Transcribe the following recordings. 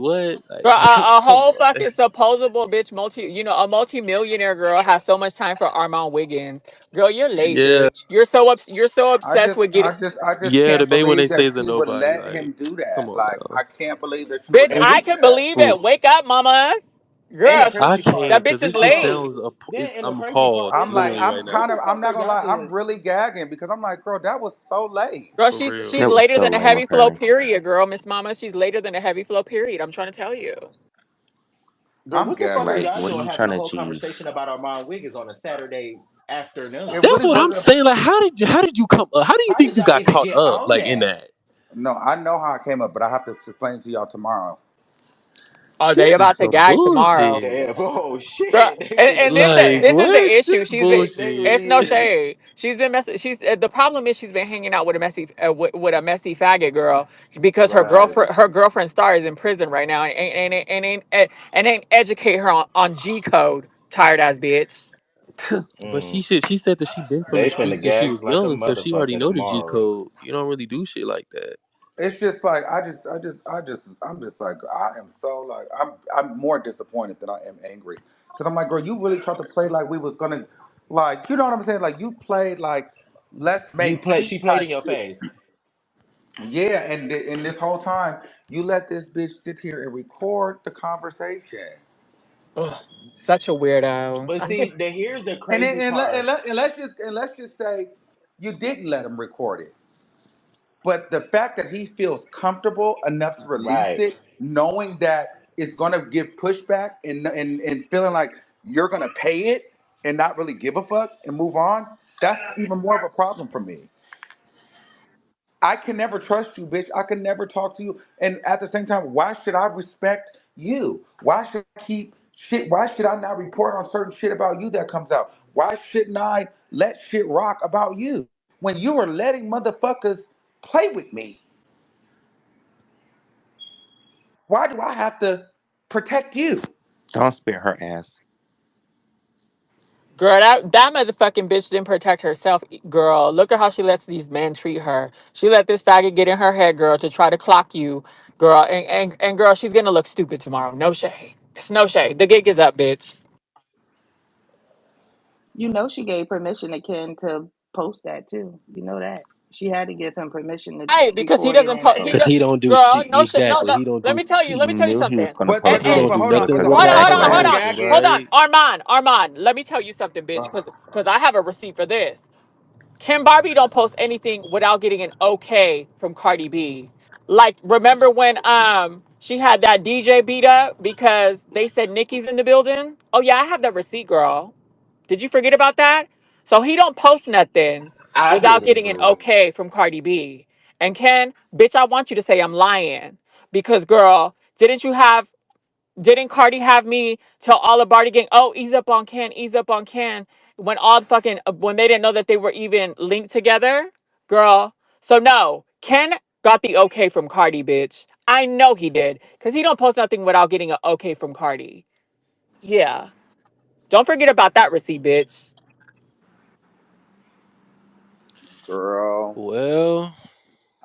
what? Girl, Like, a come whole on. fucking supposable bitch, a multi-millionaire girl has so much time for Armon Wiggins. Girl, you're late, Yeah, bitch. You're so obsessed with getting. I just yeah. The can't main when believe they say that is a she would nobody. let Like, him do come that. on Like, now. I can't believe that she would Bitch, let And him I we do can that. believe Who? it. Wake up, mamas. and the Girl, I crazy can't part, that because bitch is this shit bro. late. sounds. Then and the I'm crazy part appalled, I'm is like, literally I'm right what now. kind the of, fuck I'm are not gonna y'all lie, doing? I'm really gagging because I'm like, girl, that was so late. Girl, For she's real. That was later so than a lame heavy of flow her. period, girl, Miss Mama. She's later than a heavy flow period. I'm trying to tell you. But I'm what the fuck are gagging. Like, y'all what are doing you having trying a to whole achieve? conversation about Armand Wiggins on a Saturday It afternoon? That's really what I'm wasn't. saying. Like, how did you come? How do you How think did you y'all got even caught get up on like in that? that? No, I know how I came up, but I have to explain to y'all tomorrow. Oh, they This is about to some gag tomorrow. bullshit. Damn, oh Girl, shit. They and finna listen, Like, gag. this is the what? This issue. is They bullshit. It's no really shade. She's been messy. The problem is she's been hanging out with with a messy faggot girl because right. her girlfriend Star is in prison right now and ain't educate her on G code. Tired ass bitch. But Mm. she said that she been from the They streets finna since she gag was like a young, so she already motherfucker know the G tomorrow. code. You don't really do shit like that. It's just like I'm just like I am so like I'm more disappointed than I am angry because I'm like, girl, you really tried to play like we was gonna, like, you know what I'm saying? Like, you played like let's You make play peace she played type in your shit. face. Yeah, and this whole time you let this bitch sit here and record the conversation. Ugh, such a weirdo. But see, here's the And then crazy part. and let's just say you didn't let him record it. But the fact that he feels comfortable enough to release Right. it, knowing that it's gonna give pushback and feeling like you're gonna pay it and not really give a fuck and move on, that's even more of a problem for me. I can never trust you, bitch. I can never talk to you. And at the same time, why should I respect you? Why should I keep shit? Why should I not report on certain shit about you that comes out? Why shouldn't I let shit rock about you when you are letting motherfuckers play with me? Why do I have to protect you? Don't spare her ass. Girl, that motherfucking bitch didn't protect herself, girl. Look at how she lets these men treat her. She let this faggot get in her head, girl, to try to clock you, girl. And girl, she's gonna look stupid tomorrow. No shade. It's no shade. The gig is up, bitch. You know she gave permission to Ken to post that too. You know that. She had to give him permission to Right, because he record it doesn't and put he Cause does post he it. don't do girl, shit. no shit. No, Exactly, no. he don't Let do me tell shit. you, She let me tell you knew he was something. gonna But And post He it don't and do hold nothing because on, of but the hold on, hold hold on, on, hold hold on, background on. shit, gagging. Hold on. right? Armand. Let me tell you something, bitch, because I have a receipt for this. Kim Barbie don't post anything without getting an okay from Cardi B. Like, remember when she had that DJ beat up because they said Nikki's in the building? Oh yeah, I have that receipt, girl. Did you forget about that? So he don't post nothing I without didn't, getting an boo. okay from Cardi B. And Ken, bitch, I want you to say I'm lying. Because girl, didn't Cardi have me tell all the Barty gang, oh, ease up on Ken, ease up on Ken, when all the fucking when they didn't know that they were even linked together, girl. So no, Ken got the okay from Cardi, bitch. I know he did, cause he don't post nothing without getting an okay from Cardi. Yeah, don't forget about that receipt, bitch. girl. Well,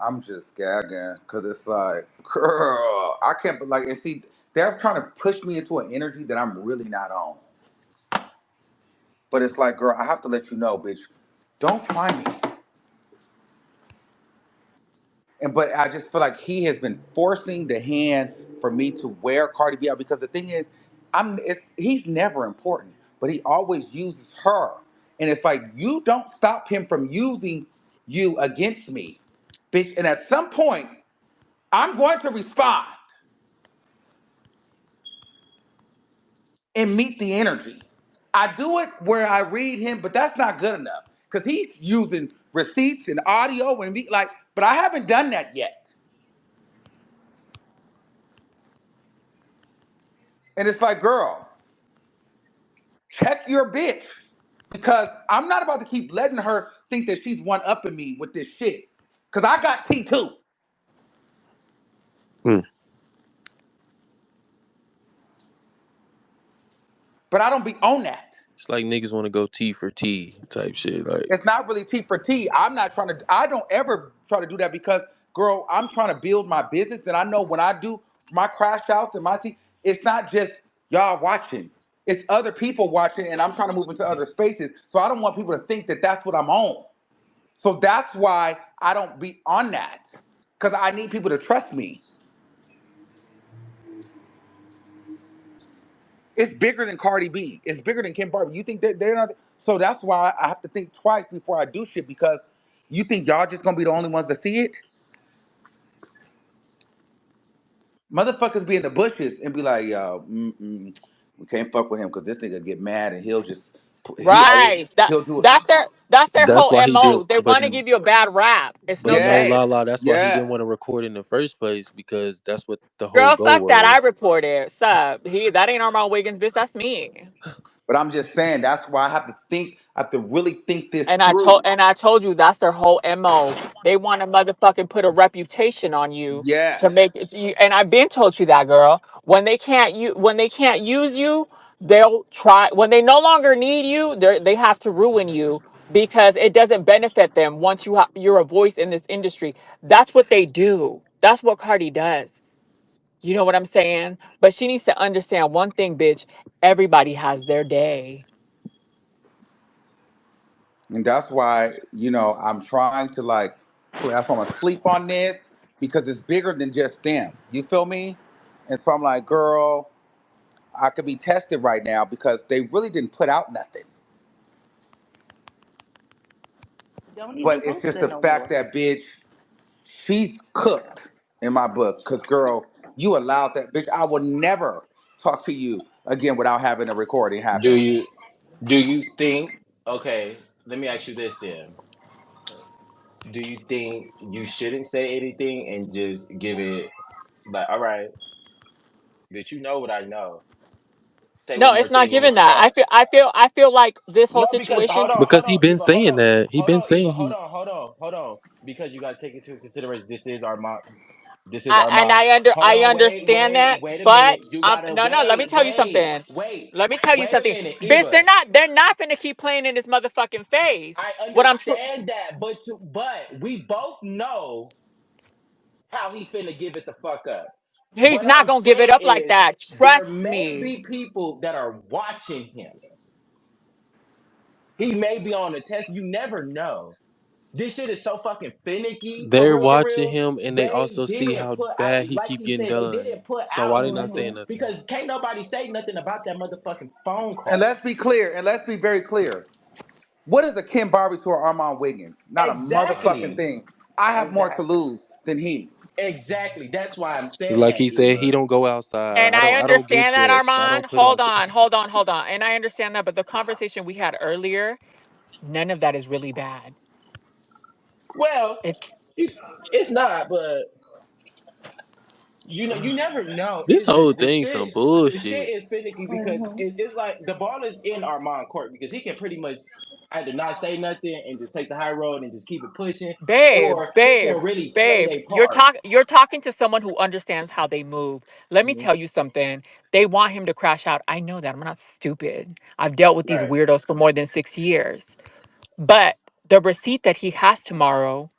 I'm just gagging because it's like, girl, I can't. Like, and see, they're trying to push me into an energy that I'm really not on. But it's like, girl, I have to let you know, bitch. Don't try me. And but I just feel like he has been forcing the hand for me to wear Cardi B out because the thing is, he's never important, but he always uses her, and it's like you don't stop him from using you against me, bitch. And at some point, I'm going to respond and meet the energy. I do it where I read him, but that's not good enough because he's using receipts and audio and me like, but I haven't done that yet. And it's like, girl, check your bitch because I'm not about to keep letting her think that she's one upping me with this shit. Cause I got T too, mm, but I don't be on that. it's like niggas want to go T for T type shit. Like, It's not really T for T. I'm not trying to. I don't ever try to do that because, girl, I'm trying to build my business, and I know when I do my crash outs and my team, it's not just y'all watching. It's other people watching, and I'm trying to move into other spaces. So I don't want people to think that that's what I'm on. So that's why I don't be on that, because I need people to trust me. It's bigger than Cardi B. It's bigger than Kim Barbie. You think that they're not? So that's why I have to think twice before I do shit, because you think y'all just gonna be the only ones that see it? Motherfuckers be in the bushes and be like, yo, we can't fuck with him because this nigga get mad and Right. he'll do it. That's their That's whole why he did. MO. They But want to give you a bad rap. It's no no Yes, la shade. la. That's why he didn't yes. want to record in the first place because that's what the whole Girl, goal fuck that. I was. reported. Sup. That ain't Armon Wiggins, bitch. That's me. But I'm just saying that's why I have to think. I have to really think this And through. I told you that's their whole MO. They want to motherfucking put a reputation on you to Yes. make it you, and I've been told you that, girl. When they can't use you, they'll try when they no longer need you, they have to ruin you because it doesn't benefit them once you're a voice in this industry. That's what they do. That's what Cardi does. You know what I'm saying? But she needs to understand one thing, bitch. Everybody has their day. And that's why, I'm trying to like, that's why I'm gonna sleep on this because it's bigger than just them. You feel me? And so I'm like, girl, I could be tested right now because they really didn't put out nothing. Don't even But it's post just it the no fact more. that, bitch, she's cooked in my book. Cause girl, you allowed that bitch. I will never talk to you again without having a recording Do happen. you do you think? Okay, let me ask you this then. Do you think you shouldn't say anything and just give it like, all right, bitch, you know what I know. Say No, one more it's not thing and given it's that. cut. I feel like this whole No, because situation. Because he been Eva, hold saying on, that. He been saying Eva, he. hold on, because you got to take into consideration this is our mom. This is I our and mom. Hold I on, understand that, wait a but minute. You gotta no, let me tell you something. Let me tell you wait a something, minute, bitch. Eva. They're not gonna keep playing in his motherfucking face. I What I'm tr- understand that, but we both know how he finna give it the fuck up. He's What not I'm gonna give it saying up like is, that. there Trust may me. be people that are watching him. He may be on the test. You never know. This shit is so fucking finicky They're for watching real. him and they They also see didn't how put out, bad he like keep he getting said, they done. didn't put So why out they not saying nothing? because can't nobody say nothing about that motherfucking phone And call. let's be clear, and let's be very clear. What is a Kim Barbie to an Armand Wiggins? Not a motherfucking Exactly. thing. I have more to Exactly. lose than he. Exactly. That's why I'm saying Like that, he said, he Eva. don't go outside. And I I don't get understand that, dressed. I Armand. don't put on. Hold on. And I understand that, but the conversation we had earlier, none of that is really bad. Well, It's it's, it's not, but you know, you never know. This whole The thing shit, some the shit bullshit. is finicky because Hmm. it's like the ball is in Armand court because he can pretty much either not say nothing and just take the high road and just keep it pushing, babe, or he babe, can really play babe. their part. You're talking to someone who understands how they move. Let me Mhm. tell you something. They want him to crash out. I know that. I'm not stupid. I've dealt with these Right. weirdos for more than 6 years. But the receipt that he has tomorrow,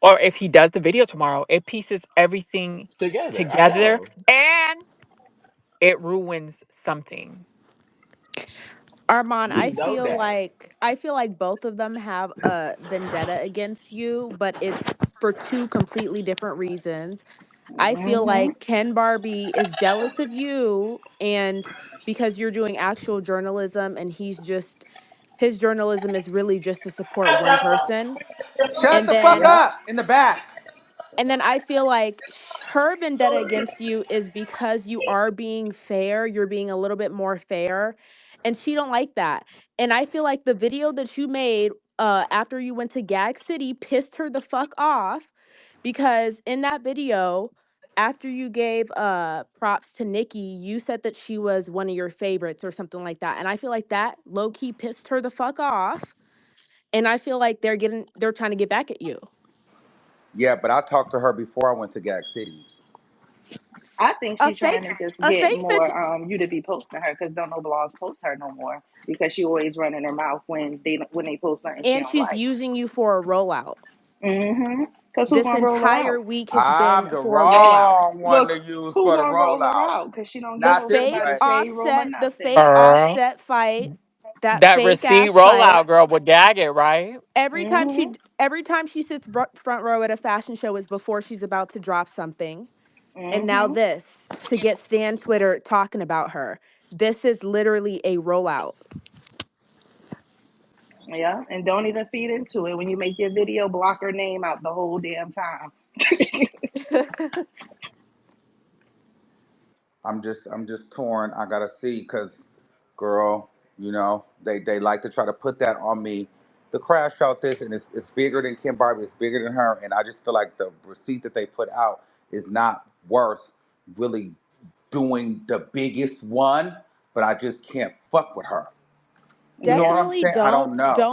or if he does the video tomorrow, it pieces everything Together, I together know. and it ruins something. Armand, We know that. I feel like both of them have a vendetta against you, but it's for two completely different reasons. I feel Hmm. like Ken Barbie is jealous of you and because you're doing actual journalism and his journalism is really just to support one person. Shut And the fuck then Yep. up in the back. I feel like her vendetta against you is because you are being fair, you're being a little bit more fair, and she don't like that. And I feel like the video that you made after you went to Gag City pissed her the fuck off because in that video after you gave props to Nikki, you said that she was one of your favorites or something like that. And I feel like that low key pissed her the fuck off. And I feel like they're trying to get back at you. Yeah, but I talked to her before I went to Gag City. I think A she's fake trying to just a get fake bitch. more you to be posting her because don't no blogs post her no more because she always running her mouth when they post something she And don't she's like. using you for a rollout. Because Cause who This gonna roll her entire out? week has been I'm the for a rollout. wrong one to Look, use who for the gonna roll her rollout. out? Cause she don't The give Not no shit this fake about a way. shade room or offset, the nothing. fake Girl. offset fight, that That fake receipt ass fight. rollout girl would gag it, right? Mm-hmm. Every time she sits front row at a fashion show is before she's about to drop something. And now Mm-hmm. this to get Stan Twitter talking about her. This is literally a rollout. Yeah. And don't even feed into it. When you make your video, block her name out the whole damn time. I'm just torn. I gotta see, cause, girl, they like to try to put that on me. The crash out this, and it's bigger than Kim Barbie. It's bigger than her, and I just feel like the receipt that they put out is not worth really doing the biggest one. But I just can't fuck with her. You know Yeah. what I'm Definitely saying? I don't know.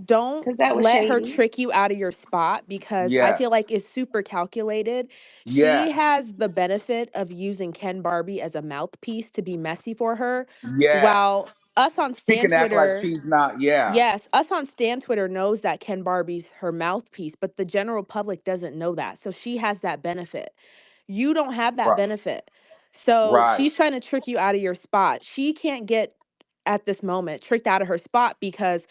don't Cause that was let her shady. trick you out of your spot because I feel Yes. like it's super calculated. She Yes. has the benefit of using Ken Barbie as a mouthpiece to be messy for her, Yes. while us on She Stan can act like Twitter, she's not. Yeah. yes, us on Stan Twitter knows that Ken Barbie's her mouthpiece, but the general public doesn't know that. So she has that benefit. You don't have that Right. benefit. So Right. she's trying to trick you out of your spot. She can't get at this moment tricked out of her spot because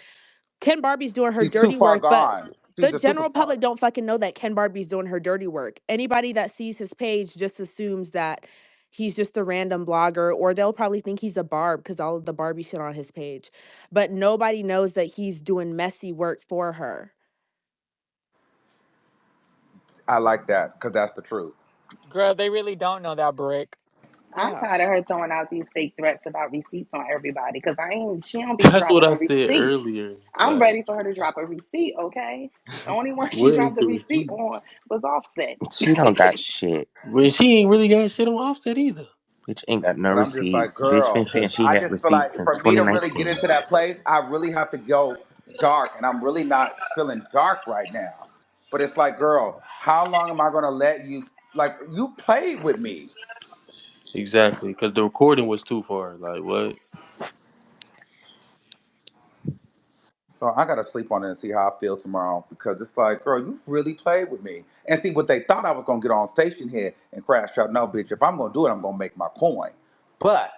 Ken Barbie's doing her She's too dirty far work, but gone. the She's a general superstar. public don't fucking know that Ken Barbie's doing her dirty work. Anybody that sees his page just assumes that he's just a random blogger, or they'll probably think he's a barb because all of the Barbie shit on his page. But nobody knows that he's doing messy work for her. I like that because that's the truth. Girl, they really don't know that brick. I'm Yeah. tired of her throwing out these fake threats about receipts on everybody. Cause she don't be That's what dropping I no said receipts. earlier. I'm Like, ready for her to drop a receipt, okay? The only one she where is dropped a the receipt on receipts? was Offset. She don't got shit. When she ain't really got shit on Offset either. Bitch ain't got no But I'm just like, receipts. Bitch been girl, saying she I had just feel receipts like since for me to really get 2019. into that place, I really have to go dark, and I'm really not feeling dark right now. But it's like, girl, how long am I gonna let you? Like, you played with me, Exactly, because the recording was too far. Like, what? so I gotta sleep on it and see how I feel tomorrow. Because it's like, girl, you really played with me, and see what they thought I was gonna get on station here and crash out. No, bitch, if I'm gonna do it, I'm gonna make my coin. But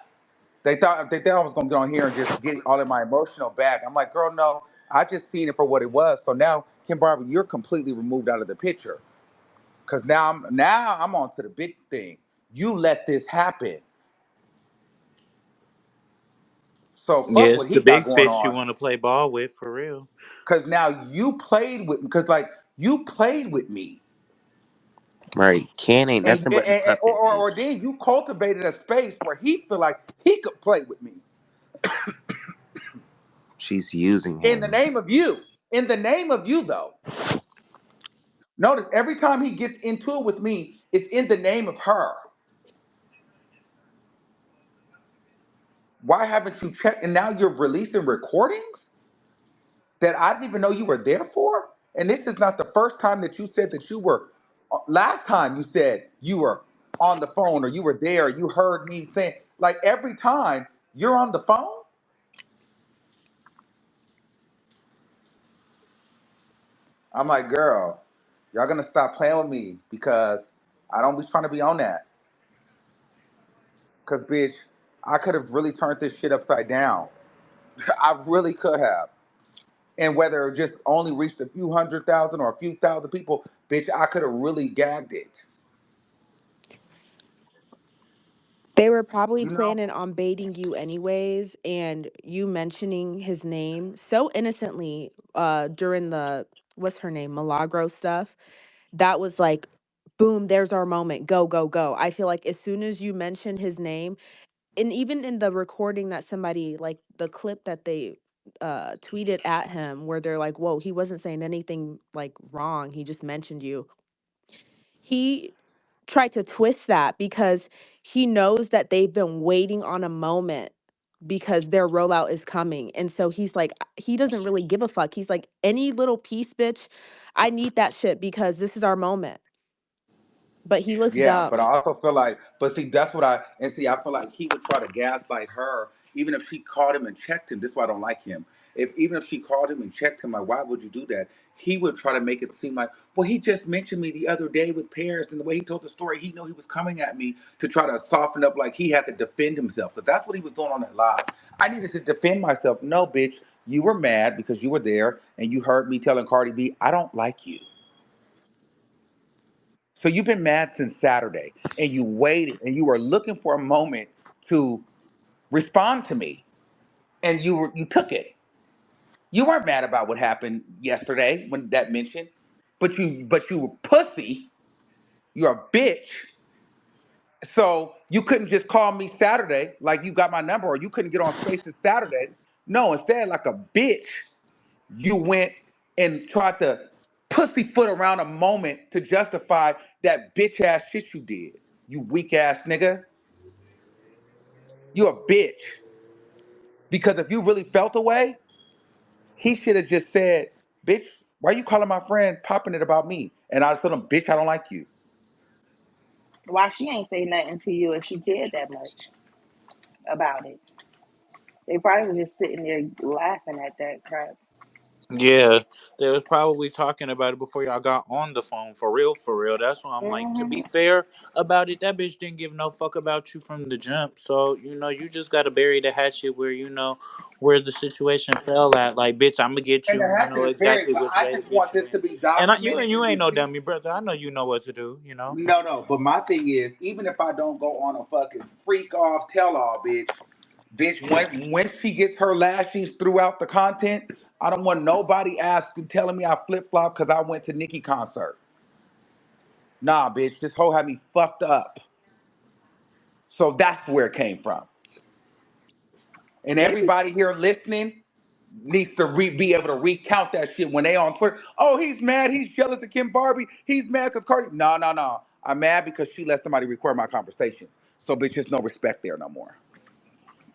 they thought I was gonna get on here and just get all of my emotional back. I'm like, girl, no. I just seen it for what it was. So now, Kim Barbie, you're completely removed out of the picture. Cause now I'm on to the big thing. You let this happen. So Yeah, fuck it's what the he got big going fish you on. want to play ball with, for real. Cause now you played with, cause like you played with me. Right. Ken ain't And, nothing but the and puppet, or bitch. then you cultivated a space where he feel like he could play with me. She's using In the him. name of you. In the name of you though. Notice every time he gets into it with me, it's in the name of her. Why haven't you checked? And now you're releasing recordings that I didn't even know you were there for. And this is not the first time that you said that you were. Last time you said you were on the phone or you were there. You heard me saying, like every time you're on the phone. I'm like, girl, y'all gonna stop playing with me because I don't be trying to be on that. Cause bitch, I could have really turned this shit upside down. I really could have. And whether it just only reached a few 100,000 or a few thousand people, bitch, I could have really gagged it. They were probably You know? planning on baiting you anyways, and you mentioning his name so innocently during the what's her name, Milagro stuff. That was like, boom, there's our moment. Go, go, go. I feel like as soon as you mention his name, and even in the recording that somebody like the clip that they tweeted at him where they're like, whoa, he wasn't saying anything like wrong. He just mentioned you. He tried to twist that because he knows that they've been waiting on a moment because their rollout is coming. And so he's like, he doesn't really give a fuck. He's like, any little piece, bitch, I need that shit because this is our moment. But he looks Yeah, but I dumb. also feel like, but see, that's what I feel like he would try to gaslight her, even if she called him and checked him. This is why I don't like him. if even if she called him and checked him, like, why would you do that? He would try to make it seem like, well, he just mentioned me the other day with Paris, and the way he told the story, he knew he was coming at me to try to soften up, like he had to defend himself, because that's what he was doing on that live. I needed to defend myself. No, bitch, you were mad because you were there and you heard me telling Cardi B, I don't like you. So you've been mad since Saturday, and you waited, and you were looking for a moment to respond to me, and you took it. You weren't mad about what happened yesterday when that mentioned, but you were pussy. You're a bitch. So you couldn't just call me Saturday like you got my number, or you couldn't get on Spaces Saturday. No, instead, like a bitch, you went and tried to pussyfoot around a moment to justify that bitch ass shit you did. You weak ass nigga. You a bitch. Because if you really felt away, he should have just said, bitch, why you calling my friend popping it about me? And I told him, bitch, I don't like you. Why she ain't say nothing to you if she cared that much about it? They probably were just sitting there laughing at that crap. Yeah, they was probably talking about it before y'all got on the phone for real, for real. That's why I'm like, to be Hmm. fair about it, that bitch didn't give no fuck about you from the jump. So you just gotta bury the hatchet where where the situation fell at. Like, bitch, I'm gonna get And the you. You know hatchet is buried, exactly but which I way to just want get you this in. to be And documented you and ain't no received. dummy, brother. I know you know what to do. You know. No, no, but my thing is, even if I don't go on a fucking freak off tell all, bitch, when she gets her lashings throughout the content, I don't want nobody asking, telling me I flip flop because I went to Nicki concert. Nah, bitch, this hoe had me fucked up. So that's where it came from. And Maybe. everybody here listening needs to be able to recount that shit when they on Twitter. Oh, he's mad. He's jealous of Kim Barbie. He's mad because Cardi. No, no, no. I'm mad because she let somebody record my conversations. So, bitch, there's no respect there no more.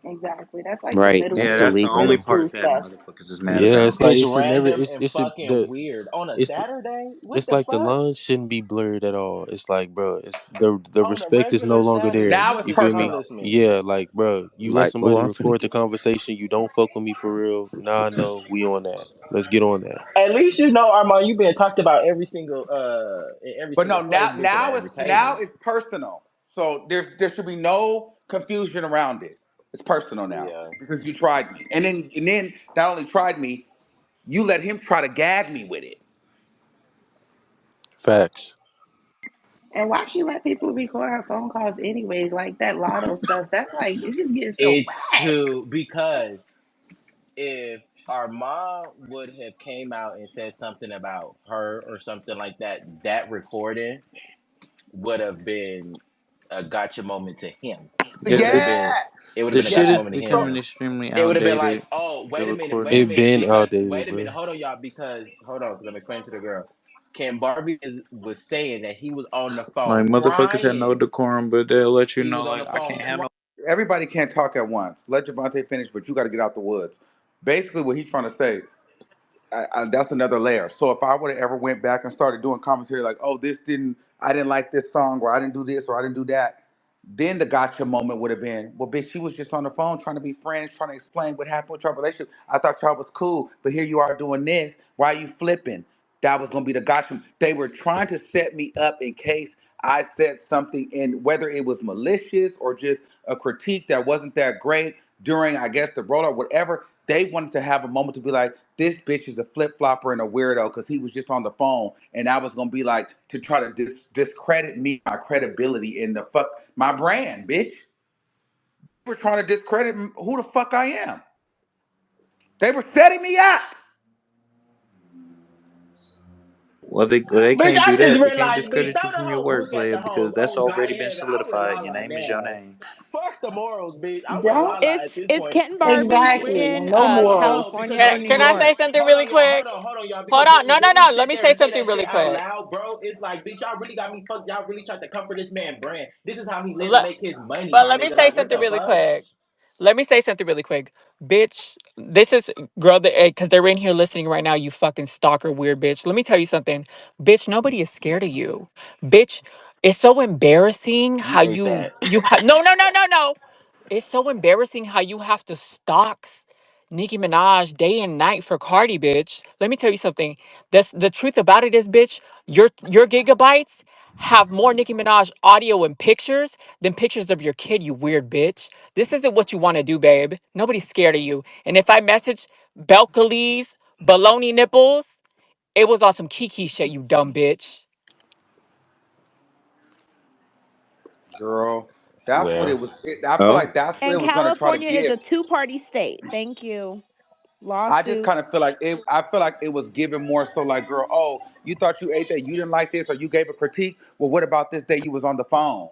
Exactly. That's like some Right. middle Yeah, That's that's school, the middle only illegal. school part that stuff. motherfuckers is mad Yeah, it's about. like It's it should never. random and It should fucking weird on a it's Saturday. What it's the like the fuck? lines shouldn't be blurred at all. It's like, bro, it's the On a respect is no regular longer there. Saturday, Now you it's You just feel me? personal. jealous me. Yeah, like, bro, you let Like, oh, somebody I'm finna record the get. conversation. You don't fuck with me for real. Nah, no, we on that. Let's get on that. At least you know, Armand, you've been talked about every single in every But single no, place, bitch, in the now entertainment. it's personal. So there should be no confusion around it. It's personal now Yeah. because you tried me, and then not only tried me, you let him try to gag me with it. Facts. And why she let people record her phone calls anyways? Like that lotto stuff. That's like it's just getting so It's whack. too because if our mom would have came out and said something about her or something like that, that recording would have been a gotcha moment to him. Yeah, It would the have Yeah. been it would have the been a shit gotcha is Yes. moment to him. So becoming extremely It would have been like, outdated. oh, The wait a recording. minute, Been because outdated, wait a bro. minute, hold on, y'all, because hold on, because I'm explaining to the girl. Ken Barbie was saying that he was on the Like, phone motherfuckers had no crying. decorum, but they'll let you He know, was on like, the I phone can't have crying. no. everybody can't talk at once. Let Javante finish, but you got to get out the woods. Basically, what he's trying to say, that's another layer. So if I would have ever went back and started doing commentary like, oh, I didn't like this song, or I didn't do this, or I didn't do that, then the gotcha moment would have been, well, bitch, she was just on the phone trying to be friends, trying to explain what happened with your relationship. I thought y'all was cool, but here you are doing this. Why are you flipping? That was gonna be the gotcha. They were trying to set me up in case I said something, in whether it was malicious or just a critique that wasn't that great during, I guess, the rollout, whatever. They wanted to have a moment to be like, this bitch is a flip flopper and a weirdo because he was just on the phone, and I was gonna be like to try to discredit me, my credibility in the fuck my brand, bitch. They were trying to discredit who the fuck I am. They were setting me up. Well, they Bitch, can't I do just that. They can't realized, bitch, discredit you some of the from your hoes work, look at player, the because hoes. that's Oh, God, already been yeah, I wouldn't solidified. lie Your like name is your that. name. Fuck the morals, bitch. I wouldn't Don't lie at this Is point. Ken Barbie Bitch, exactly. in No morals. no, California because or Can, what New can what I we say York? something really quick? hold on, y'all. Hold Because on. No, no, when we no. Let sit me there say and say something that really shit out quick. loud, bro, it's like, bitch, y'all really got me fucked. Y'all really tried to come for this man brand. This is how he live and Let, make his money, but my let me nigga. say Like, what something the really fuck? quick. Let me say something really quick. Bitch, this is girl because they're in here listening right now, you fucking stalker weird bitch. Let me tell you something. Bitch, nobody is scared of you. Bitch, it's so embarrassing You how ate that. no, no, no, no, no. It's so embarrassing how you have to stalk. Nicki Minaj day and night for Cardi, bitch. Let me tell you something. The truth about it is, bitch, your gigabytes have more Nicki Minaj audio and pictures than pictures of your kid, you weird bitch. This isn't what you want to do, babe. Nobody's scared of you. And if I message Belcalis, baloney nipples, it was on some Kiki shit, you dumb bitch. Girl, that's what it Well, was. I feel Oh, like that's what And it was gonna try to California is give. a two-party state. Thank you. I just Lawsuit. kind of feel like it. I feel like it was given more so like, girl, oh, you thought you ate that, you didn't like this, or you gave a critique. Well, what about this day you was on the phone?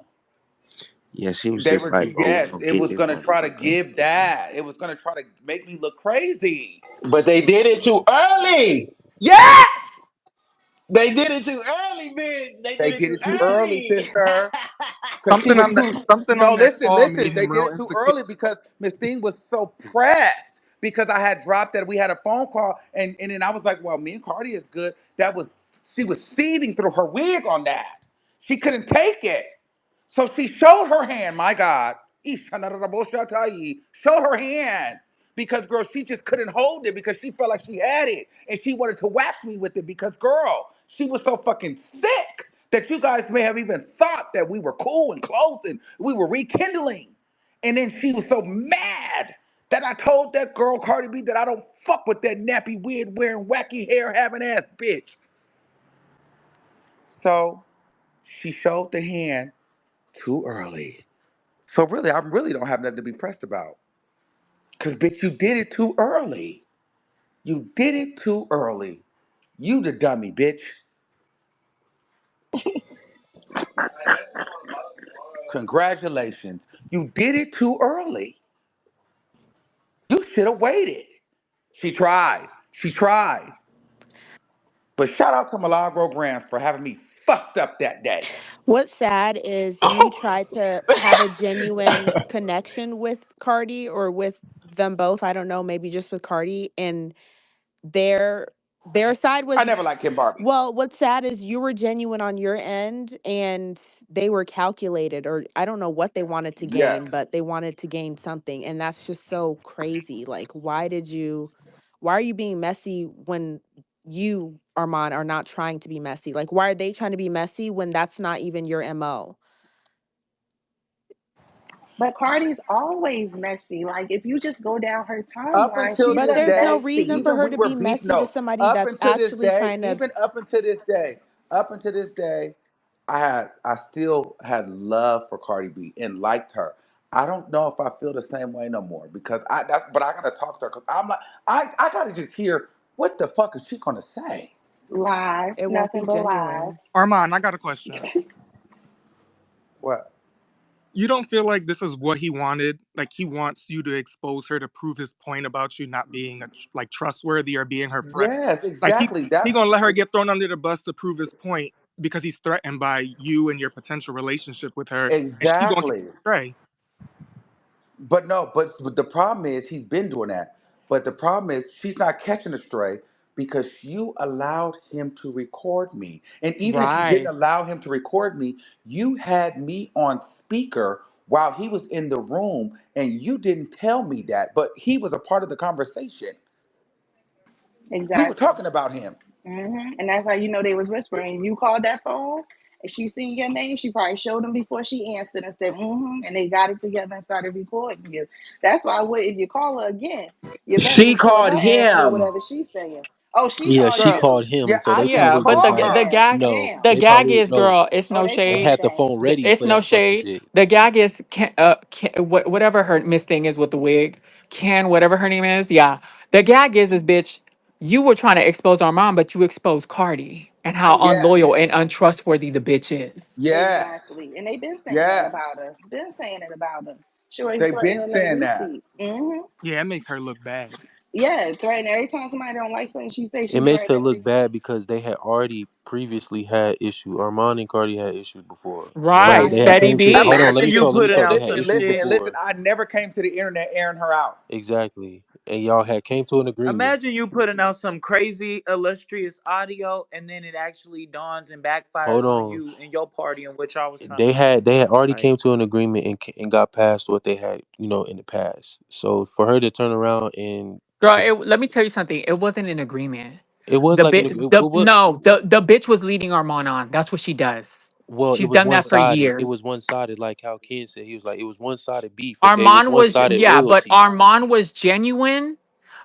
yeah, she was They just were, like, oh, yes, go it get was this gonna try to motherfucker. give that. It was gonna try to make me look crazy. but they did it too early. Yes, They did it too early, bitch. They did they it did too it too early, early. sister. Because she Something was on too. that something No, on that listen, call listen. made They him did real it too insecure. early because Miss Thing was so pressed because I had dropped that we had a phone call, and then I was like, well, me and Cardi is good. That was she was seething through her wig on that. She couldn't take it. So she showed her hand, my God. Ishanaraboshatai, showed her hand. Because girl, she just couldn't hold it because she felt like she had it. And she wanted to whack me with it because girl, she was so fucking sick that you guys may have even thought that we were cool and close and we were rekindling. And then she was so mad that I told that girl Cardi B that I don't fuck with that nappy wig wearing wacky hair having ass bitch. So she showed the hand too early. So really, I really don't have nothing to be pressed about. Cause bitch, you did it too early. You did it too early. You the dummy, bitch. Congratulations. You did it too early. You should have waited. She tried. She tried. But shout out to Milagro Grants for having me fucked up that day. What's sad is you try to have a genuine connection with Cardi or with them both. I don't know, maybe just with Cardi, and their their side I was, never liked Kim Barbie. well, what's sad is you were genuine on your end and they were calculated, or I don't know what they wanted to Yes. gain, but they wanted to gain something, and that's just so crazy. Like, why are you being messy when you, Armand, are not trying to be messy? Like, why are they trying to be messy when that's not even your MO? But Cardi's always messy. Like if you just go down her Up timeline, until she's But this a there's no day, reason messy. for even her we to were be beef. messy to No, somebody up that's until this actually day, trying to. even up until this day, up until this day, I still had love for Cardi B and liked her. I don't know if I feel the same way no more because but I gotta talk to her because I'm like I gotta just hear what the fuck is she gonna say? Lies, It won't nothing be but genuine. lies. Armand, I got a question. What? You don't feel like this is what he wanted? Like he wants you to expose her to prove his point about you not being like trustworthy or being her friend. Yes, Like exactly. he gonna let her get thrown under the bus to prove his point because he's threatened by you and your potential relationship with her, and she gonna keep Exactly. astray. But no, but the problem is he's been doing that. But the problem is she's not catching a stray because you allowed him to record me. And even if you didn't Right. allow him to record me, you had me on speaker while he was in the room and you didn't tell me that. But he was a part of the conversation. We were Exactly. talking about him. And that's how you know they was whispering. You called that phone, and she seen your name. She probably showed them before she answered and said, and they got it together and started recording you. That's why I would, if you call her again, you better She record called her ass for him. whatever she's saying. Oh, she Yeah, called she Girl. called you. him, Yeah, so I they didn't Yeah, probably but just call had Damn, no. the damn. They gag probably is, no. girl, it's Oh, no they They said shade. had the that. phone ready It's for no that fucking shade. shit. The gag is whatever her Miss Thing is with the wig, can whatever her name is. Yeah, the gag is bitch. You were trying to expose our mom, but you exposed Cardi and how Yes. unloyal and untrustworthy the bitch is. Yes. Exactly. And they've been saying that Yes. about her. Been saying it about her. Sure, he They've threatened been to make saying that. receipts. Yeah, it makes her look bad. Yeah, threaten. Every time somebody don't like something she say, It she makes her threatening look bad receipts. because they had already previously had issue. Armand and Cardi had issues before. Right, They had Steady came to the. Hold B. on, let Imagine me you talk. Let me and talk. They listen had and issues listen and listen. before. I never came to the internet airing her out. Exactly, and y'all had came to an agreement. Imagine you putting out some crazy illustrious audio and then it actually dawns and Hold backfires on on. you and your party and what y'all was trying to They had already like. came to an agreement and got past what they had in the past. So for her to turn around and Girl, let me tell you something. It wasn't an agreement. It was The like bit, the no, the bitch was leading Armand on. That's what she does. well, it She's was done one that for sided. It years. was one sided, like how Ken said. He was like, it was one sided beef. Okay, it was Armand one was, sided yeah, but loyalty. Armand was genuine,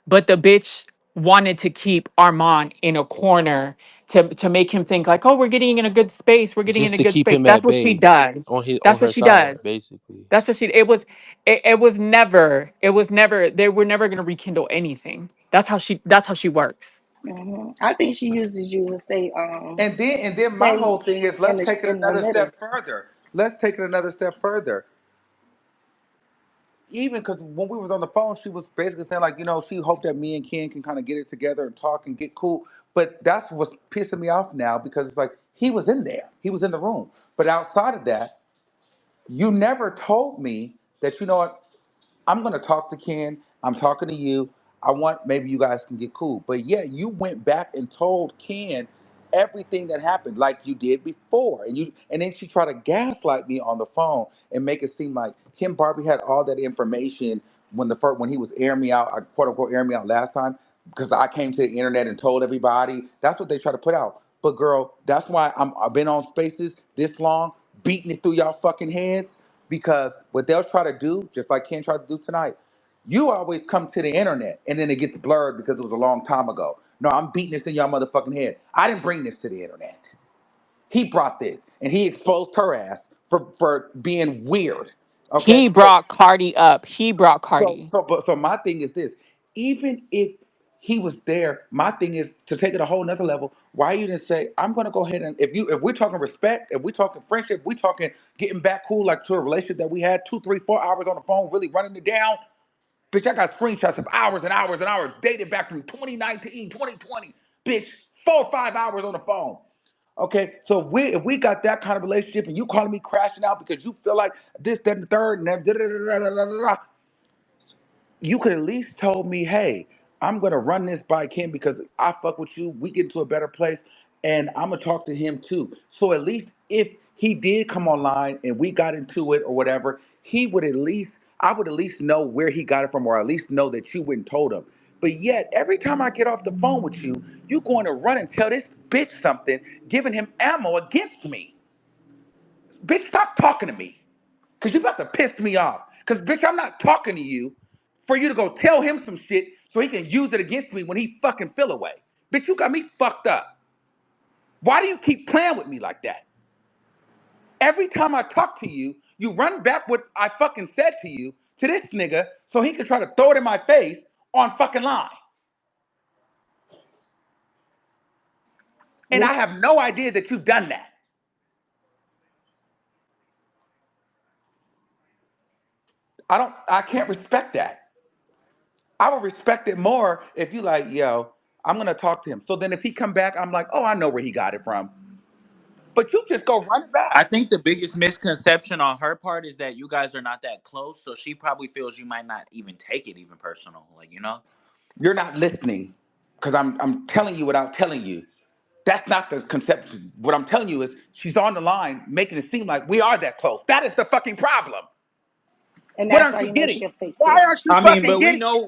but the bitch wanted to keep Armand in a corner to make him think like, oh, we're getting in a good space. We're getting in Just a to good keep space. him That's at what she bay does. on That's what her she side, does. basically. That's what she. It was never. It was never. They were never gonna rekindle anything. That's how she. That's how she works. I think she uses you to And then my stay whole thing is let's take it in the another middle. step further. Let's take it another step further. Even because when we was on the phone, she was basically saying like, she hoped that me and Ken can kind of get it together and talk and get cool. But that's what's pissing me off now because it's like he was in there, he was in the room. But outside of that, you never told me that you know what I'm gonna talk to Ken. I'm talking to you. I want maybe you guys can get cool. But yeah, you went back and told Ken everything that happened like you did before. And then she tried to gaslight me on the phone and make it seem like Kim Barbie had all that information when he was airing me out, quote unquote airing me out last time, because I came to the internet and told everybody. That's what they try to put out. But girl, that's why I've been on spaces this long, beating it through y'all fucking heads because what they'll try to do, just like Ken tried to do tonight, you always come to the internet and then it gets blurred because it was a long time ago. No, I'm beating this in y'all motherfucking head. I didn't bring this to the internet. He brought this and he exposed her ass for being weird. Okay, He so brought Cardi up. He brought so Cardi. so but so my thing is this: even if he was there, my thing is to take it a whole nother level. Why you didn't say, I'm gonna go ahead and if we're talking respect, if we're talking friendship, we talking getting back cool like to a relationship that we had 2, 3, 4 hours on the phone, really running it down. Bitch, I got screenshots of hours and hours and hours dated back from 2019, 2020. Bitch, 4 or 5 hours on the phone. Okay, so if we got that kind of relationship and you calling me crashing out because you feel like this, that, and the third, and that, da, da, da, da, da, da, da, you could at least told me, hey, I'm gonna run this by Kim because I fuck with you. We get into a better place, and I'm gonna talk to him too. So at least if he did come online and we got into it or whatever, I would at least know where he got it from, or at least know that you went and told him. But yet, every time I get off the phone with you, you going to run and tell this bitch something, giving him ammo against me. Bitch, stop talking to me. Cause you about to piss me off. Cause bitch, I'm not talking to you for you to go tell him some shit so he can use it against me when he fucking feel away. Bitch, you got me fucked up. Why do you keep playing with me like that? Every time I talk to you, you run back what I fucking said to you to this nigga so he can try to throw it in my face on fucking line. And This I have no idea that you've done that. I can't respect that. I would respect it more if you like, yo, I'm gonna talk to him. So then if he come back, I'm like, oh, I know where he got it from. But you just go run it I back. think the biggest misconception on her part is that you guys are not that close, so she probably feels you might not even take it even personal, like you know. You're not listening because I'm telling you without telling you. That's not the conception. What I'm telling you is she's on the line making it seem like we are that close. That is the fucking problem. and What that's aren't why you you know getting? she a fake Why aren't bitch. you I mean, fucking but we getting? know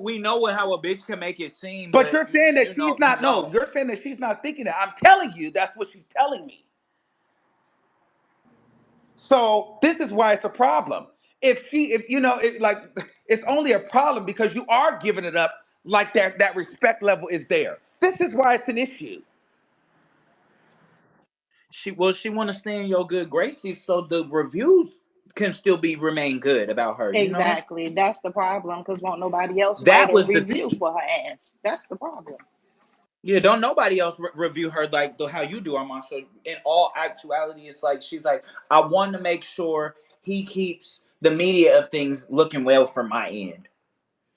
how a bitch can make it seem, But but you're saying that she's you not. No, know. you're saying that she's not thinking that. I'm telling you, that's what she's telling me. So this is why it's a problem. If like, it's only a problem because you are giving it up like that respect level is there. This is why it's an issue. She want to stay in your good graces, so the reviews can still be remain good about her. You know, Exactly. That's the problem because won't nobody else write that a was the review thing. for her ass. That's the problem. Yeah, don't nobody else review her like how you do, Armand. So in all actuality, it's like she's like, I want to make sure he keeps the media of things looking well for my end.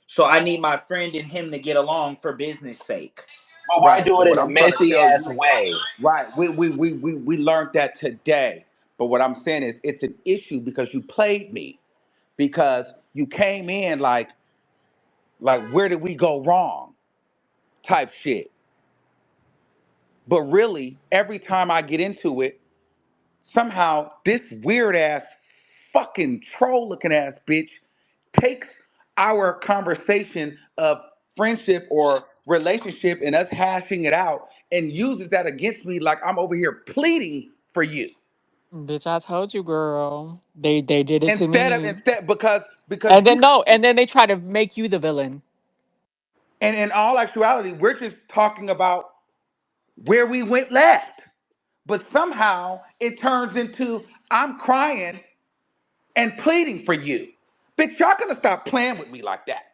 So I need my friend and him to get along for business sake. But why Right. do But it in what a I'm trying to messy tell ass you, way? right, we learned that today. But what I'm saying is it's an issue because you played me. Because you came in like where did we go wrong? Type shit. But really, every time I get into it, somehow this weird ass fucking troll looking ass bitch takes our conversation of friendship or relationship and us hashing it out and uses that against me like I'm over here pleading for you. Bitch, I told you, girl. They did it to Instead of me. instead because And then you no, and then they try to make you the villain. and in all actuality, we're just talking about where we went left. But somehow it turns into I'm crying and pleading for you. Bitch, y'all gonna stop playing with me like that.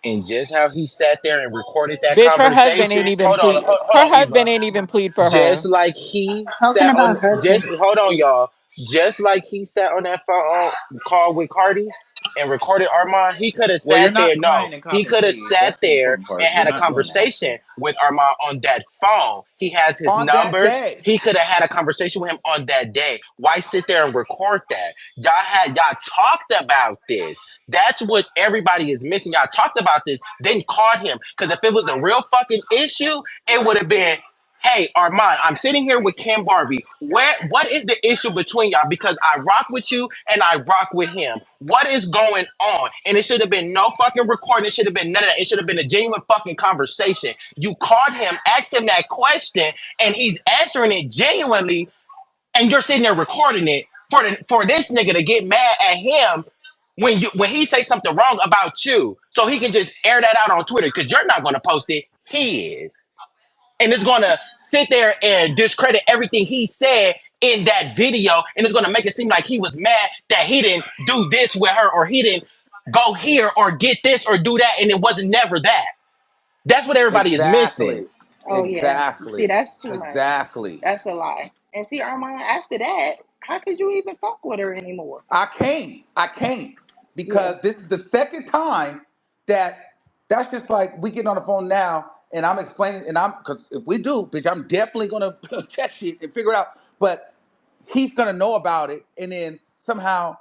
And just how he sat there and recorded that Bitch, her husband conversation. ain't even Hold on, plead. hold Her on, Eva. husband ain't even plead for Just her. like he Talking sat on, about husband. just hold on, y'all. Just like he sat on that phone call with Cardi and recorded Armand, he could have Well, you're sat there. not No, crying and he copping could have please. sat That's the there important and part. You're had a not doing that. conversation with Armand on that phone. He has his On that number. day. He could have had a conversation with him on that day. Why sit there and record that? Y'all talked about this. That's what everybody is missing. Y'all talked about this, then caught him. Because if it was a real fucking issue, it would have been, hey, Armand, I'm sitting here with Kim Barbie. What is the issue between y'all? Because I rock with you and I rock with him. What is going on? And it should have been no fucking recording. It should have been none of that. It should have been a genuine fucking conversation. You called him, asked him that question, and he's answering it genuinely, and you're sitting there recording it for this nigga to get mad at him when he say something wrong about you, so he can just air that out on Twitter because you're not going to post it. He is, and it's going to sit there and discredit everything he said in that video, and it's going to make it seem like he was mad that he didn't do this with her, or he didn't go here or get this or do that, and it wasn't never that. That's what everybody is missing. Exactly. Oh yeah. See, Exactly. that's too much. Exactly. That's a lie. And see, Armand, after that, how could you even fuck with her anymore? I can't. I can't. Yeah. Because this is the second time that that's just like we get on the phone now and I'm explaining and I'm because if we do, bitch, I'm definitely gonna catch it and figure it out. But he's gonna know about it and then somehow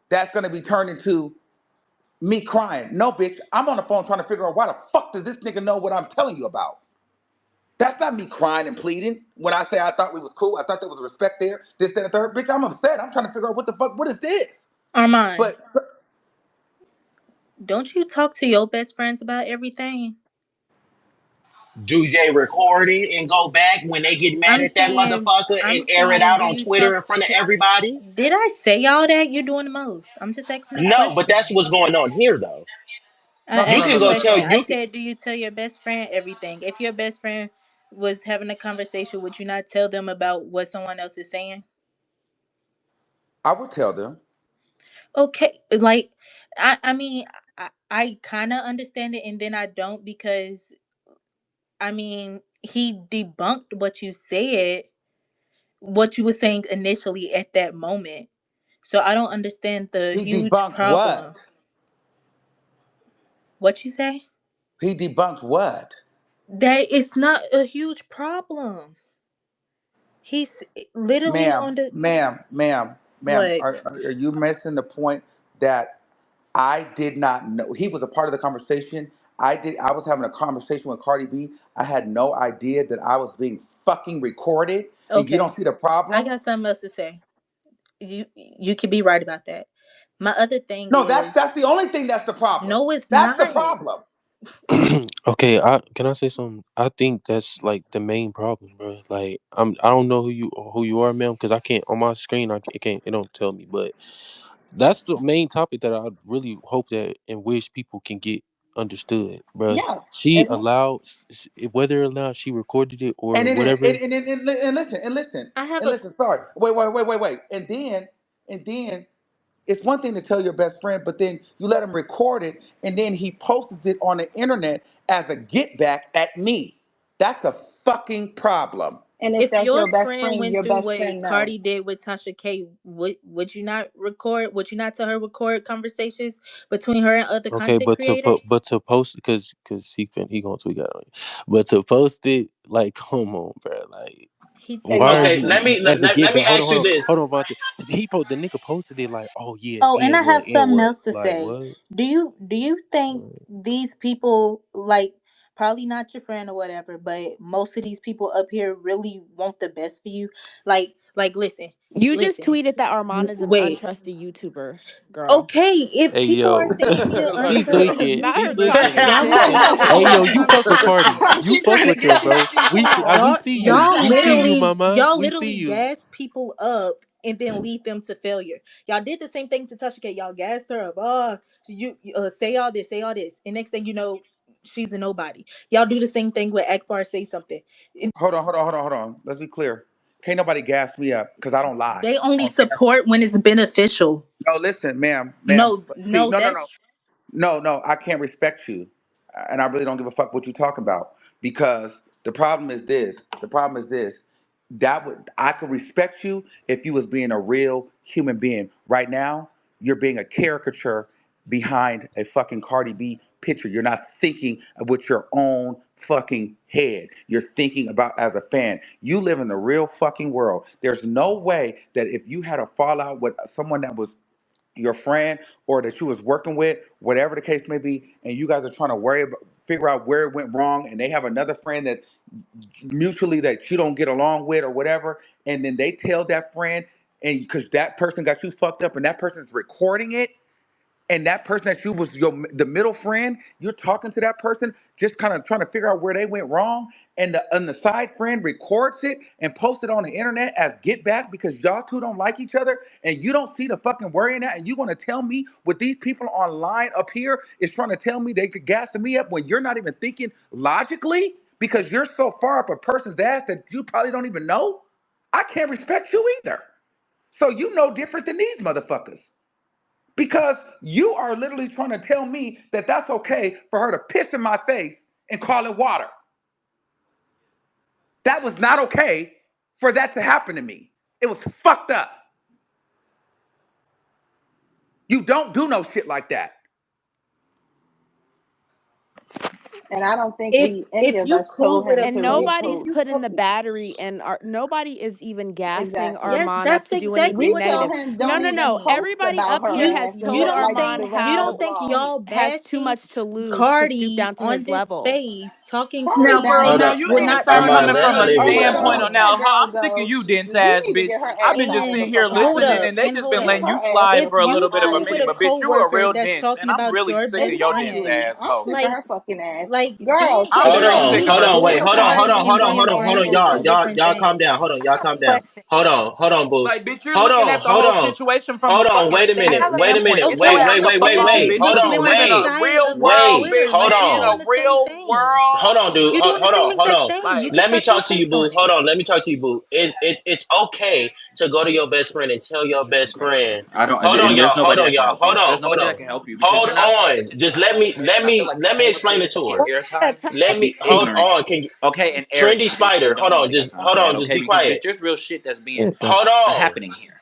that's gonna be turned into me crying. No, bitch, I'm on the phone trying to figure out why the fuck does this nigga know what I'm telling you about? That's not me crying and pleading. When I say I thought we was cool, I thought there was respect there, this, that, and the third. Bitch, I'm upset. I'm trying to figure out what the fuck, what is this? Armand, But don't you talk to your best friends about everything? Do they record it and go back when they get mad I'm at that saying, motherfucker and I'm air it saying, out do on you Twitter talk? in front of everybody? Did I say all that? You're doing the most. I'm just asking a No, but that's question. what's going on here, though. I no, no, You no, asked can no, a go no, tell question. no. I you. said, do you tell your best friend everything? If your best friend was having a conversation, would you not tell them about what someone else is saying? I would tell them. Okay, like I mean, I kind of understand it, and then I don't because I mean he debunked what you said, what you were saying initially at that moment. So I don't understand the He huge debunked problem. what? What you say? He debunked what? That it's not a huge problem. He's literally Ma'am, on the ma'am, ma'am, ma'am. what? Are you missing the point that I did not know he was a part of the conversation? I was having a conversation with Cardi B. I had no idea that I was being fucking recorded. And you Okay, don't see the I problem? got something else to say. You could be right about that. My other thing No, is that's the only thing that's the problem. no, it's That's the not. problem. Okay, I can I say something? I think that's like the main problem, bro. Like I don't know who you are, ma'am, because I can't on my screen. It can't it don't tell me, but that's the main topic that I really hope that and wish people can get understood, bro. Yes. She And allowed whether or not she recorded it or And then whatever. and listen I have and a listen. Sorry, wait. And then it's one thing to tell your best friend, but then you let him record it, and then he posts it on the internet as a get back at me. That's a fucking problem. if if that's your your best friend friend, went your through best what friend know. Cardi did with Tasha K, would you not record? Would you not tell her record conversations between her and other Okay, content creators? but to post because he gonna tweak out on you, but to post it like come on, bro, like. He Why are Okay, Exactly. you as a let get me back? ask you this. Hold on, Vontae. The nigga posted it like, oh yeah, Oh, and I have and something what, else to like say. what? Do you think these people, like, probably not your friend or whatever, but most of these people up here really want the best for you? Like Like, listen, You just listen. tweeted that Armand is an Wait. untrusted YouTuber, girl. Okay, if Hey people are yo, saying he an she This untrusted is tweaking. not She her tweaking, talking bro. y'all shit. need She to Hey yo, trying you stop. fuck with Cardi. You fuck to with them, get bro. these people We Y'all, off. see you. y'all We see you, literally, mama. y'all We see literally you. gas people up and then lead them to failure. Y'all did the same thing to Tasha K. Y'all gassed her up. Oh, say all this, say all this, and next thing you know, she's a nobody. Y'all do the same thing with Akbar. Say something. Hold on. Let's be clear. Can't nobody gas me up because I don't lie They only on camera. support when it's beneficial. No, listen, ma'am. No, See, no, no. that's No, I can't respect you, and I really don't give a fuck what you're talking about because the problem is this. The problem is this. That would I could respect you if you was being a real human being. Right now, you're being a caricature behind a fucking Cardi B picture. You're not thinking with your own fucking head. You're thinking about as a fan. You live in the real fucking world. There's no way that if you had a fallout with someone that was your friend or that you was working with, whatever the case may be, and you guys are trying to figure out where it went wrong, and they have another friend that mutually that you don't get along with or whatever, and then they tell that friend, and because that person got you fucked up, and that person's recording it, and that person that you was the middle friend, you're talking to that person, just kind of trying to figure out where they went wrong, and the side friend records it and posts it on the internet as get back because y'all two don't like each other, and you don't see the fucking worry in that, and you want to tell me what these people online up here is trying to tell me they could gas me up when you're not even thinking logically because you're so far up a person's ass that you probably don't even know. I can't respect you either. So you know different than these motherfuckers. Because you are literally trying to tell me that that's okay for her to piss in my face and call it water. That was not okay for that to happen to me. It was fucked up. You don't do no shit like that. And I don't think if we any if of you us cool told with him a And to girl, nobody's if repost. you putting cool, the battery and nobody is even gassing Exactly. yes, Armand up that's to do exactly anything We what negative. told y'all. him No, don't no, even no. post Please, Everybody about up her here you has ass and you told look don't like think Armand the rest you of the don't how think blog. he y'all has too bashing much to lose to stoop Cardi down to on his this level. space talking Cardi Now, girl, bad crazy now enough you will need to for not start turn Armand, coming y'all let from her a on. live oh, it, hold standpoint on. on bro. now. Let I'm Daryl sick of go. you, dense You ass need to bitch. get her I've ass been just up sitting And here before hold listening, Cardi. up, and they and just hold been Get up. letting you her ass slide If for a before little you bit of a cool Cardi. with minute. a But bitch, you a real coworker that's dense, and talking I'm about really your sick of best your dense friend, ass I'm hoe. sick of like her fucking ass. then Girl, I'm take Hold really no. on, sick of You hold her on, pick wait, a shit. friend and being and friends hold on, is then two different y'all calm down, things. y'all calm down. Hold on, boo. Like, bitch, you're looking at the whole situation from a Hold on, fucking static wait a minute, standpoint. Get your Okay, ass the fuck on, okay, bitch. hold but We on, you live on in the a side real of the world, bitch. Twitter. hold We You in doing a on. the same real thing. Hold world. on, dude. You doing the same Hold exact on. thing. You Like, just Let me have your talk to you, face boo. on Hold it. on. Let me talk to you, boo. It's okay to go to your best friend and tell your best friend. I don't, Hold on, and there's y'all. Hold nobody on, that can y'all. help you. There's Hold nobody that on. can help you because Hold you're not paying on. attention Just to the situation. I feel like the let me only explain person it to to get her. Yeah, airtime tell and Let me be hold ignorant, on. Can you, okay, and Trendy arrogant, bitch, and Spider? don't know what that comes Hold at, on. Just okay? be Because bitch, quiet. there's real shit that's being Yeah, Hold on. happening here.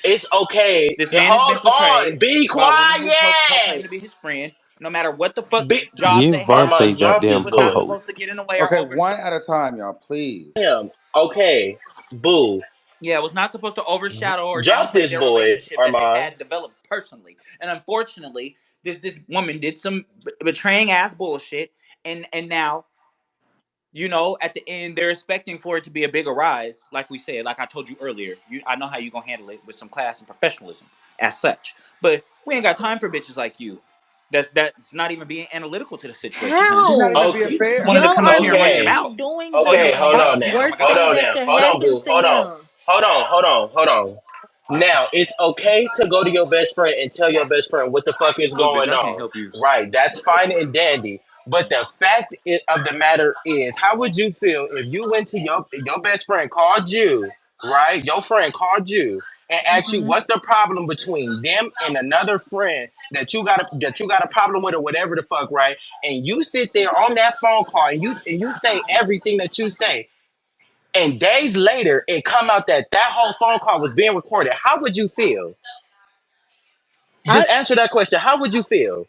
It's okay. This man has Hold been portrayed on. Be by women who claim to quiet. be his friend, no matter what the fuck Be jobs give they have. Vontae Armand, drop He goddamn this was not boy. supposed to co-host. get in the way or Okay, overshare. one at a time, y'all, please. Damn. Okay. Boo. Yeah, was not supposed to overshadow or Drop downplay this their boy, relationship that they Armand. had developed personally. And unfortunately, this woman did some betraying ass bullshit, and now, at the end they're expecting for it to be a bigger rise. Like we said, like I told you earlier, I know how you gonna handle it with some class and professionalism as such. But we ain't got time for bitches like you. That's not even being analytical to the situation, honey. She's not How? even being Okay. You just fair. wanted to Y'all come up are here and run your Okay. literally mouth. doing So the your Okay. tongue Hold hurt on worst, now. now. Oh my worst Hold thing on god. that now. could Hold on, happen boo. to him. Hold on. Now it's okay to go to your best friend and tell your best friend what the fuck is Look, bitch, going I can't on. help you. Right. That's fine and dandy. But the fact of the matter is, how would you feel if you went to your best friend called you, right? Your friend called you and asked you Hmm. what's the problem between them and another friend that you got a problem with or whatever the fuck, right? And you sit there on that phone call and you say everything that you say, and days later it come out that that whole phone call was being recorded. How would you feel? I Just answer that question. How would you feel?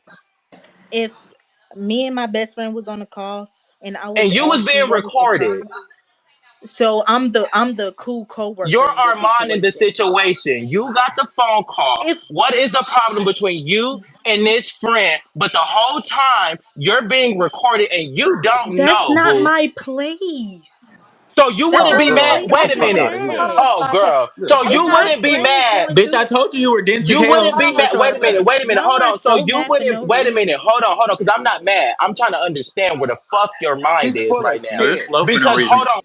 if me and my best friend was on a call and I was And you was asking being what was the recorded. problem. So I'm the cool coworker You're in this Armand in the situation. situation. You got the phone call. If What is the problem between you and this friend? But the whole time you're being recorded and you don't that's know, not boo. my place. So you The wouldn't Oh, be girl mad. girl, Wait screenshot a fuck it out minute. of on here. Oh, my girl. Look, So it's you her wouldn't be screen mad. going Bitch, I to told you you were dense as You hell. wouldn't hold be on, mad. Shut your wait. Wait a ass minute. up. Wait a minute. Y'all Hold are on. So so you mad for wouldn't. no Wait a minute. reason. Hold on. Because I'm not mad. I'm trying to understand where the fuck your mind she's is full of right No, now. you're shit. slow for no Because reason. hold on.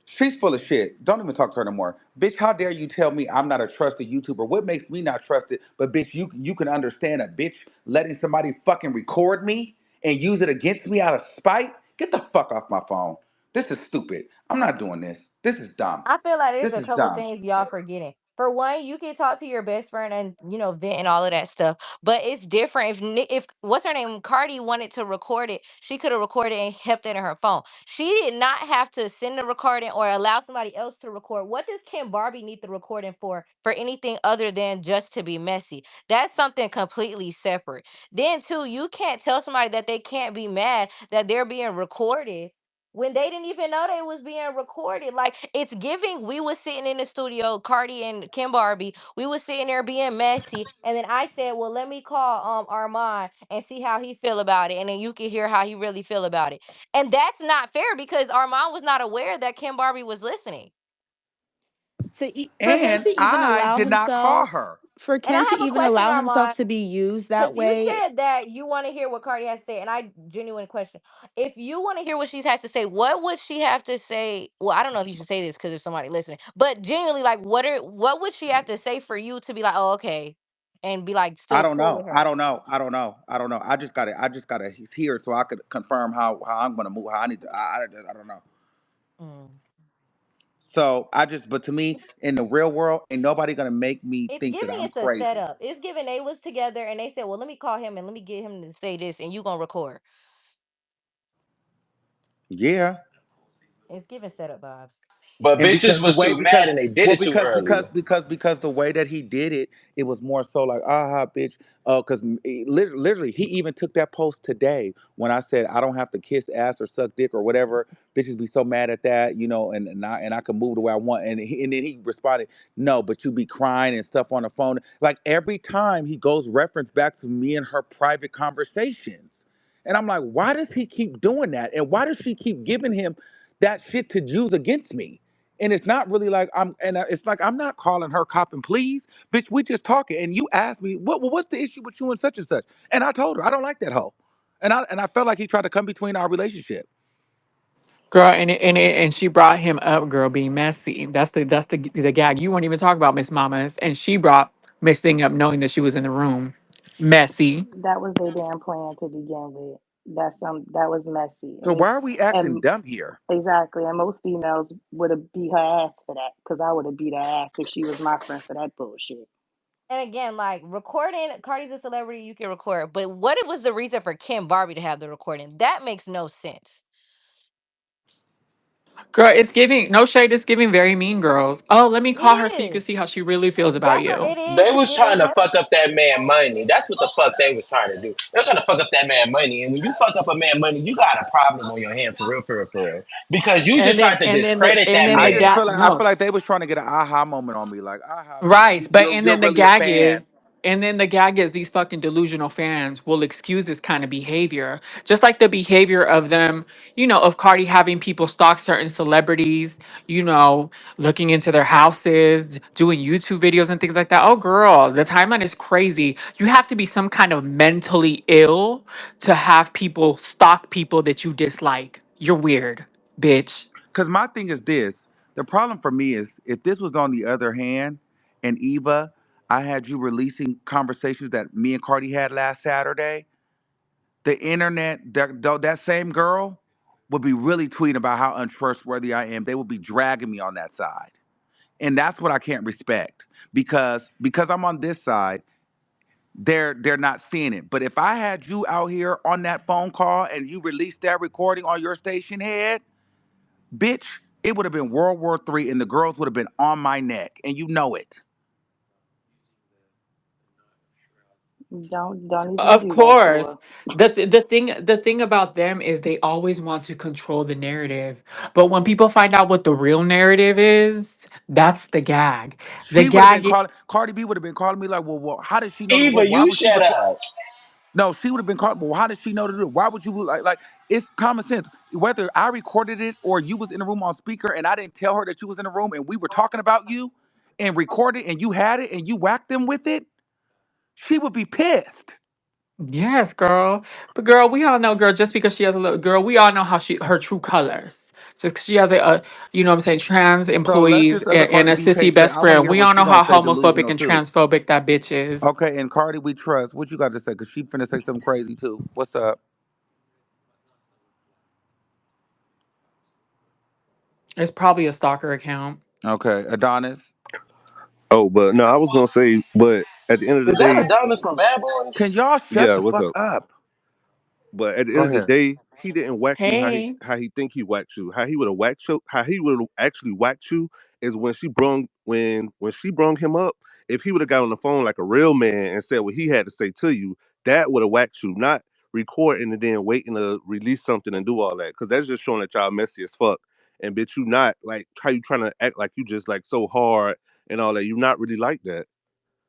She's full of shit. Don't even talk to her no more. Bitch, how dare you tell me I'm not a trusted YouTuber? What makes me not trusted? But bitch, you can understand a bitch letting somebody fucking record me and use it against me out of spite? Get the fuck off my phone. This is stupid. I'm not doing this. This is dumb. I feel like there's This a is couple dumb. things y'all forgetting. For one, you can talk to your best friend and vent and all of that stuff, but it's different. If what's her name, Cardi wanted to record it, she could have recorded and kept it in her phone. She did not have to send the recording or allow somebody else to record. What does Kim Barbie need the recording for anything other than just to be messy? That's something completely separate. Then too, you can't tell somebody that they can't be mad that they're being recorded when they didn't even know they was being recorded. Like, it's giving. We was sitting in the studio, Cardi and Kim Barbie. We was sitting there being messy, and then I said, "Well, let me call Armon and see how he feel about it, and then you can hear how he really feel about it." And that's not fair because Armon was not aware that Kim Barbie was listening. For him And to even I allow did not call himself her. for And I Kim to have a even question, allow himself Armon. to be used that Because you way. said that you want to hear what Cardi has to say, and I genuine question. If you want to hear what she has to say, what would she have to say? Well, I don't know if you should say this because there's somebody listening, but genuinely, like, what would she have to say for you to be like, oh, okay, and be like I still don't cool know. with I her? don't know. I don't know. I don't know. I just gotta hear it so I could confirm how I'm gonna move. How I need to. I don't know. Mm. So but to me, in the real world, ain't nobody gonna make me It's think that giving I'm it's a crazy. setup. It's giving they was together and they said, well, let me call him and let me get him to say this, and you gonna record. Yeah. It's giving setup vibes. But And bitches because the was way too mad because and they did well it too early. because the way that he did it, it was more so like bitch. Because literally he even took that post today when I said I don't have to kiss ass or suck dick or whatever. Bitches be so mad at that, and I can move the way I want. And then he responded, no, but you be crying and stuff on the phone. Like every time he goes reference back to me and her private conversations. And I'm like, why does he keep doing that? And why does she keep giving him that shit to use against me? And it's not really like it's like I'm not calling her cop and please, bitch. We just talking, and you asked me what's the issue with you and such and such, and I told her I don't like that hoe, and I felt like he tried to come between our relationship. Girl, and she brought him up, girl, being messy. That's the gag. You weren't even talking about Miss Mamas, and she brought Miss Thing up, knowing that she was in the room, messy. That was their damn plan to begin with. That was messy, So why are we acting and dumb here? exactly, and most females would have beat her ass for that because I would have beat her ass if she was my friend for that bullshit. And again, like recording, Cardi's a celebrity, you can record. But what was the reason for Kim Barbie to have the recording? That makes no sense. Girl, it's giving no shade. It's giving very mean girls. Oh, let me It call her so you can is. see how she really feels about That's what you. it is. They It's was giving trying to her. fuck up that man money. That's what the fuck they was trying to do. They was trying to fuck up that man money. And when you fuck up a man money, you got a problem on your hand for real, for real, for real. Because you just And tried then to and then the discredit and that then I the just man. feel gag like I no. feel like they was trying to get an aha moment on me, like bitch, Right, but and you're then the really a gag fan. is, and then the gag is these fucking delusional fans will excuse this kind of behavior, just like the behavior of them, of Cardi having people stalk certain celebrities, looking into their houses, doing YouTube videos and things like that. Oh, girl, the timeline is crazy. You have to be some kind of mentally ill to have people stalk people that you dislike. You're weird, bitch. Because my thing is this: the problem for me is if this was on the other hand, and Eva, I had you releasing conversations that me and Cardi had last Saturday. The internet, that same girl, would be really tweeting about how untrustworthy I am. They would be dragging me on that side, and that's what I can't respect because I'm on this side. They're not seeing it. But if I had you out here on that phone call and you released that recording on your station head, bitch, it would have been World War III and the girls would have been on my neck, and you know it. Don't even Of do that to her. course. The thing about them is they always want to control the narrative. But when people find out what the real narrative is, that's the gag. The She would have been gag calling Cardi B would have been calling me like, well, how did she know? Well, Eva, why you was she shut record? up. No, she would have been caught. But how did she know to do it? Why would you like? It's common sense. Whether I recorded it or you was in the room on speaker and I didn't tell her that you was in the room and we were talking about you and recorded and you had it and you whacked them with it, she would be pissed. Yes, girl. But girl, we all know, girl, just because she has a little girl, we all know how she her true colors. Just 'cause she has a you know what I'm saying, trans So let's employees just as a and Cardi a B sissy patient, best I want to friend. hear We what all she know gonna how say homophobic delusional and too. transphobic that bitch is. Okay, and Cardi we trust. What you got to say? Cause she finna say something crazy too. What's up? It's probably a stalker account. Okay, Adonis. Oh, but no, I was gonna say, but at the end of the Is that day, Adonis from Bad Boys? Can y'all shut yeah, the what's fuck up? up? But at the Go end of the ahead. day, he didn't whack you Hey. how he think he whacked you. How he would have whacked you, how he would have actually whacked you is when she brung him up. If he would have got on the phone like a real man and said what he had to say to you, that would have whacked you. Not recording and then waiting to release something and do all that, because that's just showing that y'all messy as fuck. And bitch, you not like how you trying to act like you just like so hard and all that. You not really like that.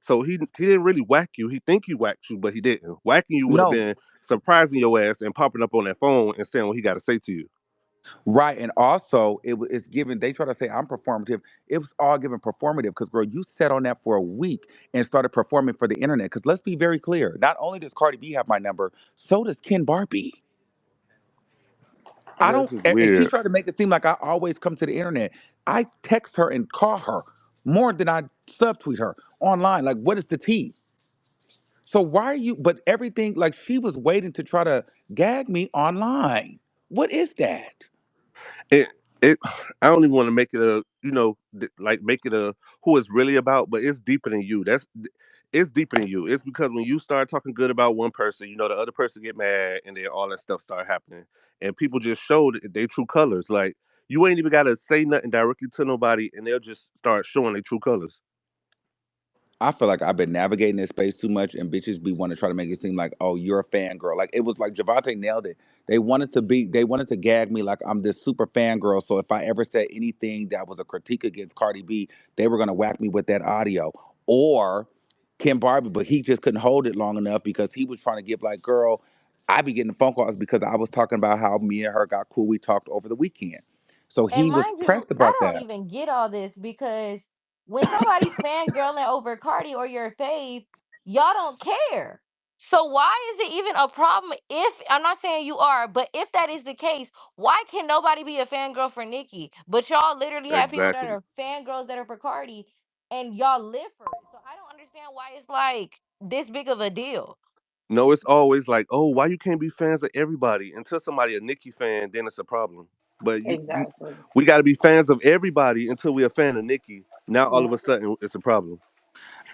So he didn't really whack you. He think he whacked you, but he didn't. Whacking you would have No, been surprising your ass and popping up on that phone and saying what he got to say to you. right, and also it's given. They try to say I'm performative. It was all given performative because girl, you sat on that for a week and started performing for the internet. Because let's be very clear. Not only does Cardi B have my number, so does Ken Barbie. I That's don't. just And she weird. tried to make it seem like I always come to the internet. I text her and call her more than I subtweet her online. Like, what is the tea? So why are you? But everything like she was waiting to try to gag me online. What is that? It it I don't even want to make it a like make it a who it's really about, but it's deeper than you. It's deeper than you. It's because when you start talking good about one person, the other person get mad, and then all that stuff start happening, and people just show their true colors. Like you ain't even gotta say nothing directly to nobody, and they'll just start showing their true colors. I feel like I've been navigating this space too much, and bitches be want to try to make it seem like, oh, you're a fangirl. Like it was like Javante nailed it. They wanted to gag me like I'm this super fangirl. So if I ever said anything that was a critique against Cardi B, they were gonna whack me with that audio. Or Kim Barbie, but he just couldn't hold it long enough because he was trying to give like, girl, I be getting phone calls because I was talking about how me and her got cool. We talked over the weekend. So And he was mind you, pressed I about don't that. even get all this because when somebody's fangirling over Cardi or your fave, y'all don't care. So why is it even a problem if I'm not saying you are, but if that is the case, why can nobody be a fangirl for Nicki? But y'all literally have people that Exactly. are fangirls that are for Cardi and y'all live for it. So I don't understand why it's like this big of a deal. No, it's always like, oh, why you can't be fans of everybody? Until somebody a Nicki fan, then it's a problem. But Exactly. we got to be fans of everybody until we're a fan of Nicki. Now all Yeah. of a sudden it's a problem.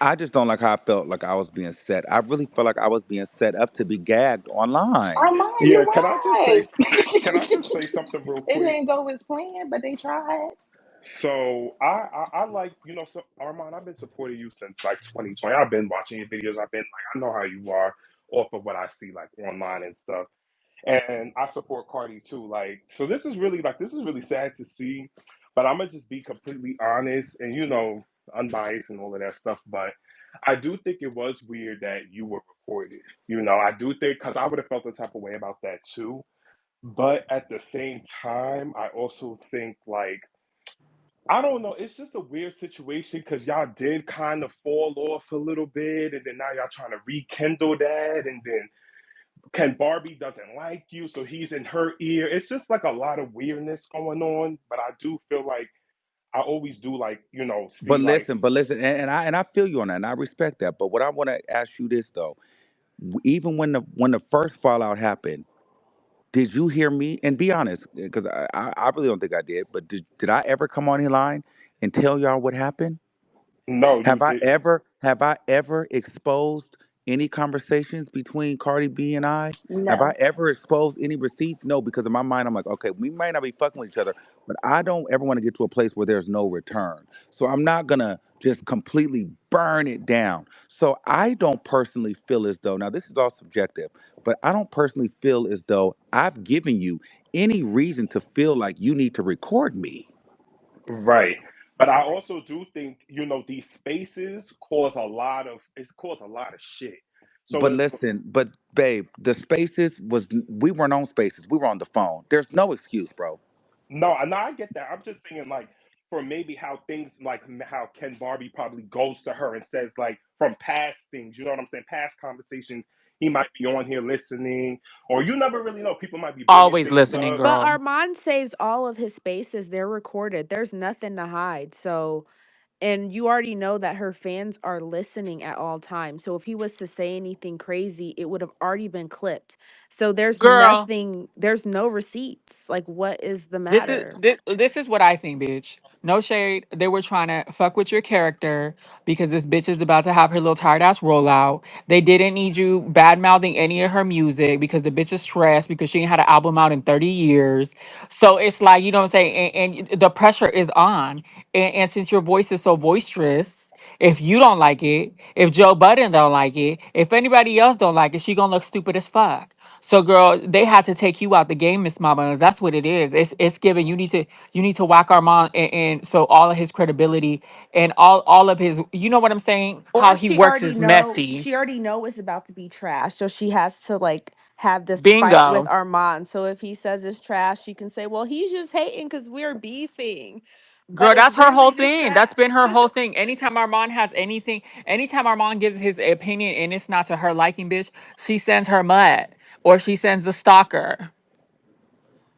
I just don't like how I felt like I was being set. I really felt like I was being set up to be gagged online. Armand, you Yeah, can I just say was. can I just say something real It quick? didn't go as planned, but they tried. So I like so Armand, I've been supporting you since like 2020. I've been watching your videos. I've been like I know how you are off of what I see like online and stuff. And I support Cardi too. Like so this is really sad to see. But I'm gonna just be completely honest and unbiased and all of that stuff. But I do think it was weird that you were recorded. I do think because I would have felt the type of way about that too. But at the same time, I also think like I don't know. It's just a weird situation because y'all did kind of fall off a little bit, and then now y'all trying to rekindle that, and then Ken Barbie doesn't like you, so he's in her ear. It's just like a lot of weirdness going on. But I do feel like I always do like see like But listen, and I feel you on that, and I respect that. But what I want to ask you this though, even when the first fallout happened, did you hear me? And be honest, because I really don't think I did. But did I ever come on the line and tell y'all what happened? no, you didn't. Have I ever exposed any conversations between Cardi B and I? Have I No. ever exposed any receipts? No, because in my mind I'm like, okay, we might not be fucking with each other, but I don't ever want to get to a place where there's no return. So I'm not gonna just completely burn it down. So I don't personally feel as though now this is all subjective, but I don't personally feel as though I've given you any reason to feel like you need to record me. Right. But I also do think, these spaces cause a lot of shit. So But it's listen, but babe, the spaces was we weren't on spaces. We were on the phone. There's no excuse, bro. no, no, I get that. I'm just thinking like for maybe how things like how Ken Barbie probably goes to her and says like from past things, you know what I'm saying, past conversations. He might be on here listening, or you never really know. People might be bringing Always things listening, up. But girl. Armand saves all of his spaces. They're recorded. There's nothing to hide. So, and you already know that her fans are listening at all times. So if he was to say anything crazy, it would have already been clipped. So Girl, there's no receipts. Like, what is the this is matter? this is what I think, bitch. No shade. They were trying to fuck with your character because this bitch is about to have her little tired ass rollout. They didn't need you bad mouthing any of her music because the bitch is stressed because she ain't had an album out in 30 years. So it's like, you know what I'm saying? And the pressure is on. And since your voice is so boisterous, if you don't like it, if Joe Budden don't like it, if anybody else don't like it, she gonna look stupid as fuck. So, girl, they had to take you out the game, Miss Mama. That's what it is. It's given. You need to whack Armand, and so all of his credibility and all of his. You know what I'm saying? How Or he works is messy. she already know it's about to be trash. So she has to like have this fight with Bingo. Armand. So if he says it's trash, she can say, "Well, he's just hating cuz we're beefing." But Girl, it's that's her whole really just thing. That's been trash. her whole thing. Anytime Armand has anything, anytime Armand gives his opinion and it's not to her liking, bitch, she sends her mud or she sends the stalker.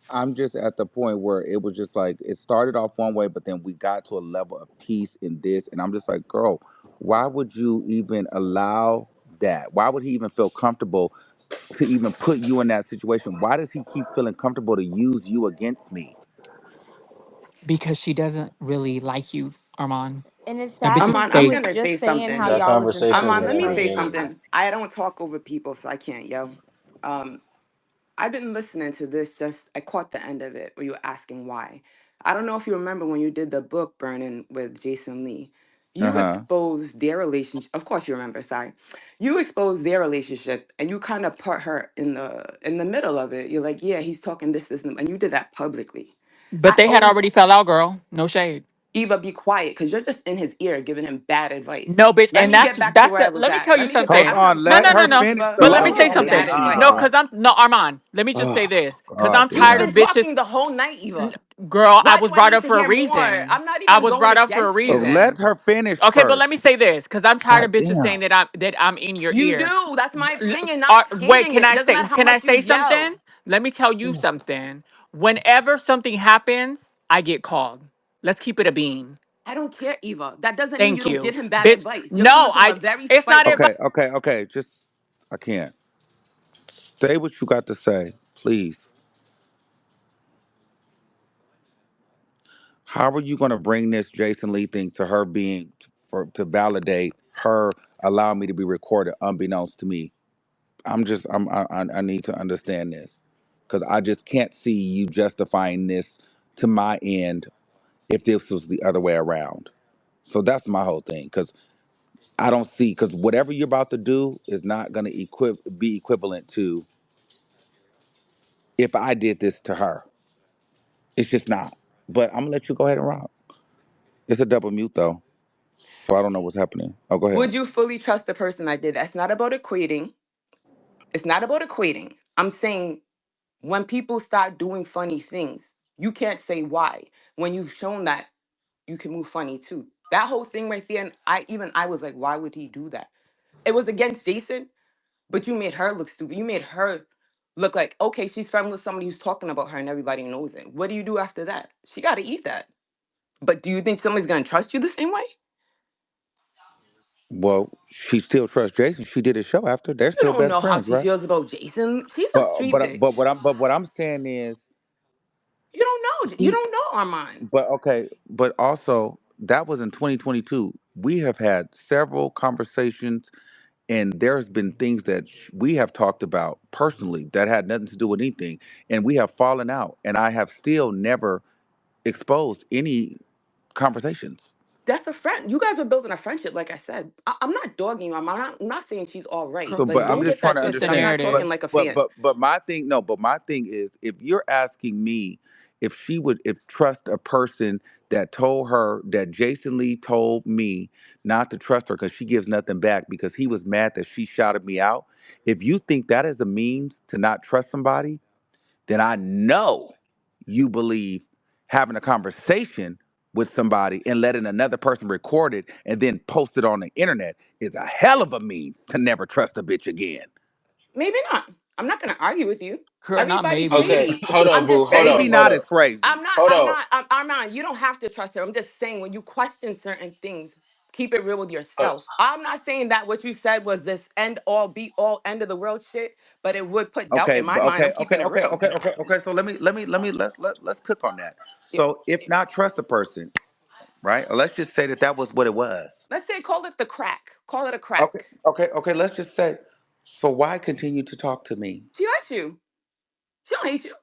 I'm just at the point where it was just like it started off one way, but then we got to a level of peace in this, and I'm just like, girl, why would you even allow that? Why would he even feel comfortable to even put you in that situation? Why does he keep feeling comfortable to use you against me? Because she doesn't really like you, Armand. And it's That sad bitch is cuz Armand, you I'm fake. was gonna say just saying how something. That y'all was in conversation such was Armand, good let in the me say terms. beginning. something. I don't talk over people, so I can't yell. Um, I've been listening to this. Just I caught the end of it where you were asking why. I don't know if you remember when you did the book burning with Jason Lee. Uh You huh. exposed their relationship. Of course, you remember. Sorry, you exposed their relationship, and you kind of put her in the middle of it. You're like, yeah, he's talking this, and you did that publicly. But I they had already always fell out, girl. No shade. Eva be quiet because you're just in his ear giving him bad advice. No, bitch, Let and me get back to that's where I the. was Let me at. tell Let you me get back. I Hold something. don't have on, No, let no, time, no, her no. finish Eva. But though. let You I me gave say want to him let bad something. Eva. No, advice. cause I'm no Armand. Let me just say Oh this, cause I'm God, this You've tired is of been bitches. talking the whole night, Eva. Girl, I Why was do I brought need up to for a hear more? reason. I'm not I even was going brought up for a against you. let reason. her finish Okay, but let me first. say this, cause I'm tired God of bitches damn. saying that I'm in your You ear. do. That's my opinion, not Wait, hating it. It doesn't matter how can I much you say something? yell. Let me tell you something. Whenever something happens, I get called. Let's keep it a bean. I don't care, Eva. That doesn't mean you Thank don't you. give him bad Bitch. advice. You're No, coming from a I very it's not spiteful. advice. Okay, okay, okay. Just I can't. Say what you got to say, please. How are you going to bring this Jason Lee thing to her being for to validate her allowing me to be recorded unbeknownst to me? I need to understand this because I just can't see you justifying this to my end if this was the other way around. So that's my whole thing because I don't see because whatever you're about to do is not going to be equivalent to if I did this to her. It's just not. But I'm gonna let you go ahead and rock. It's a double mute though, so I don't know what's happening. Oh, go ahead. Would you fully trust the person that did that? It's not about equating. It's not about equating. I'm saying when people start doing funny things, you can't say why. When you've shown that you can move funny too. That whole thing right there, and I was like, why would he do that? It was against Jason, but you made her look stupid. You made her look like, okay, she's friends with somebody who's talking about her and everybody knows it. What do you do after that? She gotta eat that. But do you think somebody's gonna trust you the same way? Well, she still trusts Jason. She did a show after. They're You still don't best know how friends, she right? feels about Jason. She's a But street but but bitch. what I'm saying is You don't know. You she. don't know Armand. But okay, but also that was in 2022. We have had several conversations, and there's been things that we have talked about personally that had nothing to do with anything, and we have fallen out, and I have still never exposed any conversations. That's a friend. You guys are building a friendship, like I said. I'm not dogging you. I'm not saying she's all right. So, Girl, Like, but I'm don't just get trying that to it's the twisted. I'm understand. not talking narrative. like a fan. But my thing, no. But my thing is, if you're asking me if she would, if trust a person that told her that Jason Lee told me not to trust her because she gives nothing back because he was mad that she shouted me out. If you think that is a means to not trust somebody, then I know you believe having a conversation with somebody and letting another person record it and then post it on the internet is a hell of a means to never trust a bitch again. Maybe not. I'm not going to argue with you. Girl, not Everybody's maybe. Okay, shady. hold on, I'm boo. just Hold on, Maybe saying. hold not on, as crazy. hold on. Armand, you don't have to trust her. I'm just saying when you question certain things, keep it real with Uh, yourself. I'm not saying that what you said was this end all be all end of the world shit, but it would put doubt Okay, in my but mind. I'm okay, okay, keeping it okay, real. okay, okay, okay. So let's cook on that. Yeah. So if not trust a person, right? Or let's just say that that was what it was. Let's say call it the crack. Call it a Okay, crack. okay, okay. Let's just say. So why continue to talk to me? She likes you. She don't hate you.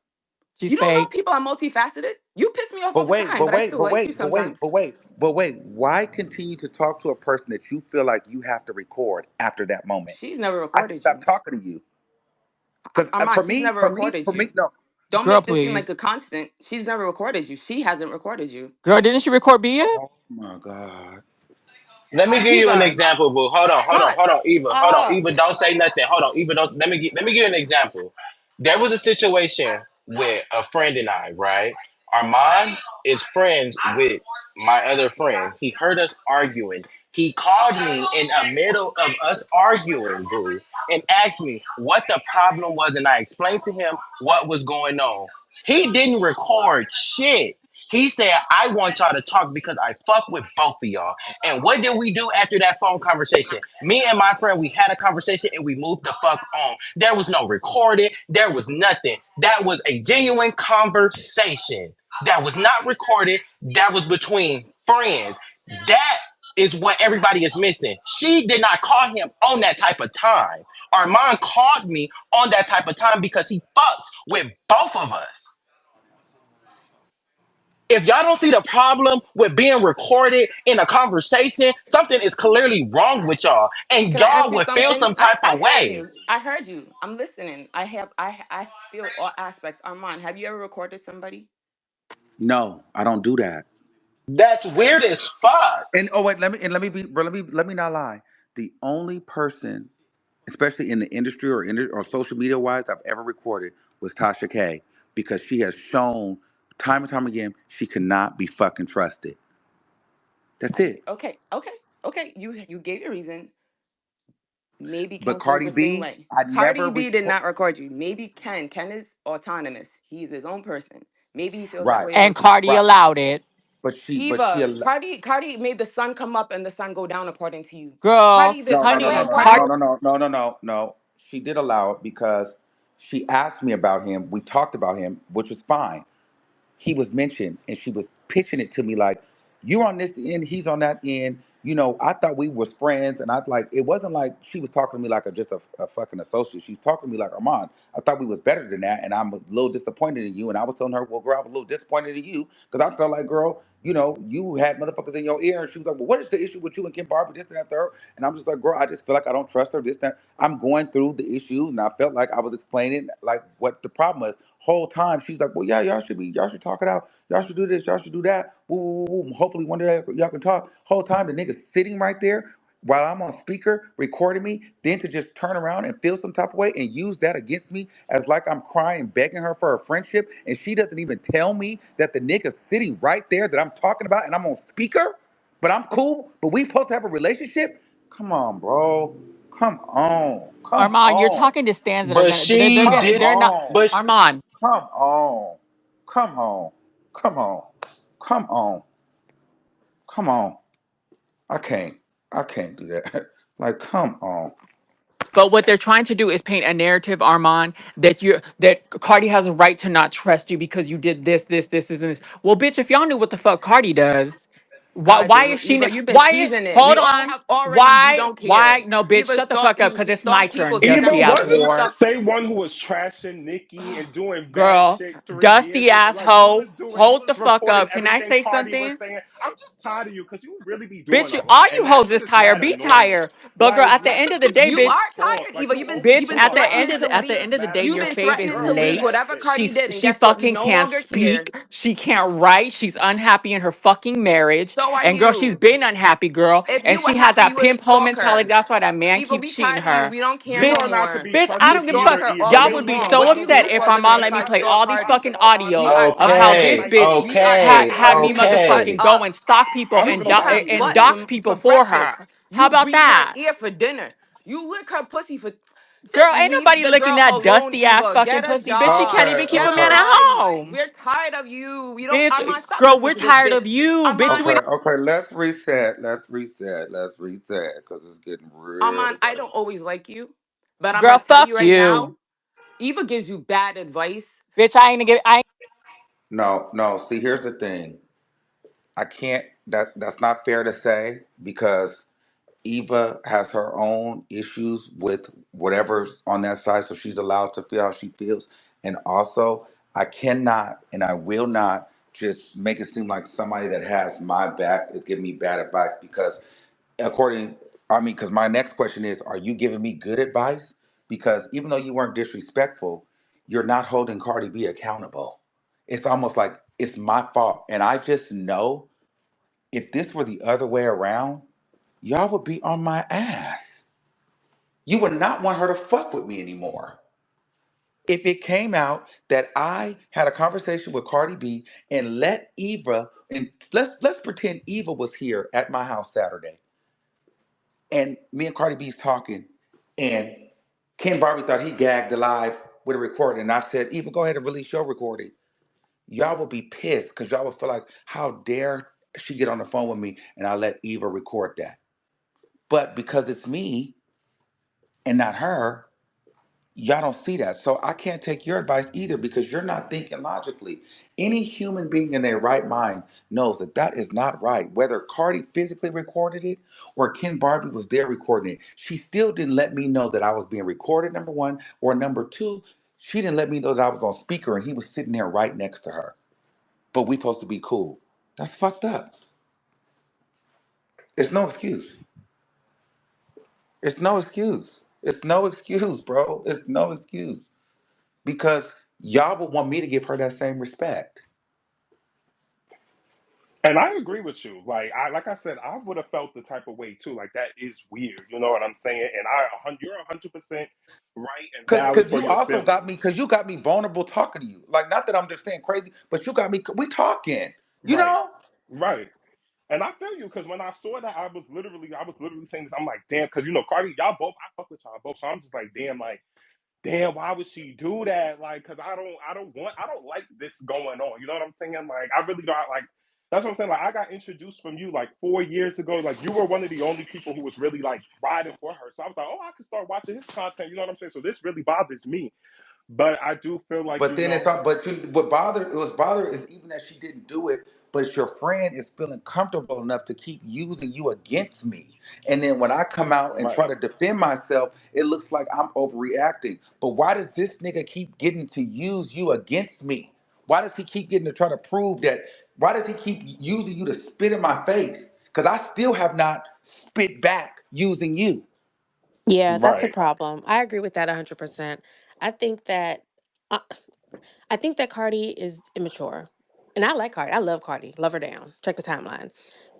She's You don't know fake. people are multifaceted. You piss me off But all the wait, time, but but I wait, still but like you wait, but wait, sometimes. but wait, but wait. Why continue to talk to a person that you feel like you have to record after that moment? She's never I just recorded stopped you. talking to you because Armand, she's never for recorded me, you. no. Don't Girl, make this seem like please. a constant. She's never recorded you. She hasn't recorded you. Girl, didn't she record Bia? Oh my god. Let me give you an Eva, example, boo. hot. Hold on, Eva. Hold on, Ah, Eva. Don't say nothing. Hold on, Eva. Don't. Let me give you an example. There was a situation with a friend and I, right? Armand is friends with my other friend. He heard us arguing. He called me in the middle of us arguing, boo, and asked me what the problem was, and I explained to him what was going on. He didn't record shit. He said, I want y'all to talk because I fuck with both of y'all. And what did we do after that phone conversation? Me and my friend, we had a conversation and we moved the fuck on. There was no recording. There was nothing. That was a genuine conversation. That was not recorded. That was between friends. That is what everybody is missing. She did not call him on that type of time. Armand called me on that type of time because he fucked with both of us. If y'all don't see the problem with being recorded in a conversation, something is clearly wrong with y'all, and can I ask y'all you would feel something? some type I of heard way. you. I heard you. I'm listening. I feel all aspects. Armand, have you ever recorded somebody? No, I don't do that. That's weird as fuck. And oh wait, let me be, bro, let me not lie. The only person, especially in the industry or social media wise, I've ever recorded was Tasha K because she has shown time and time again she cannot be fucking trusted. That's it. Okay, okay, okay. You gave your reason. Maybe But Ken feels Cardi the same B, way. I never Cardi B did record. not record you. Maybe Ken. Ken is autonomous. He's his own person. Maybe he feels that Right, way And about you. Cardi right. allowed it. But she Eva, Cardi made the sun come up and the sun go down according to you. Girl, Cardi, no, no, Cardi no, no, honey, had no, Cardi. no, Cardi. no, no, no, no, no, no. She did allow it because she asked me about him. We talked about him, which was fine. He was mentioned and she was pitching it to me like, you're on this end, he's on that end. You know, I thought we was friends, and I like it wasn't like she was talking to me like a fucking associate. She's talking to me like Armand. I thought we was better than that, and I'm a little disappointed in you. And I was telling her, well, girl, I was a little disappointed in you because I felt like, girl, you know, you had motherfuckers in your ear. And she was like, well, what is the issue with you and Kim Barbie, this and that, third? And I'm just like, girl, I just feel like I don't trust her, this, that. I'm going through the issues, and I felt like I was explaining like what the problem was. Whole time she's like, well, yeah, y'all should talk it out. Y'all should do this. Y'all should do that. Woo, woo, woo, woo. Hopefully one day y'all can talk. Whole time the nigga sitting right there while I'm on speaker recording me, then to just turn around and feel some type of way and use that against me as like I'm crying, begging her for a friendship, and she doesn't even tell me that the nigga's sitting right there that I'm talking about and I'm on speaker, but I'm cool, but we supposed to have a relationship? Come on, bro. Come on. Come Armand, you're on. talking to stands that are But gonna. They're she gonna. Come did. They're not. on. But Armand. Come on. Come on. Come on. Come on. Come on. I can't. I can't do that. Like, come on. But what they're trying to do is paint a narrative, Armand, that Cardi has a right to not trust you because you did this, and this. Well, bitch, if y'all knew what the fuck Cardi does, I why do. is she? Eva, you've been Why is? teasing it. Hold We all on. have already. You don't Why? care. No, bitch, Eva, shut the fuck up, because it's my some turn, people say Eva, that dusty ass because wasn't they you the whore. stuck. same one who was trashing Nikki and doing bad Girl, shit 3 years dusty ago? Like you asshole. was doing, you Hold was the fuck reporting up. Can I everything say Cardi was something? saying. I'm just tired of you because you really be Bitch, doing you a all lot, you and that hoes shit is is tired. mad Be annoying. tired. But girl, Like, at the let end the of the day, bitches You bitch, are talk. tired, Like, Eva. you You've bitch, always been at the talking end threatening of mad to the at the shit, leave. end of the mad day, You've your been fave aggressive. is threatening to Girl, leave late. whatever relax. Cardi did, and She guess what? fucking No can't longer speak. here. She can't write. She's unhappy in her fucking marriage. So are And girl, she's you. been unhappy, girl. If And you were she had happy, you that wouldn't pimp hoe stalk mentality. her. That's why that man Eva, keeps we cheating tired of you. her. We don't care You no are Bitch, not to more. be bitch, I You trusted don't give a stalk fuck. either, her all Eva. Y'all day would You be long. you so What do are you upset do if for a irritating Armand living me. let me I besides play don't stalk all have these Cardi? time fucking for all that audios shit. of Like, how like, this Okay, like bitch We are had okay, tired had of me you. motherfucking okay. going stalk people I ain't and gonna lie. and What? dox Some people for for breakfast. her. How You about breathe her that? ear for dinner. You lick her pussy for. Girl, Just ain't leave nobody the licking girl that alone, dusty ass Eva. fucking Get a pussy. Bitch, she can't job. even Okay, keep a Get a man okay. at life. home. We're tired of you. We don't. Bitch, Armand, stop girl, listening we're to this tired bitch. of you. Bitch, Okay, Armand, okay, let's reset. Let's reset because it's getting Armand, really I crazy. don't always like you, but I'm girl, gonna tell you fuck right you. now. Eva gives you bad advice. Bitch, I ain't gonna get I ain't No, no. See, here's the thing. I can't. That's not fair to say because Eva has her own issues with whatever's on that side, so she's allowed to feel how she feels. And also, I cannot and I will not just make it seem like somebody that has my back is giving me bad advice because according I mean because my next question is, are you giving me good advice? Because even though you weren't disrespectful, you're not holding Cardi B accountable. It's almost like it's my fault, and I just know if this were the other way around, y'all would be on my ass. You would not want her to fuck with me anymore. If it came out that I had a conversation with Cardi B and let Eva, and let's pretend Eva was here at my house Saturday and me and Cardi B's talking, and Ken Barbie thought he gagged alive with a recording, and I said, Eva, go ahead and release your recording. Y'all would be pissed because y'all would feel like, how dare she get on the phone with me and I let Eva record that? But because it's me and not her, y'all don't see that. So I can't take your advice either because you're not thinking logically. Any human being in their right mind knows that that is not right. Whether Cardi physically recorded it or Ken Barbie was there recording it, she still didn't let me know that I was being recorded, number one, or number two, she didn't let me know that I was on speaker and he was sitting there right next to her. But we supposed to be cool. That's fucked up. It's no excuse. It's no excuse. It's no excuse, bro. It's no excuse. Because y'all would want me to give her that same respect. And I agree with you. Like I said, I would have felt the type of way too. Like that is weird. You know what I'm saying? And you're 100% right and valid Cause for you your also got feelings. me, cause you got me vulnerable talking to you. Like not that I'm just saying crazy, but you got me. We talking, you Right, know. right. And I feel you because when I saw that, I was literally saying this. I'm like, damn, because Cardi, y'all both, I fuck with y'all both, so I'm just like, damn, why would she do that? Like, because I don't like this going on. You know what I'm saying? Like, I really don't like. That's what I'm saying. Like, I got introduced from you like 4 years ago. Like, you were one of the only people who was really like riding for her. So I was like, oh, I can start watching his content. You know what I'm saying? So this really bothers me. But I do feel like But then it's but you what bother is even that she didn't do it, but your friend is feeling comfortable enough to keep using you against me. And then when I come out and try right, to defend myself, it looks like I'm overreacting. But why does this nigga keep getting to use you against me? Why does he keep getting to try to prove that? Why does he keep using you to spit in my face? Because I still have not spit back using you. Yeah, that's a right. problem. I agree with that 100%. I think that uh, I think that Cardi is immature. And I like Cardi. I love Cardi. Love her down. Check the timeline.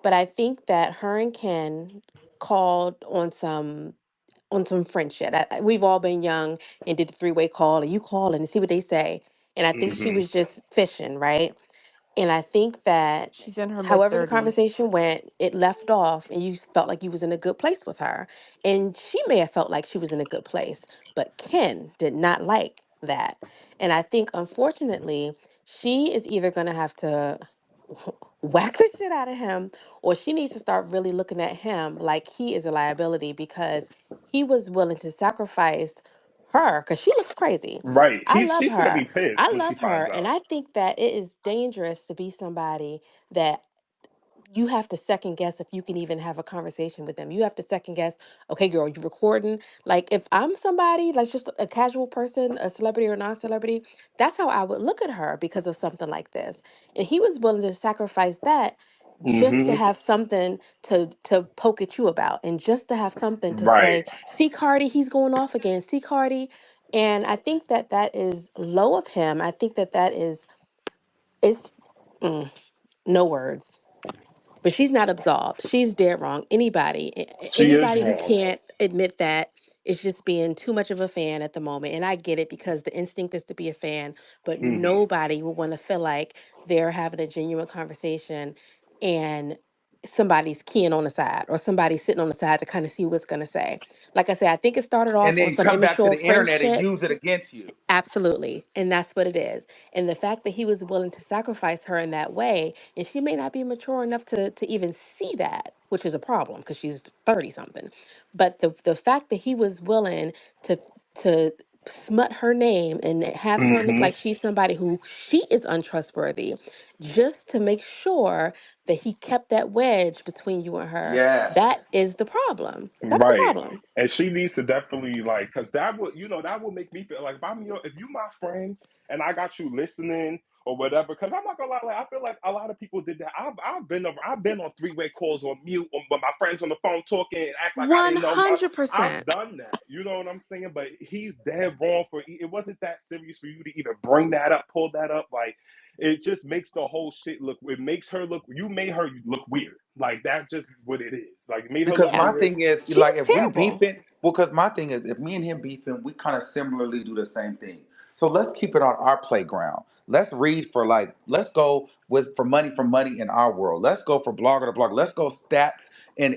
But I think that her and Ken called on some friend shit. We've all been young and did the three-way call, and you call and see what they say. And I think she Hmm. was just fishing, right? And I think that she's in her mid however the 30s. conversation went, it left off and you felt like you was in a good place with her. And she may have felt like she was in a good place, but Ken did not like that. And I think unfortunately, she is either going to have to whack the shit out of him or she needs to start really looking at him like he is a liability because he was willing to sacrifice her because she looks crazy. Right. I love She's gonna be her. pissed I when she love her. finds And out. I think that it is dangerous to be somebody that you have to second guess if you can even have a conversation with them. You have to second guess, okay, girl, you recording? Like if I'm somebody, like just a casual person, a celebrity or non-celebrity, that's how I would look at her because of something like this. And he was willing to sacrifice that just to Mm-hmm. have something to poke at you about, and just to have something to Right. say, see Cardi, he's going off again, see Cardi. And I think that that is low of him. I think that that is, it's mm, no words. But she's not absolved. She's dead wrong. She is Anybody who wrong. can't admit that is just being too much of a fan at the moment. And I get it, because the instinct is to be a fan, but Hmm. nobody would want to feel like they're having a genuine conversation and somebody's keying on the side, or somebody's sitting on the side to kind of see what's going to say. Like I said, I think it started And off on then some come back to immature the friend internet and shit. use it against you. Absolutely. And that's what it is. And the fact that he was willing to sacrifice her in that way, and she may not be mature enough to even see that, which is a problem because she's 30 something. But the fact that he was willing to to smut her name and have her look Hmm. like she's somebody who she is untrustworthy, just to make sure that he kept that wedge between you and her, Yes. that is the problem. That's the Right. problem. And she needs to definitely like, cause that would, that would make me feel like if you my friend and I got you listening or whatever. Cause I'm not gonna lie, like, I feel like a lot of people did that. I've been on three-way calls on mute when my friends on the phone talking and act like I didn't know. I've 100%. done that. You know what I'm saying? But he's dead wrong for it. Wasn't that serious for you to even bring that up, pull that up, like. It just makes the whole shit look. It makes her look. You made her look weird. Like that's just what it is. Like it made her Because look Yeah. my weird. thing is, She like, looks if we terrible. beefing, well, because my thing is, if me and him beefing, we kind of similarly do the same thing. So let's keep it on our playground. Let's read for like, let's go with for money in our world. Let's go for blogger to blogger. Let's go stats and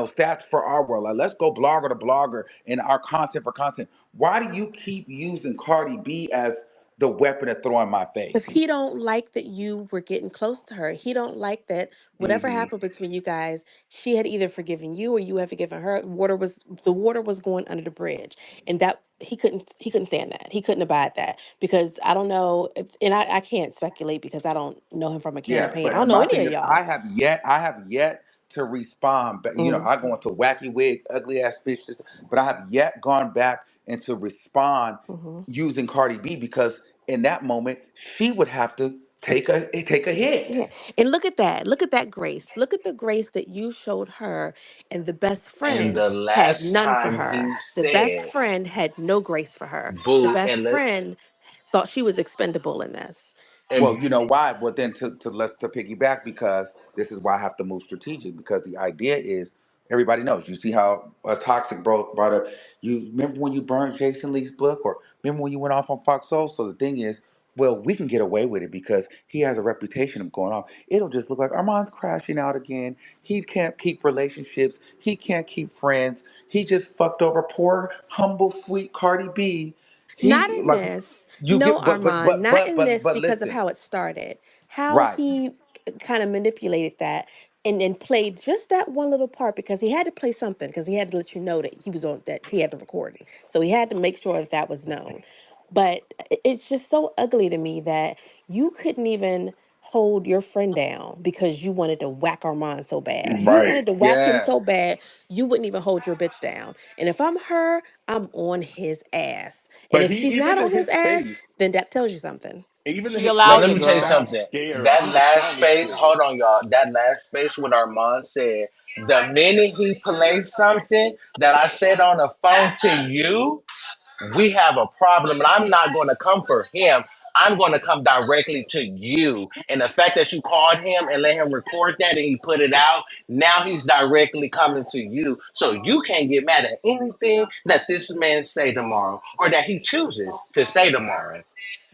stats for our world. Like let's go blogger to blogger and our content for content. Why do you keep using Cardi B as the weapon to throw in my Because face? he don't like that you were getting close to her. He don't like that whatever Hmm. happened between you guys, she had either forgiven you or you had forgiven her. The water was going under the bridge. And that he couldn't stand that. He couldn't abide that. Because I don't know and I can't speculate because I don't know him from a can of Yeah, paint. I but don't know my any thing of is, y'all. I have yet to respond. But Mm. I go into wacky wig, ugly ass bitches, but I have yet gone back and to respond Hmm. using Cardi B because in that moment she would have to take a hit. Yeah. And look at that. Look at that grace. Look at the grace that you showed her. And the best And friend the had last none for time her. he The best said, friend had no grace for her. The boo, best and let friend thought she was expendable in this. Well, and you know why? Well, then to let's to piggyback because this is why I have to move strategic because the idea is everybody knows. You see how toxic brought up. You remember when you burned Jason Lee's book, or remember when you went off on Fox Soul? So the thing is, well, we can get away with it because he has a reputation of going off. It'll just look like Armand's crashing out again. He can't keep relationships. He can't keep friends. He just fucked over poor, humble, sweet Cardi B. Not He in like this. you No, get, Armand, not in this but because of listen. how it started. How Right. he kind of manipulated that and then played just that one little part because he had to play something because he had to let you know that he was on that he had the recording. So he had to make sure that that was known. But it's just so ugly to me that you couldn't even hold your friend down because you wanted to whack Armand so bad. You Right. wanted to whack him so Yes. bad, you wouldn't even hold your bitch down. And if I'm her, I'm on his ass. And But if he she's not even in on his his ass, space, then that tells you something. even in She his but allows space, let it, me he tell you girl. sounds something. scared. That He was last sounding space, scared. hold on, y'all. That last space with Armand said, the minute he plays something that I said on the phone to you, we have a problem, and I'm not going to come for him. I'm going to come directly to you. And the fact that you called him and let him record that and he put it out, now he's directly coming to you. So you can't get mad at anything that this man say tomorrow or that he chooses to say tomorrow.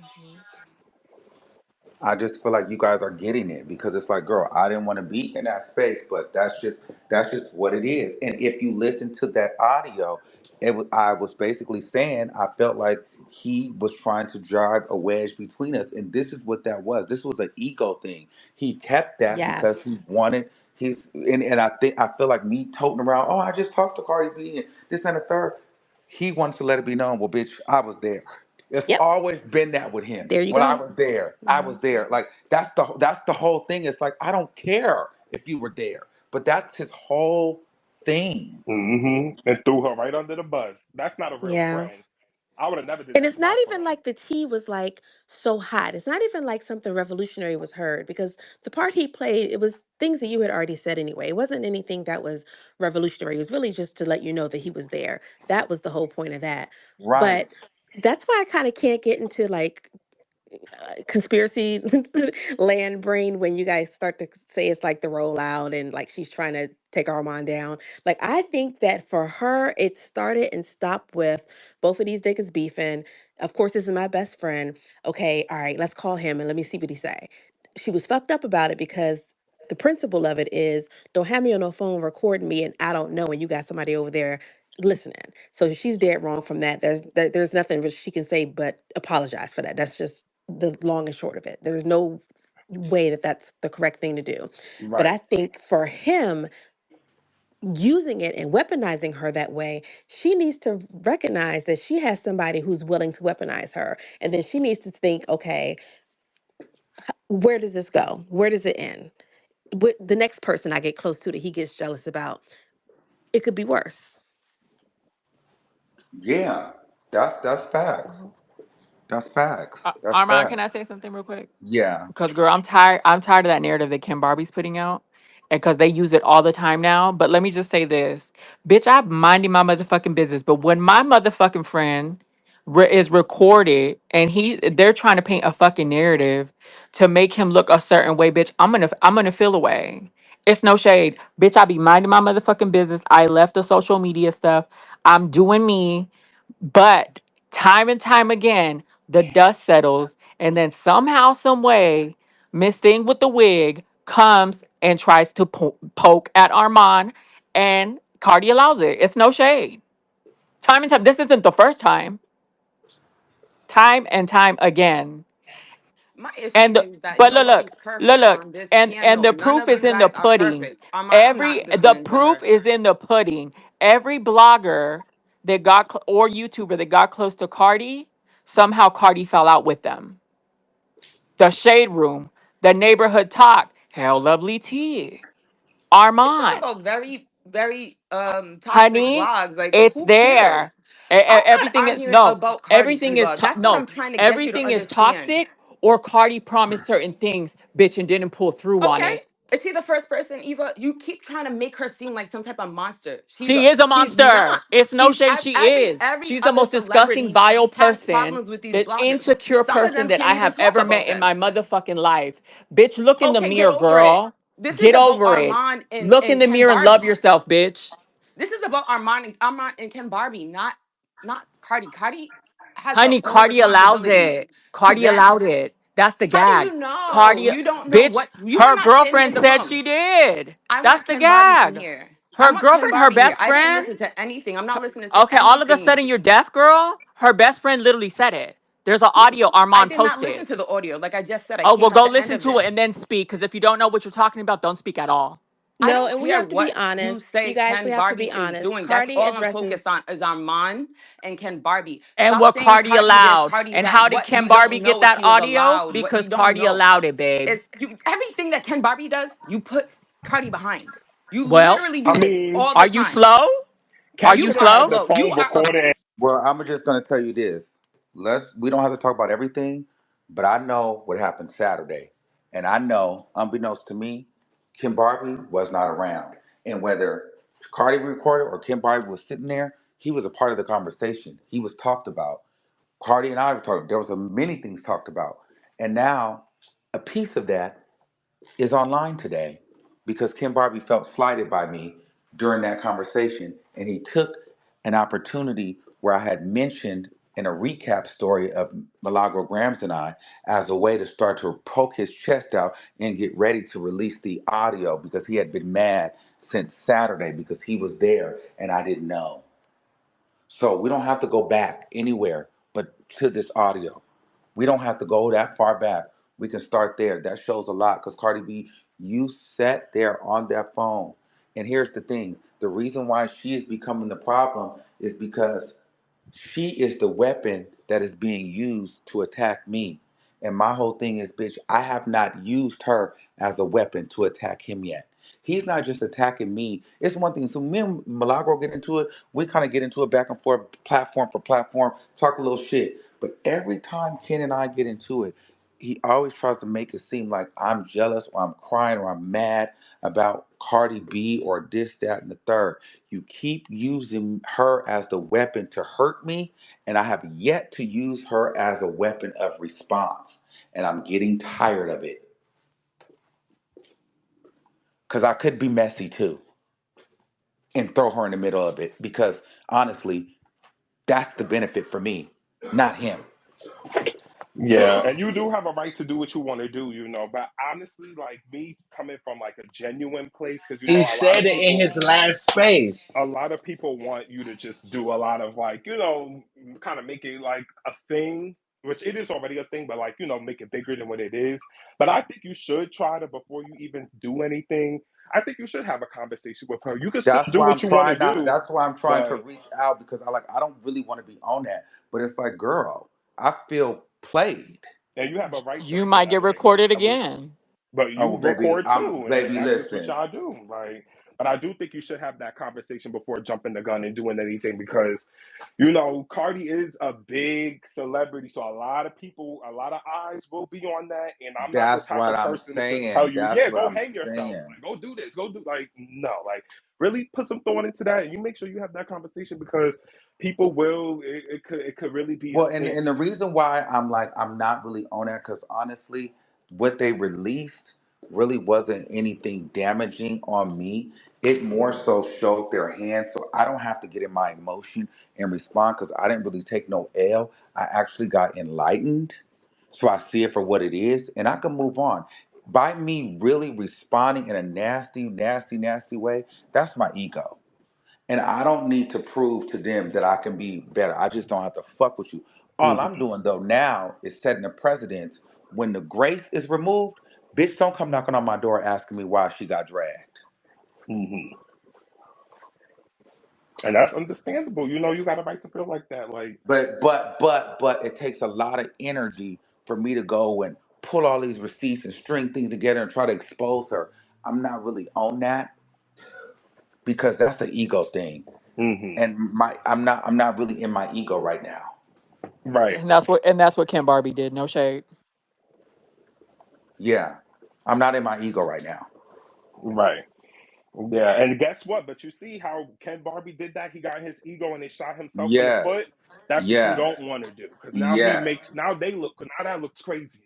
Mhm. I just feel like you guys are getting it because it's like, girl, I didn't want to be in that space, but that's just what it is. And if you listen to that audio, I was basically saying I felt like he was trying to drive a wedge between us, and this is what that was. This was an ego thing. He kept that because he Yes. wanted his, and I feel like me toting around. Oh, I just talked to Cardi B and this and the third. He wanted to let it be known. Well, bitch, I was there. It's Yep. always been that with him. There you When I go. was there, I Hmm. was there. Like that's the whole thing. It's like I don't care if you were there, but that's his whole thing. And threw her right under the bus. That's not a real Yeah. friend. I would have never did And that it's to not my even friend. like the tea was like so hot. It's not even like something revolutionary was heard because the part he played, it was things that you had already said anyway. It wasn't anything that was revolutionary. It was really just to let you know that he was there. That was the whole point of that. Right. But that's why I kind of can't get into like conspiracy land brain when you guys start to say it's like the rollout and like she's trying to take Armand down. Like I think that for her, it started and stopped with both of these niggas beefing. Of course, this is my best friend. Okay, all right, let's call him and let me see what he say. She was fucked up about it because the principle of it is don't have me on no phone recording me and I don't know and you got somebody over there listening. So she's dead wrong from that. There's nothing that she can say but apologize for that. That's just the long and short of it. There's no way that that's the correct thing to do. But Right. I think for him using it and weaponizing her that way, she needs to recognize that she has somebody who's willing to weaponize her. And then she needs to think, okay, where does this go? Where does it end? With the next person I get close to that he gets jealous about, it could be worse. Yeah. That's facts. Mhm. That's facts. That's Armand, can facts. I say something real quick? Yeah. Because girl, I'm tired. I'm tired of that narrative that Kim Barbie's putting out, and because they use it all the time now. But let me just say this, bitch, I'm minding my motherfucking business. But when my motherfucking friend is recorded and they're trying to paint a fucking narrative to make him look a certain way, bitch, I'm gonna feel away. It's no shade, bitch. I be minding my motherfucking business. I left the social media stuff. I'm doing me. But time and time again, the dust settles, and then somehow, some way, Miss Thing with the wig comes and tries to poke at Armand, and Cardi allows it. It's no shade. Time and time. This isn't the first time. Time and time again. My issue And is that but look, nobody's perfect look, on this and panel. the None proof of is you in the guys are pudding. perfect. I'm Every not the defending proof her. is in the pudding. Every blogger that or YouTuber that got close to Cardi, somehow Cardi fell out with them. The shade room, the neighborhood talk, hell lovely tea, You talk Armand, about very toxic honey, blogs. Like it's who there. cares? I'm not Everything is arguing no, about Cardi everything is Eva. That's what no, I'm trying to get you to everything is understand. toxic. Or Cardi promised certain things, bitch, and didn't pull through on Okay. it. Is she the first person, Eva? You keep trying to make her seem like some type of monster. She is a She's not. monster. It's no She's shade. She every is. every She's the other most disgusting, celebrity vile has person, problems with these the bloggers. insecure Some of person them that can't I even have talk ever about met in them. my motherfucking life. Bitch, look in the Okay, get mirror, over it. girl. This is Get about over it. Armand Look in and the Ken mirror and love Barbie. yourself, bitch. This is about Armand and Ken Barbie, not Cardi. Cardi has her Honey, own Cardi allows responsibilities it. to Cardi them. allowed it. That's the How do gag. you know? Cardi, You don't know bitch, what you are her not sitting in girlfriend the said room. she did. I That's want the Ken Barbie in gag. here. I Her want Ken girlfriend, her Barbie here. best I didn't friend. listen to anything. I'm not listening to Okay, all of a anything. sudden you're deaf, girl? Her best friend literally said it. There's an audio I Armand did not listen posted. to the audio. Like I just said, I Oh, well, came at go the end listen of to it and this. then speak. Because if you don't know what you're talking about, don't speak at all. I No, don't and we care have to be what you honest. You say guys, we Ken have to Barbie be is honest. doing. That's Cardi all I'm focused addresses on is Armand and Ken Barbie. And Stop what saying Cardi Cardi this, allowed. Cardi And that. how did What Kim you Barbie don't get know if that she was audio? allowed. What you Because don't Cardi know allowed it, is babes. you everything that Ken Barbie does, you put Cardi behind. You Well, literally I do this mean, all are the you time. slow? Are Ken you You could have are had slow? the slow. You phone are recorded. Well, I'm just gonna tell you this. We don't have to talk about everything, but I know what happened Saturday. And I know, unbeknownst to me, Kim Barbie was not around. And whether Cardi recorded or Kim Barbie was sitting there, he was a part of the conversation. He was talked about. Cardi and I were talking. There was many things talked about. And now a piece of that is online today because Kim Barbie felt slighted by me during that conversation, and he took an opportunity where I had mentioned in a recap story of Milagro Grams and I as a way to start to poke his chest out and get ready to release the audio because he had been mad since Saturday because he was there and I didn't know. So we don't have to go back anywhere but to this audio. We don't have to go that far back. We can start there. That shows a lot because Cardi B, you sat there on that phone. And here's the thing the reason why she is becoming the problem is because she is the weapon that is being used to attack me. And my whole thing is, bitch, I have not used her as a weapon to attack him yet. He's not just attacking me. It's one thing. So me and Milagro get into it. We kind of get into it back and forth, platform for platform, talk a little shit. But every time Ken and I get into it, he always tries to make it seem like I'm jealous or I'm crying or I'm mad about Cardi B or this, that, and the third. You keep using her as the weapon to hurt me, and I have yet to use her as a weapon of response. And I'm getting tired of it because I could be messy too and throw her in the middle of it because honestly, that's the benefit for me, not him. Yeah, and you do have a right to do what you want to do, But honestly, like me coming from like a genuine place, because He said it in his last space. a lot of people want you to just do a lot of like, kind of make it like a thing, which it is already a thing, but like, make it bigger than what it is. But I think you should try to, before you even do anything, I think you should have a conversation with her. You can still That's do why I'm what you want to trying not. do, That's why I'm trying to but reach out because I don't really want to be on that. But it's like, girl, I feel played. and you have a right to You feel might that get way. recorded again. But Oh you well, baby, record I'm too, and baby. that's just what Listen, y'all do. Like, but I do think you should have that conversation before jumping the gun and doing anything because Cardi is a big celebrity, so a lot of people, a lot of eyes will be on that. And I'm not the that's type what of I'm person to tell saying. you, That's yeah, what go I'm hang yourself, saying. like go do this, go do like no, like really put some thought into that, and you make sure you have that conversation because people will. It could really be a Well, and thing. and the reason why I'm like I'm not really on that because honestly, what they released really wasn't anything damaging on me. It more so showed their hand, so I don't have to get in my emotion and respond because I didn't really take no L. I actually got enlightened, so I see it for what it is, and I can move on. By me really responding in a nasty, nasty, nasty way, that's my ego. And I don't need to prove to them that I can be better. I just don't have to fuck with you. All I'm Hmm. doing though now is setting a precedence. When the grace is removed, bitch, don't come knocking on my door asking me why she got dragged. Hmm. And that's understandable. You got a right to feel like that. Like, But it takes a lot of energy for me to go and pull all these receipts and string things together and try to expose her. I'm not really on that because that's the ego thing. hmm, And I'm not really in my ego right now. right, And that's what Kim Barbie did. No shade. Yeah. I'm not in my ego right now. right. Yeah, and guess what? But you see how Ken Barbie did that? He got his ego and he shot himself in the foot. Yes. That's what you Yes. don't want to do because Yes. now they look now that looks crazy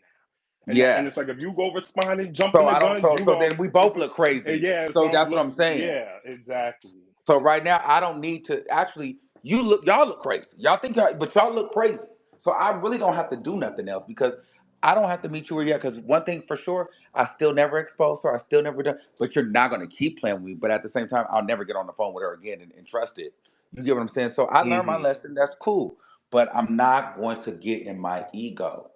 now, and it's Yes. like if you go responding, jumping So the I don't gun, so you so go then we both look and crazy. yeah, it's So gonna that's what look I'm saying. yeah, exactly. So right now I don't need to actually y'all look crazy. Y'all think but y'all look crazy. So I really don't have to do nothing else because I don't have to meet you where you're at. Because one thing for sure, I still never exposed her. I still never done. But you're not gonna keep playing with me. But at the same time, I'll never get on the phone with her again and trust it. You get what I'm saying? So I learned my Hmm. lesson. That's cool. But I'm not going to get in my ego.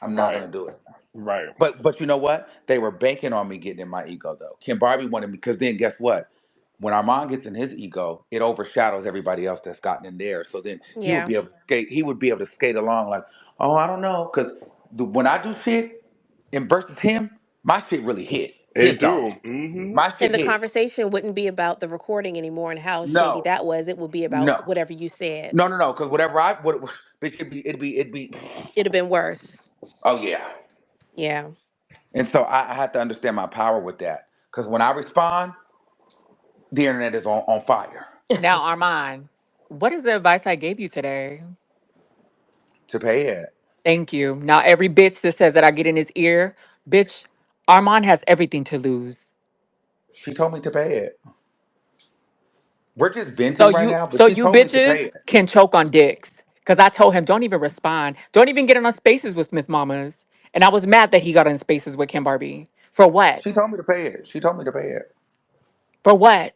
I'm not Right, gonna do it. right. But you know what? They were banking on me getting in my ego though. Kim Barbie wanted me because then guess what? When Armand gets in his ego, it overshadows everybody else that's gotten in there. So then he would Yeah. be able to skate. He would be able to skate along like, oh, I don't know, because when I do shit and versus him, my shit really hit. His It don't. do. Hmm. My shit And the hits. conversation wouldn't be about the recording anymore and how shady No, that was. It would be about no, whatever you said. no. Because whatever it should be, it'd be. It'd have been worse. Oh yeah. Yeah. And so I had to understand my power with that. Because when I respond, the internet is on fire. Now, Armand, what is the advice I gave you today? To pay it. Thank you. Now, every bitch that says that I get in his ear, bitch, Armand has everything to lose. She told me to pay it. We're just So venting right you, now, but so she you told me to pay bitches it. can choke on dicks. Cause I told him, don't even respond. Don't even get on spaces with Smith Mamas. And I was mad that he got on spaces with Kim Barbie. For what? She told me to pay it. She told me to pay it. For what?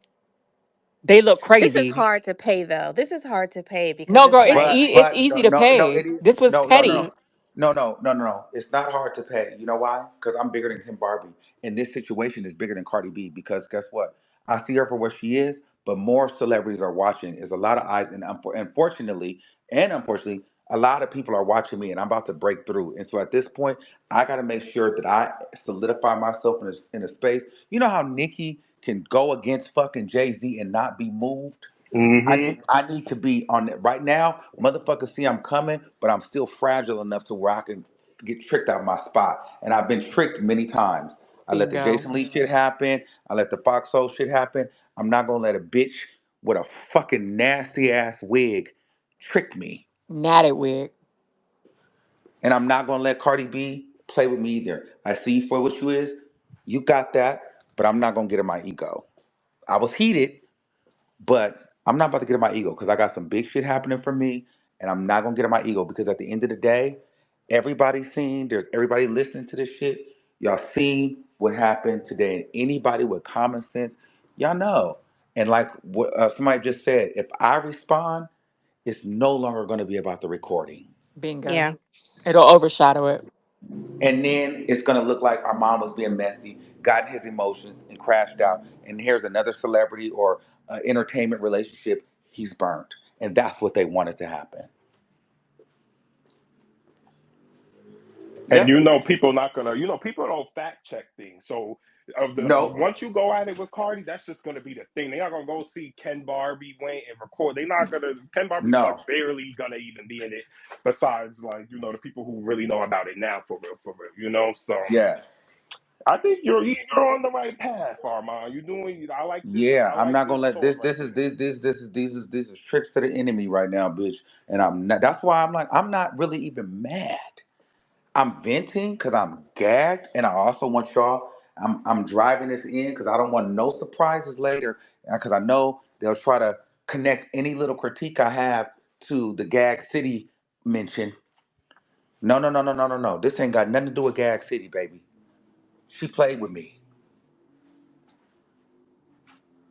They look This is crazy. hard to pay though. This is hard to pay because No, it's girl, like it's But easy to no, pay. it is This was no. petty. No. It's not hard to pay. You know why? Because I'm bigger than Kim Barbie. And this situation is bigger than Cardi B because guess what? I see her for what she is, but more celebrities are watching. There's a lot of eyes, and unfortunately, and unfortunately, A lot of people are watching me, and I'm about to break through. And so at this point, I got to make sure that I solidify myself in a space. You know how Nicki can go against fucking Jay Z and not be moved. Hmm. I need to be on it right now. Motherfuckers see I'm coming, but I'm still fragile enough to where I can get tricked out of my spot. And I've been tricked many times. I let the Bingo. Jason Lee shit happen. I let the Fox Soul shit happen. I'm not gonna let a bitch with a fucking nasty ass wig trick me. Natty wig. And I'm not gonna let Cardi B play with me either. I see you for what you is. You got that, but I'm not gonna get in my ego. I was heated, but I'm not about to get in my ego because I got some big shit happening for me, and I'm not gonna get in my ego because at the end of the day, everybody's seeing. There's everybody listening to this shit. Y'all seen what happened today, and anybody with common sense, y'all know. And like what somebody just said, if I respond, it's no longer gonna be about the recording. Bingo. Yeah. It'll overshadow it. And then it's gonna look like our mom was being messy, got in his emotions, and crashed out. And here's another celebrity or entertainment relationship he's burnt, and that's what they wanted to happen. And Yep. people not gonna, people don't fact check things. So of the No. once you go at it with Cardi, that's just gonna be the thing. They're not gonna go see Ken Barbie wait and record. They're not gonna. Ken Barbie's like No. barely gonna even be in it. Besides, like the people who really know about it now, for real, for real. So Yes. I think you're on the right path, Armand. You're doing. I like this. Yeah. I I'm like not gonna this let thought this. right This is here. this is tricks to the enemy right now, bitch. And I'm not. That's why I'm like I'm not really even mad. I'm venting because I'm gagged, and I also want y'all. I'm driving this in because I don't want no surprises later, because I know they'll try to connect any little critique I have to the Gag City mention. No, no, no, no, no, no, no. This ain't got nothing to do with Gag City, baby. She played with me,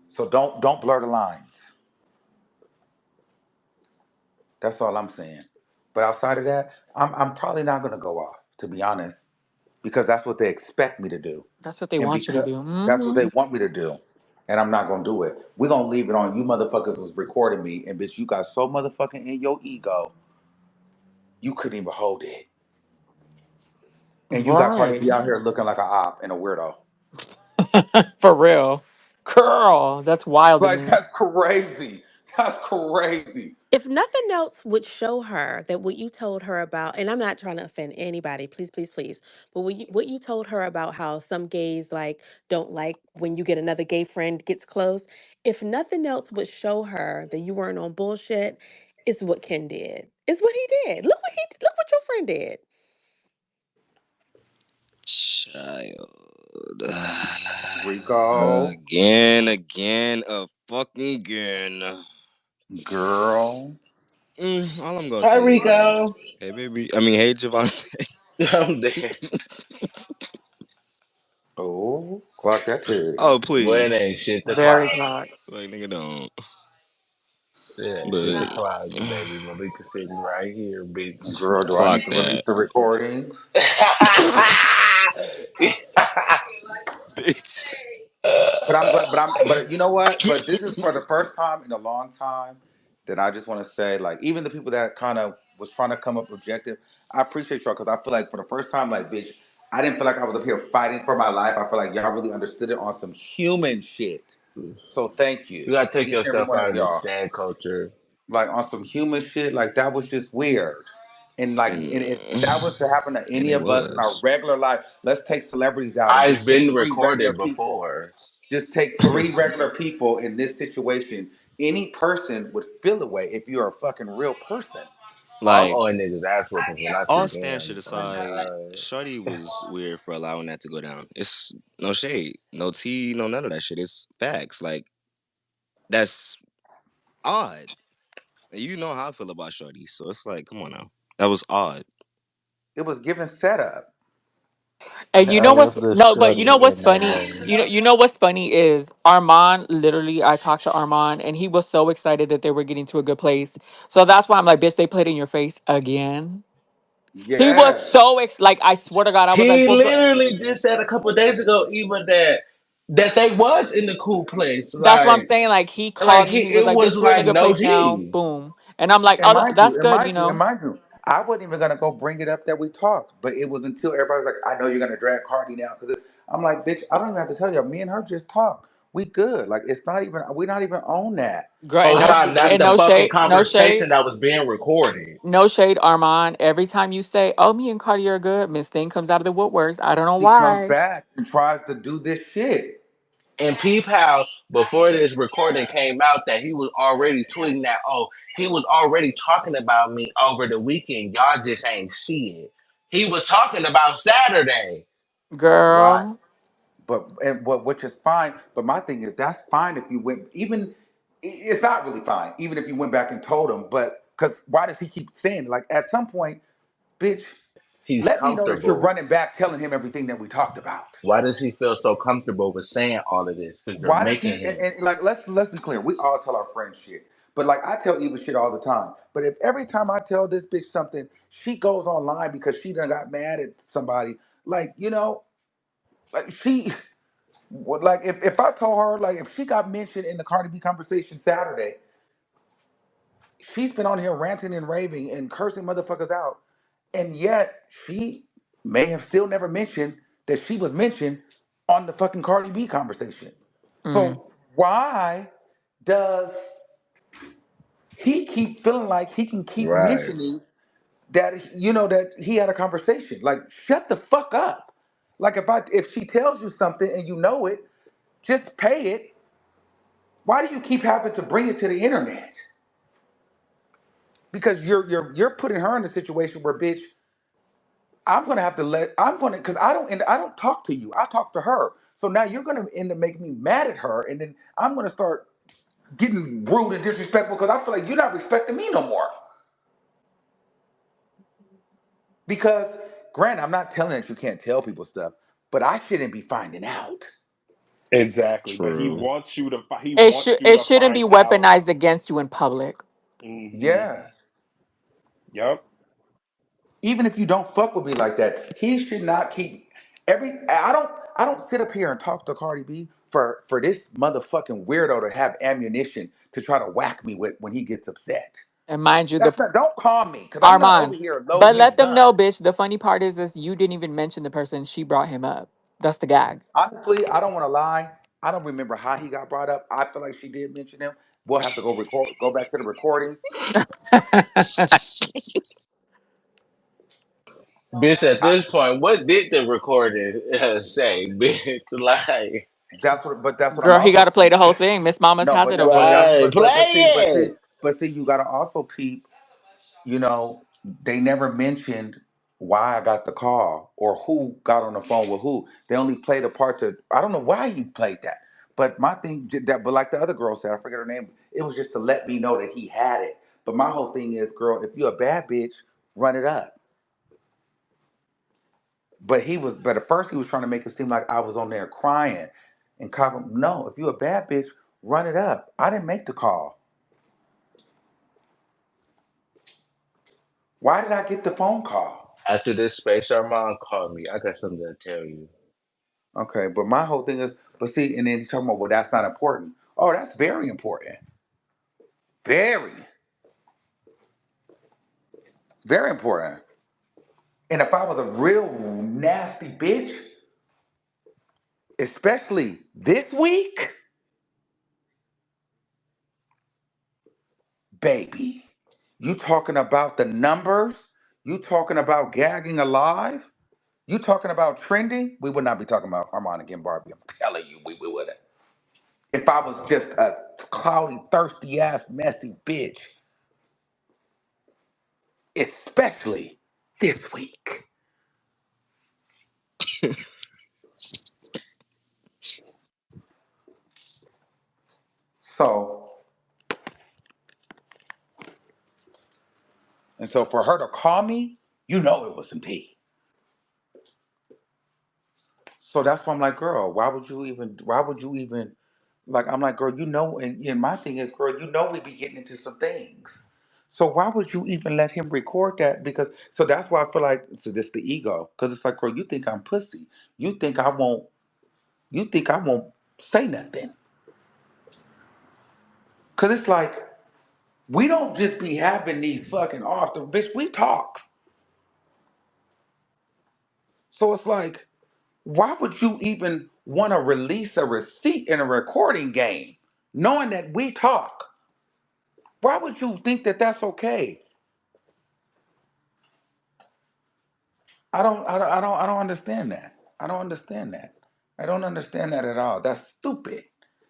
so don't blur the lines. That's all I'm saying. But outside of that, I'm probably not gonna go off, to be honest, because that's what they expect me to do. That's what they And want you to because do. that's what Hmm. they want me to do. And I'm not gonna do it. We're gonna leave it on you motherfuckers was recording me, and bitch, you got so motherfucking in your ego, you couldn't even hold it. And you got Cardi Right. B out here looking like a op and a weirdo. For real. Girl, that's wild to Like me. that's crazy. That's crazy. If nothing else would show her that what you told her about, and I'm not trying to offend anybody, please, please, please, but what you told her about how some gays like don't like when you get another gay friend gets close, if nothing else would show her that you weren't on bullshit, is what Ken did. Is what he did. Look what your friend did. Child. Rico, A fucking again. girl. All I'm gonna Hi, say Rico. is, hey baby. I mean, hey Javante. I'm dead. Oh, clock that too. Oh Boy, it please, ain't shit to Very cloud. God. like nigga don't. It ain't shit to But cloud you, baby. Malika sitting right here, bitch. Girl, do I clock need to release that, the recordings? bitch. But I'm glad. But you know what? But this is for the first time in a long time that I just want to say, like, even the people that kind of was trying to come up objective, I appreciate y'all because I feel like for the first time, like, bitch, I didn't feel like I was up here fighting for my life. I feel like y'all really understood it on some human shit. So thank You you gotta to take each and every yourself one out of of this y'all. stand culture. Like on some human shit, like that was just weird. And like, and if that was to happen to And any it of us in our was regular life, let's take celebrities out and I've just take been three regular recorded people. before. Just take three regular people in this situation. Any person would feel away if you're a fucking real person. I'm like owing niggas ass whoopings when I see all stand shit them. Oh aside. god. Shorty was weird for allowing that to go down. It's no shade, no tea, no none of that shit. It's facts. Like that's odd. You know how I feel about Shorty, so it's like, come on now. That was odd. It was given setup. And you know All what's of the no, but you know shorty what's in the funny? room. You know what's funny is Armand literally I talked to Armand and he was so excited that they were getting to a good place. So that's why I'm like, bitch, they played in your face again. He was Yes. so like I swear to God, I was like, He well, literally just said a couple of days ago, even that they was in the cool place. that's what I'm saying. Like he Like called he, me, he was it like, was bitch, we're in a like good no place now. tea. Boom. And I'm like, And oh, mind you, that's and good, mind you, and mind you, I wasn't even gonna go bring it up that we talked, but it was until everybody was like, "I know you're gonna drag Cardi now," because I'm like, "Bitch, I don't even have to tell you. Me and her just talk. We good. Like it's not even. We're not even on that. Girl, Whole I'm time just that's and letting the no you. fucking shade, no shade, conversation that was being recorded. no shade, Armand. Every time you say, "Oh, me and Cardi are good," Miss Thing comes out of the woodworks. I don't know She comes why. back and tries to do this shit. And peep how before this recording came out that he was already tweeting that, oh, he was already talking about me over the weekend. Y'all just ain't see it. He was talking about Saturday. Right. Girl, But and what which is fine. But my thing is that's fine if you went even. It's not really fine even if you went back and told him. But because why does he keep saying it? Like at some point, bitch, He's let me know that you're comfortable. running back, telling him everything that we talked about. Why does he feel so comfortable with saying all of this? Because you're Why does making he? him. And like let's be clear. We all tell our friends shit. But like I tell Eva shit all the time. But if every time I tell this bitch something, she goes online because she done got mad at somebody. Like like she. Like if I told her like if she got mentioned in the Cardi B conversation Saturday, she's been on here ranting and raving and cursing motherfuckers out, and yet she may have still never mentioned that she was mentioned on the fucking Cardi B conversation. mm, So why does he keep feeling like he can keep Right. mentioning that that he had a conversation? Like shut the fuck up. Like if she tells you something and you know it, just pay it. Why do you keep having to bring it to the internet? Because you're putting her in a situation where, bitch, I'm gonna because I don't talk to you. I talk to her. So now you're gonna end up making me mad at her, and then I'm gonna start getting rude and disrespectful because I feel like you're not respecting me no more. Because granted, I'm not telling that you can't tell people stuff, but I shouldn't be finding out. Exactly, but he True. wants you to. He it wants should you it to shouldn't be find out. weaponized against you in public. Hmm. Yes. Yep. Even if you don't fuck with me like that, he should not keep I don't sit up here and talk to Cardi B for this motherfucking weirdo to have ammunition to try to whack me with when he gets upset. And mind you, the That's not don't call me because I'm not over Armand. here But loading his let them gun. know, bitch. The funny part is you didn't even mention the person she brought him up. That's the gag. Honestly, I don't want to lie. I don't remember how he got brought up. I feel like she did mention him. We'll have to go back to the recording. Bitch, at I, this point, what did the recording say, bitch? Like, that's what I'm Girl, he also got to play saying. the whole thing. Miss Mamas No, has but it that, over here. right, play it. but see, you gotta also peep. You know, they never mentioned why I got the call or who got on the phone with who. They only played a part to. I don't know why he played that, but my thing but like the other girl said, I forget her name. It was just to let me know that he had it. But my whole thing is, girl, if you're a bad bitch, run it up. But at first he was trying to make it seem like I was on there crying and cop. No, if you're a bad bitch, run it up. I didn't make the call. Why did I get the phone call? After this space, Armand called me. I got something to tell you. Okay, but my whole thing is, but see, and then you talking about, well, that's not important. Oh, that's very important. Very, very important. And if I was a real nasty bitch, especially this week, baby, you talking about the numbers, you talking about gagging alive, you talking about trending, we would not be talking about Armon again, Barbie. I'm telling you, we wouldn't. If I was just a cloudy, thirsty ass, messy bitch, especially this week. So, and so for her to call me, you know it was some tea. So that's why I'm like, girl, why would you even, like, I'm like, girl, and my thing is, girl, we be getting into some things. So why would you even let him record that? Because, so that's why I feel like, so this the ego. Because it's like, girl, you think I'm pussy. You think I won't, you think I won't say nothing. Because it's like, We don't just be having these fucking off the bitch. We talk. So it's like, why would you even want to release a receipt in a recording game, knowing that we talk? Why would you think that that's okay? I don't understand that. I don't understand that. I don't understand that at all. That's stupid.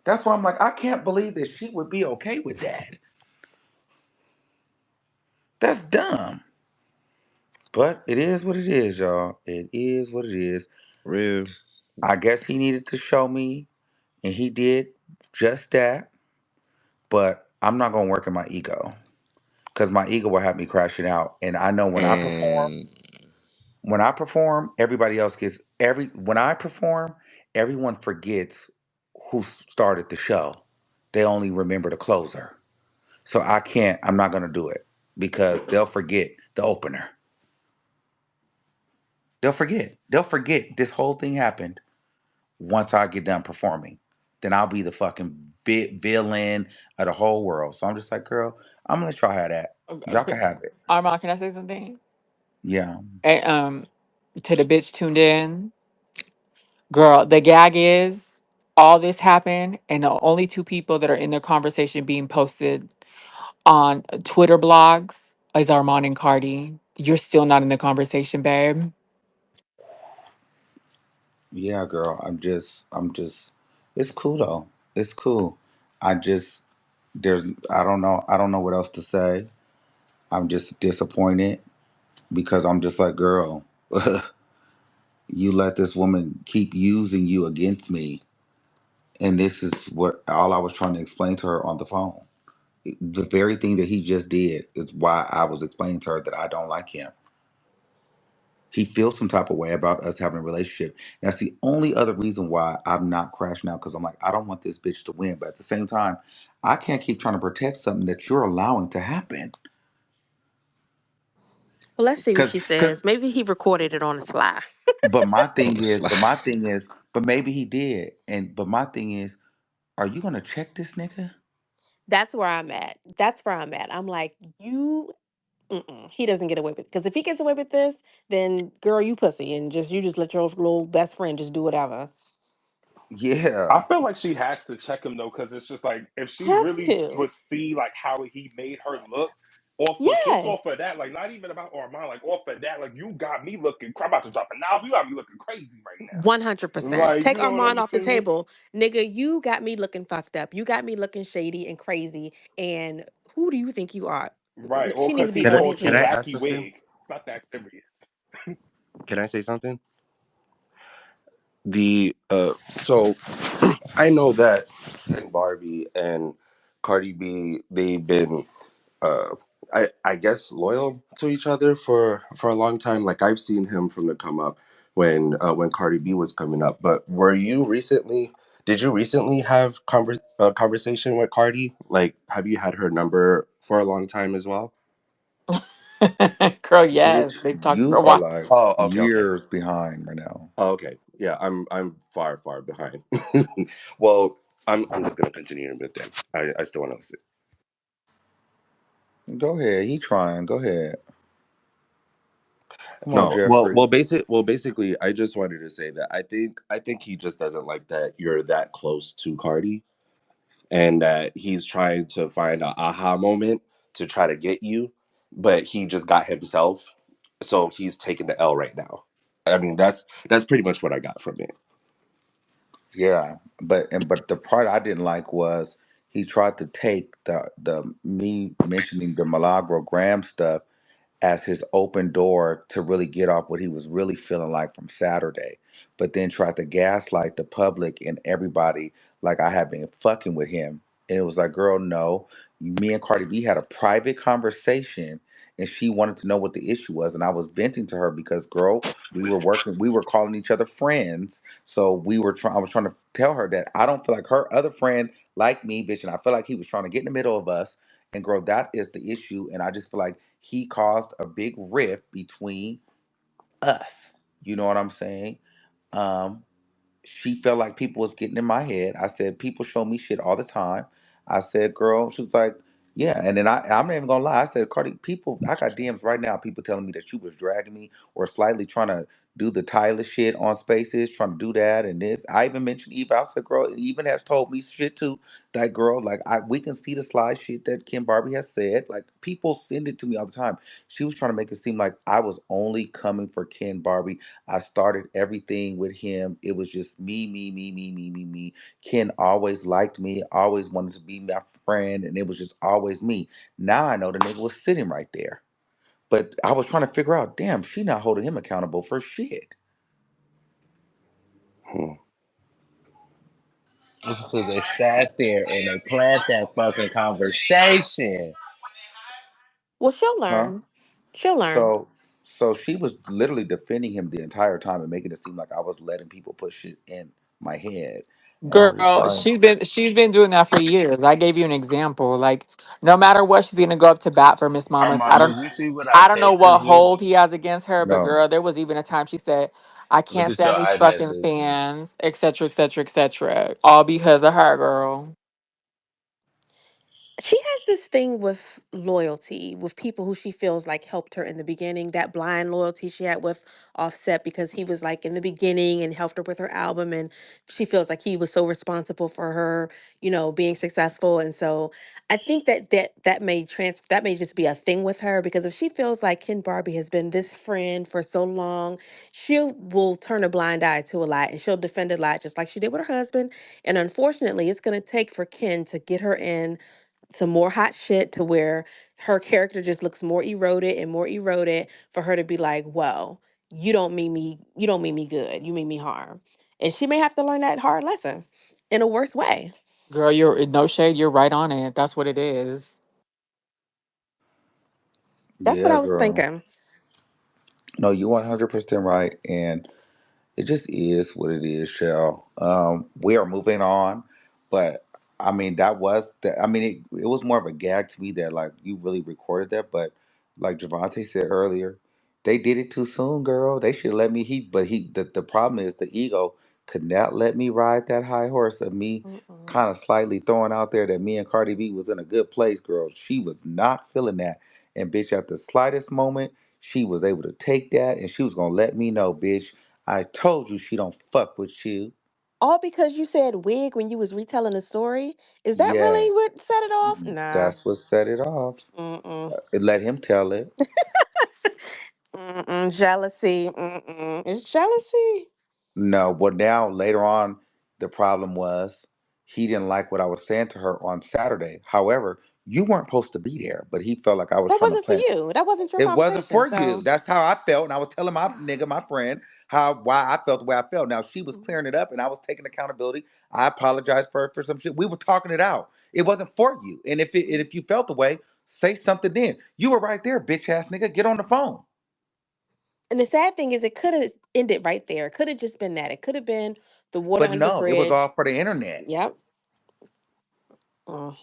That's why I'm like, I can't believe that she would be okay with that. That's dumb. But it is what it is, y'all. It is what it is. Real. I guess he needed to show me, and he did just that. But I'm not gonna work in my ego because my ego will have me crashing out. And I know And when I perform, everybody else gets every. When I perform, everyone forgets who started the show. They only remember the closer. So I can't. I'm not gonna do it because they'll forget the opener. They'll forget. They'll forget this whole thing happened once I get done performing. Then I'll be the fucking villain of the whole world. So I'm just like, girl, I'm gonna let y'all have that. Y'all can have it. Armand, can I say something? Yeah. And, to the bitch tuned in, girl, the gag is all this happened, and the only two people that are in the conversation being posted on Twitter blogs is Armand and Cardi. You're still not in the conversation, babe. Yeah, girl. I'm just it's cool though. It's cool. I just there's I don't know what else to say. I'm just disappointed because I'm just like, girl, you let this woman keep using you against me. And this is what all I was trying to explain to her on the phone. The very thing that he just did is why I was explaining to her that I don't like him. He feels some type of way about us having a relationship. That's the only other reason why I'm not crashing out because I'm like, I don't want this bitch to win. But at the same time, I can't keep trying to protect something that you're allowing to happen. Well, let's see what she Because, says. Maybe he recorded it on the sly. but my on thing the is, slide. but maybe he did. But my thing is, are you gonna check this nigga? That's where I'm at. That's where I'm at. I'm like, he doesn't get away with it. Because if he gets away with this, then girl, you pussy, and you just let your little best friend just do whatever. Yeah. I feel like she has to check him though, because it's just like if she Has really to. would see like how he made her look off of just Yes. off of that, like not even about Armand, like off of that, like you got me looking. I'm about to drop it now. You got me looking crazy right now. 100%. Like Take you know what Armand I'm off the saying? table. Nigga, you got me looking fucked up. You got me looking shady and crazy. And who do you think you are? Right, or She needs because to he be Can I on called his you can I head. ask wacky something? wig. It's not that serious. Can I say something? The so I know that and Barbie and Cardi B, they've been uh I guess loyal to each other for a long time. Like I've seen him from the come up when Cardi B was coming up. But were you recently? Did you recently have a conversation with Cardi? Like, have you had her number for a long time as well? Girl, Bitch, yes, they've talked for you a are while. like Oh, okay, okay. years behind right now. Oh, okay. Yeah, I'm far behind. Well, I'm just gonna continue with them. I still want to listen. Go ahead. He trying. Go ahead. Come on, No, well, Jeffrey. basically, I just wanted to say that I think he just doesn't like that you're that close to Cardi, and that he's trying to find an aha moment to try to get you, but he just got himself, so he's taking the L right now. I mean, that's pretty much what I got from it. Yeah, but the part I didn't like was he tried to take the me mentioning the Milagro Graham stuff as his open door to really get off what he was really feeling like from Saturday, but then tried to gaslight the public and everybody like I had been fucking with him. And it was like, girl, no. Me and Cardi B had a private conversation and she wanted to know what the issue was. And I was venting to her because, girl, we were calling each other friends. So I was trying to tell her that I don't feel like her other friend like me, bitch. And I feel like he was trying to get in the middle of us. And girl, that is the issue. And I just feel like he caused a big rift between us. You know what I'm saying? Um, she felt like people was getting in my head. I said, people show me shit all the time. I said, girl, she was like, Yeah, and then I'm not even gonna lie. I said, Cardi, people, I got DMs right now. People telling me that you was dragging me or slightly trying to do the Tyler shit on Spaces, trying to do that and this. I even mentioned Eva. I said, girl, even has told me shit too. That girl, like, we can see the slide shit that Kim Barbie has said. Like, people send it to me all the time. She was trying to make it seem like I was only coming for Ken Barbie. I started everything with him. It was just me, me, me, me, me, me, me. Ken always liked me, always wanted to be my friend, and it was just always me. Now I know the nigga was sitting right there. But I was trying to figure out, damn, she not holding him accountable for shit. Hmm. This is because they sat there and they planned that fucking conversation. Well, she'll Huh? learn. She'll learn. So she was literally defending him the entire time and making it seem like I was letting people put shit in my head. And I was just Girl, like, she's been doing that for years. I gave you an example. Like, no matter what, she's gonna go up to bat for Miss Mamas. Armand, did you see what I I don't know what texted you? hold he has against her, but no. girl, there was even a time she said, "I Look can't at your stand these fucking iMessage. fans," etc., etc., etc. All because of her, girl. She has this thing with loyalty with people who she feels like helped her in the beginning, that blind loyalty she had with Offset because he was like in the beginning and helped her with her album, and she feels like he was so responsible for her, being successful. And so I think that may just be a thing with her, because if she feels like Ken Barbie has been this friend for so long, she will turn a blind eye to a lie and she'll defend a lie just like she did with her husband. And unfortunately, it's going to take for Ken to get her in some more hot shit to where her character just looks more eroded and more eroded for her to be like, well, you don't mean me good. You mean me harm. And she may have to learn that hard lesson in a worse way. Girl, you're no shade. You're right on it. That's what it is. That's what Yeah, I was girl. thinking. No, you 100% right. And it just is what it is, Shell. We are moving on, but I mean that was the. I mean it was more of a gag to me that like you really recorded that, but like Javante said earlier, they did it too soon, girl. They should let me. The problem is the ego could not let me ride that high horse of me Mm-mm. kind of slightly throwing out there that me and Cardi B was in a good place, girl. She was not feeling that, and bitch, at the slightest moment, she was able to take that, and she was gonna let me know, bitch. I told you she don't fuck with you. All because you said wig when you was retelling the story. Is that really Yes, what set it off? Nah. that's what set it off. Mm-mm. Let him tell it. Mm-mm. Jealousy. Mm-mm. It's jealousy. No, but now later on, the problem was he didn't like what I was saying to her on Saturday. However, you weren't supposed to be there, but he felt like I was That trying to wasn't for plant. you. That wasn't your It wasn't conversation. for you. So. That's how I felt, and I was telling my nigga, my friend, how why I felt the way I felt. Now she was Mhm. clearing it up, and I was taking accountability. I apologized for some shit. We were talking it out. It wasn't for you, and if you felt the way, say something. Then you were right there, bitch ass nigga. Get on the phone. And the sad thing is, it could have ended right there. It could have just been that. It could have been the water But under the no, it was bridge. all for the internet. Yep. Mm,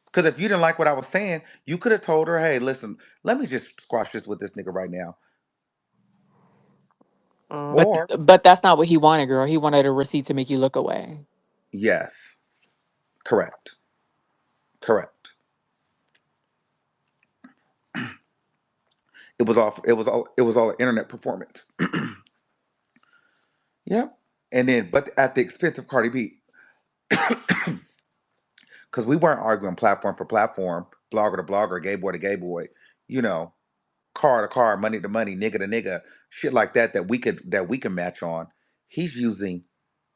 Because if you didn't like what I was saying, you could have told her, "Hey, listen, let me just squash this with this nigga right now." mm. But Or but that's not what he wanted, girl. He wanted a receipt to make you look away. yes, correct, correct. It was all internet performance. Yep. And then, but at the expense of Cardi B, because we weren't arguing platform for platform, blogger to blogger, gay boy to gay boy, you know, car to car, money to money, nigga to nigga, shit like that that we can match on. He's using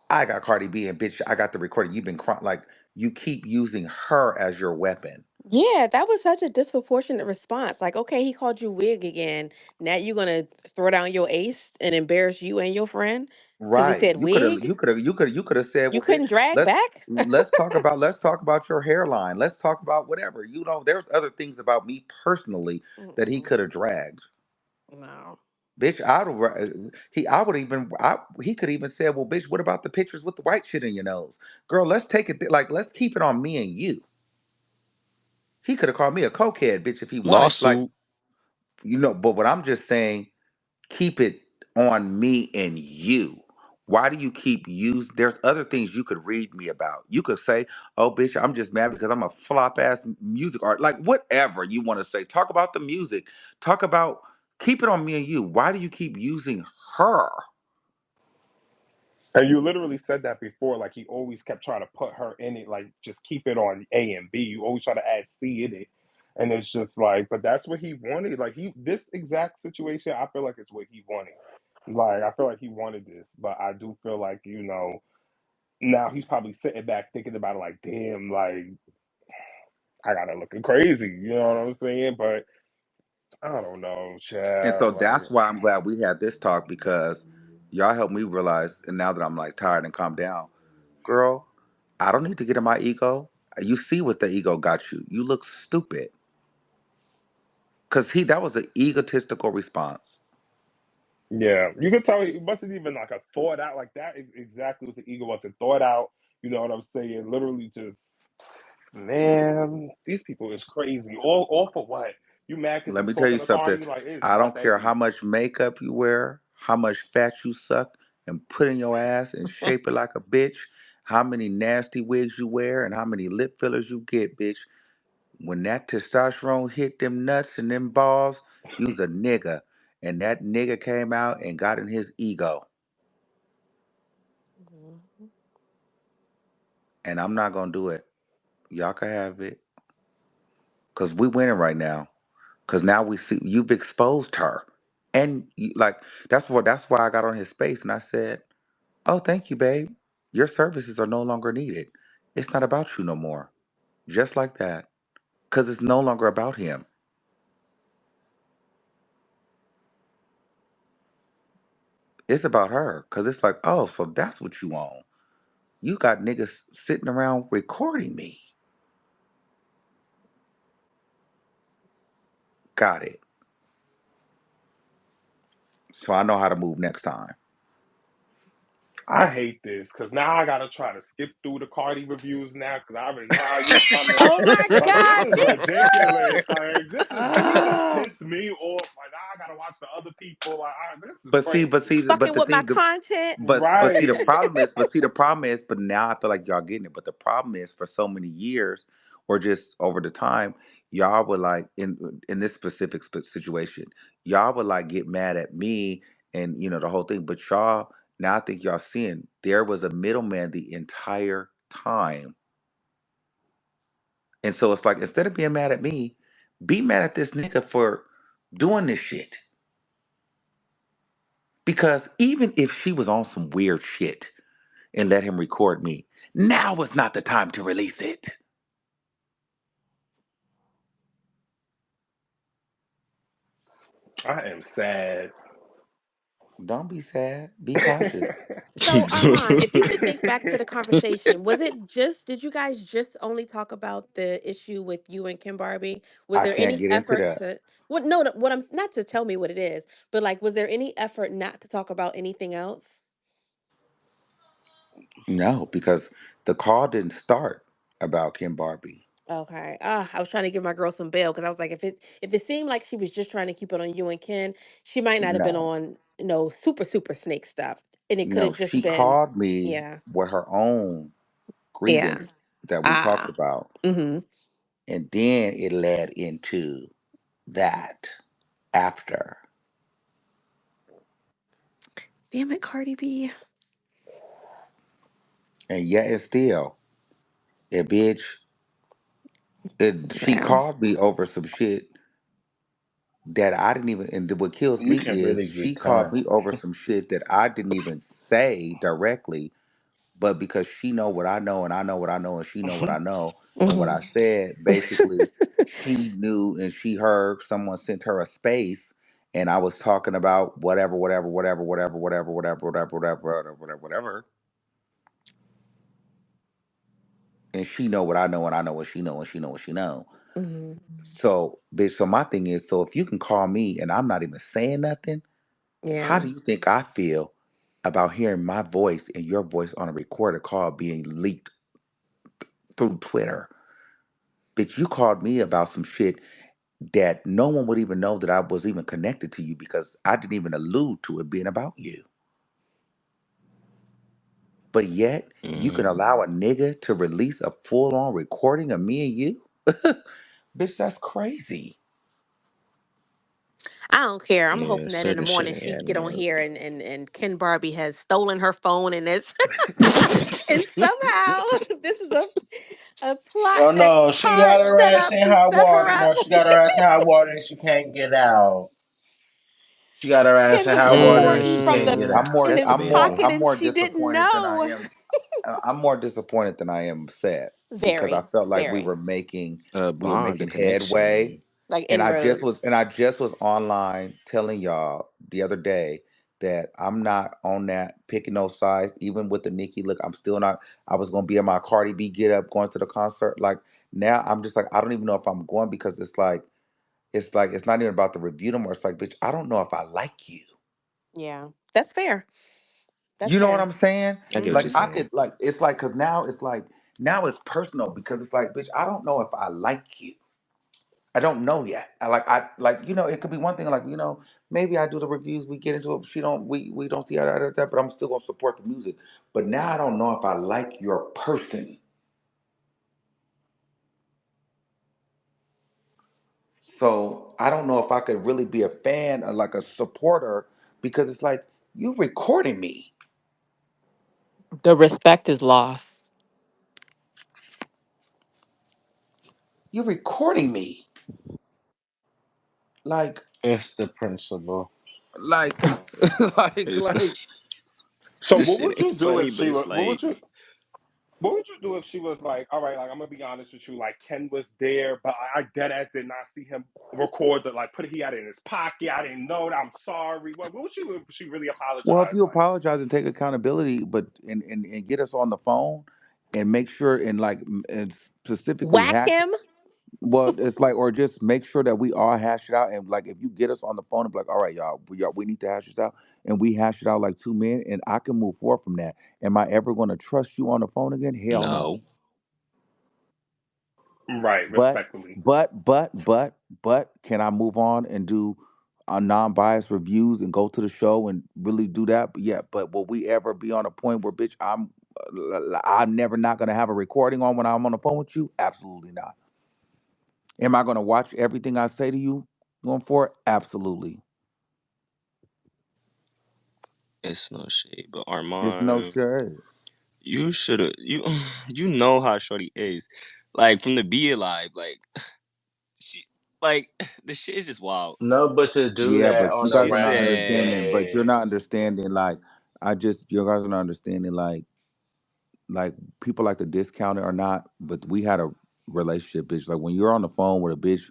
I got Cardi B and bitch, I got the recording. You've been crying like you keep using her as your weapon. Yeah, that was such a disproportionate response. Like, okay, he called you wig again. Now you're gonna throw down your ace and embarrass you and your friend because he Right. said wig. You could have said, You well, bitch, couldn't drag let's back. let's talk about your hairline. Let's talk about whatever. You know, there's other things about me personally that he Mm-mm. could have dragged. No. Bitch, I would even he could even say, well, bitch, what about the pictures with the white shit in your nose? Girl, let's take it like let's keep it on me and you. He could have called me a cokehead, bitch, if he wanted. Like, Lawsuit. but what I'm just saying, keep it on me and you. Why do you keep use? There's other things you could read me about. You could say, "Oh, bitch, I'm just mad because I'm a flop ass music art." Like whatever you want to say. Talk about the music. Talk about keep it on me and you. Why do you keep using her? And you literally said that before. Like he always kept trying to put her in it. Like just keep it on A and B. You always try to add C in it, and it's just like, but that's what he wanted. Like he this exact situation, I feel like it's what he wanted. Like I feel like he wanted this, but I do feel like now he's probably sitting back thinking about it. Like damn, like I gotta looking crazy. You know what I'm saying? But I don't know, And so child. that's Like why I'm glad we had this talk because y'all helped me realize. And now that I'm like tired and calmed down, girl, I don't need to get in my ego. You see what the ego got you. You look stupid. Cause that was the egotistical response. yeah, you could tell it wasn't even like a thought out like that. Is exactly what the ego wasn't thought out. You know what I'm saying? Literally, just man, these people is crazy. All for what? You mad because Let he me tell you talking to something. Cardi? Like it's I not don't that care how deep. much makeup you wear, how much fat you suck and put in your ass and shape it like a bitch, how many nasty wigs you wear, and how many lip fillers you get, bitch. When that testosterone hit them nuts and them balls, you's a nigga. And that nigga came out and got in his ego. Mhm. And I'm not gonna do it. Y'all can have it. Cause we winning right now. Cause now we see you've exposed her. And like that's why I got on his space and I said, "Oh, thank you, babe. Your services are no longer needed. It's not about you no more." Just like that. Cause it's no longer about him. It's about her. Cause it's like, oh, so that's what you own. You got niggas sitting around recording me. Got it. So I know how to move next time. I hate this because now I gotta try to skip through the Cardi reviews now because I already know how you coming. Oh my Like this God. is ridiculous. Like you just Ah. pissed me off. Like now I gotta watch the other people. Like this is But see, but crazy. see, but Fucking the with my thing, content. but see, the Right. problem is, but see, the problem is, but now I feel like y'all getting it. But the problem is, for so many years, or just over the time, y'all would like in this specific situation, y'all would like get mad at me and the whole thing. But y'all now, I think y'all seeing there was a middleman the entire time, and so it's like instead of being mad at me, be mad at this nigga for doing this shit. Because even if she was on some weird shit and let him record me, now is not the time to release it. I am sad. Don't be sad. Be cautious. So, Armand, if you could think back to the conversation, did you guys just only talk about the issue with you and Kim Barbie? Was I there can't any get into effort that. to, what, no, no, what I'm, not to tell me what it is, but like, was there any effort not to talk about anything else? No, because the call didn't start about Kim Barbie. Okay. I was trying to give my girl some bail because I was like, if it seemed like she was just trying to keep it on you and Ken, she might not have been No. on super super snake stuff, and it could No, have she just been, called me yeah, with her own yeah. grievance that we talked Ah. about. Mm-hmm. And then it led into that after. Damn it, Cardi B. And yet it's still, a bitch, she Well. called me over some shit that I didn't even, and what kills You me can is really she get called turned. me over some shit that I didn't even say directly, but because she know what I know and I know what I know and she know what I know, and what Hmm. I said, basically, she knew and she heard someone sent her a space, and I was talking about whatever, whatever, whatever, whatever, whatever, whatever, whatever, whatever, whatever, whatever, whatever, and she know what I know and I know what she know and she know what she know. Hmm. So, bitch, so my thing is, so if you can call me and I'm not even saying nothing, how Yeah. do you think I feel about hearing my voice and your voice on a recorded call being leaked through Twitter? Bitch, you called me about some shit that no one would even know that I was even connected to you because I didn't even allude to it being about you. but yet you can Hmm. allow a nigga to release a full on recording of me and you? Bitch, that's crazy. I don't care. I'm Yeah, hoping that in the certain shit morning ain't she adding get on up. here and Ken Barbie has stolen her phone and it's and somehow this is a plot Oh that no, she Todd got her set ass up in to hot set her water. up. No, she got her ass in hot water and she can't get out. She got her ass Ken in was hot water and recording she from can't the get Mm, I'm out. more that's in his I'm more debatable. pocket I'm and more she didn't disappointed than I know. am I'm more disappointed than I am upset because I Very, felt like very A we were bond, a making headway, connection. like and inroads. I just was online telling y'all the other day that I'm not on that picking no sides even with the Nicki look. I'm still not. I was gonna be in my Cardi B get up going to the concert. Like now I'm just like I don't even know if I'm going because it's not even about the review no more. It's like bitch, I don't know if I like you. Yeah, that's fair. That's You know what fair. I'm saying? I get what Like you're Hmm. I saying. could like it's like because now it's personal because it's like bitch, I don't know if I like you. I don't know yet. I like it could be one thing like maybe I do the reviews, we get into it. She don't we don't see that, but I'm still gonna support the music. But now I don't know if I like your person. So I don't know if I could really be a fan or like a supporter because it's like you recording me. The respect is lost. You're recording me. Like It's the principle. like It's like So this what shit would ain't you do if funny, but she it's were? like, What would you do if she was like, all right, like I'm gonna be honest with you, like Ken was there, but I dead ass did not see him record the like put he had it in his pocket. I didn't know that. I'm sorry. What would she do if she really well, if apologized? you Like, apologize and take accountability, but and get us on the phone and make sure and and specifically Whack hash it. him. Well, it's like or just make sure that we all hash it out and like if you get us on the phone and be like, all right, y'all, we need to hash this out and we hash it out like two men and I can move forward from that. Am I ever going to trust you on the phone again? Hell no. no. right, But respectfully. but can I move on and do non-biased reviews and go to the show and really do that? But yeah, but will we ever be on a point where bitch I'm never not gonna have a recording on when I'm on the phone with you? Absolutely not. Am I gonna watch everything I say to you going forward? Absolutely. It's no shade. But There's no Armand, shade. you should have you know how Shorty is. Like from the Be Alive, like she like the shit is just wild. No, but to do Yeah, that but you on a guys She are not random understanding. said, But you're day. not understanding. Like you guys are not understanding. Like people like to discount it or not, but we had a relationship, bitch. Like when you're on the phone with a bitch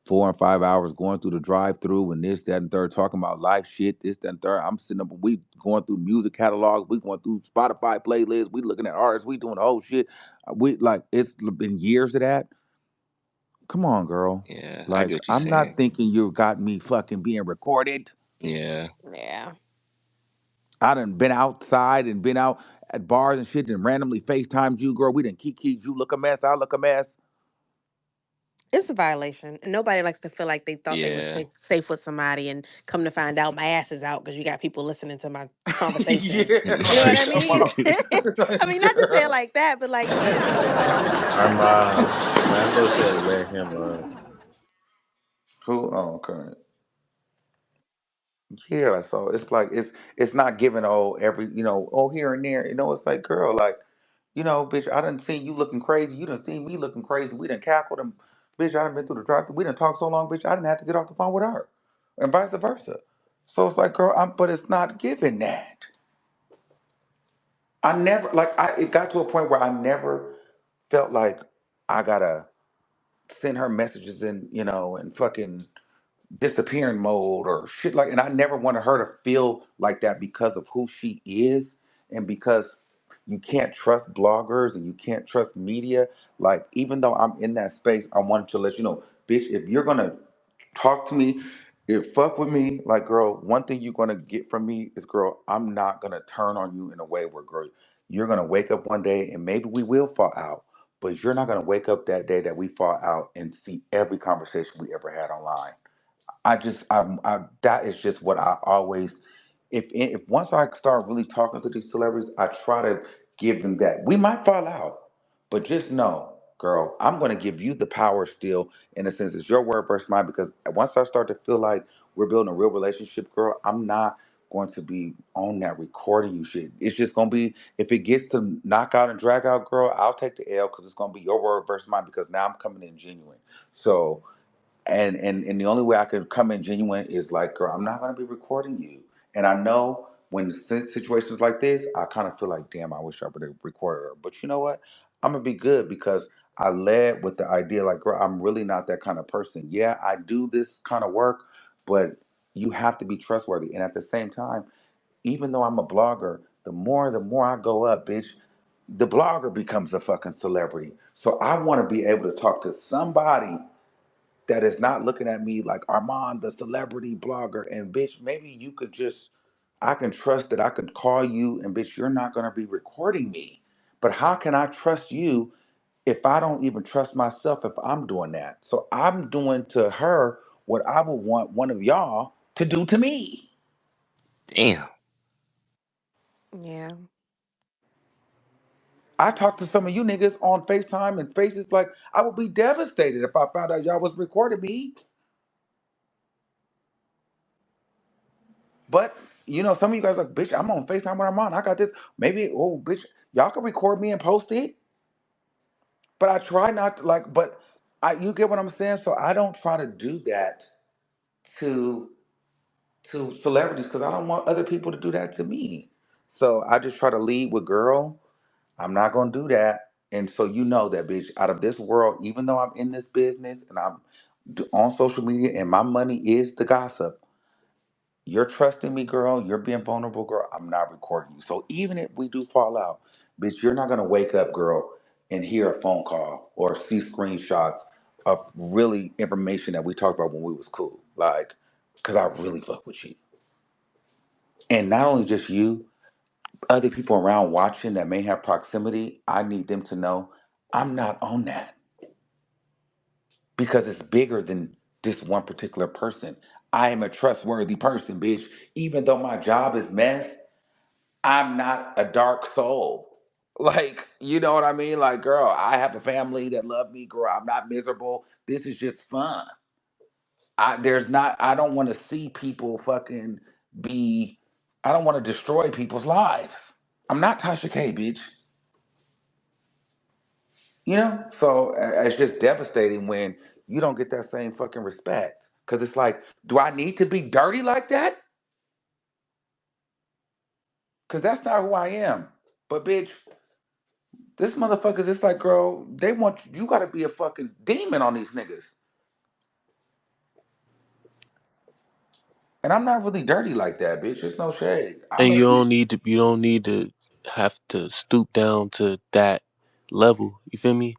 4 and 5 hours going through the drive through and this, that, and third, talking about life shit, this, that, and third. I'm sitting up, we going through music catalogs, we going through Spotify playlists, we looking at artists, we doing the whole shit. We like it's been years of that. Come on, girl. yeah, I Like get what you're I'm not saying. thinking you got me fucking being recorded. Yeah. Yeah, I done been outside and been out at bars and shit and randomly FaceTimed you, girl. We done kikied you look a mess, I look a mess. it's a violation, and nobody likes to feel like they thought they was Yeah. safe with somebody, and come to find out my ass is out because you got people listening to my conversation. Yeah, You know what like I come mean? on. I mean, Like, not to say it girl. like that, but like, damn. Armand, Rambo said let him up. Who? Oh, okay. Yeah, so it's like it's not giving every here and there. It's like girl, like bitch. I done seen you looking crazy. You done seen me looking crazy. We done cackled and bitch. I done been through the drive. We done talked so long, bitch. I didn't have to get off the phone with her, and vice versa. So it's like, girl, but it's not giving that. I never like I. It got to a point where I never felt like I gotta send her messages and fucking disappearing mode or shit like and I never wanted her to feel like that because of who she is and because you can't trust bloggers and you can't trust media. Like even though I'm in that space, I wanted to let you know, bitch, if you're gonna talk to me, if fuck with me, like girl, one thing you're gonna get from me is girl, I'm not gonna turn on you in a way where girl, you're gonna wake up one day and maybe we will fall out. But you're not gonna wake up that day that we fall out and see every conversation we ever had online. That is just what I always. If once I start really talking to these celebrities, I try to give them that. We might fall out, but just know, girl, I'm going to give you the power still. In a sense, it's your word versus mine. Because once I start to feel like we're building a real relationship, girl, I'm not going to be on that recording you shit. It's just going to be, if it gets to knock out and drag out, girl, I'll take the L because it's going to be your word versus mine because now I'm coming in genuine. So, and the only way I could come in genuine is like, girl, I'm not gonna be recording you. And I know when situations like this, I kind of feel like, damn, I wish I would have recorded her. But you know what? I'm gonna be good because I led with the idea, like, girl, I'm really not that kind of person. Yeah, I do this kind of work, but you have to be trustworthy. And at the same time, even though I'm a blogger, the more I go up, bitch, the blogger becomes a fucking celebrity. So I want to be able to talk to somebody that is not looking at me like Armand, the celebrity blogger. And bitch, maybe you could just, I can trust that I could call you and bitch, you're not going to be recording me. But how can I trust you if I don't even trust myself if I'm doing that? So I'm doing to her what I would want one of y'all to do to me. Damn. Yeah. I talked to some of you niggas on FaceTime and spaces like I would be devastated if I found out y'all was recording me. But some of you guys like, bitch, I'm on FaceTime with Armand. I got this. Maybe, oh, bitch, y'all can record me and post it. But I try not to like, but you get what I'm saying? So I don't try to do that to celebrities because I don't want other people to do that to me. So I just try to lead with girl. I'm not gonna do that. And so you know that, bitch, out of this world, even though I'm in this business and I'm on social media and my money is the gossip, you're trusting me, girl. You're being vulnerable, girl. I'm not recording you. So even if we do fall out, bitch, you're not gonna wake up, girl, and hear a phone call or see screenshots of really information that we talked about when we was cool. Like, cause I really fuck with you. And not only just you, other people around watching that may have proximity, I need them to know I'm not on that because it's bigger than this one particular person. I am a trustworthy person, bitch. Even though my job is mess, I'm not a dark soul. Like, you know what I mean? Like, girl, I have a family that love me, girl. I'm not miserable. This is just fun. I don't want to see people fucking be, I don't want to destroy people's lives. I'm not Tasha K, bitch. So it's just devastating when you don't get that same fucking respect. Cause it's like, do I need to be dirty like that? Cause that's not who I am. But bitch, this motherfuckers, it's like, girl, they want you gotta be a fucking demon on these niggas. And I'm not really dirty like that, bitch. It's no shade. I'm And a you don't need to have to stoop down to that level. You feel me?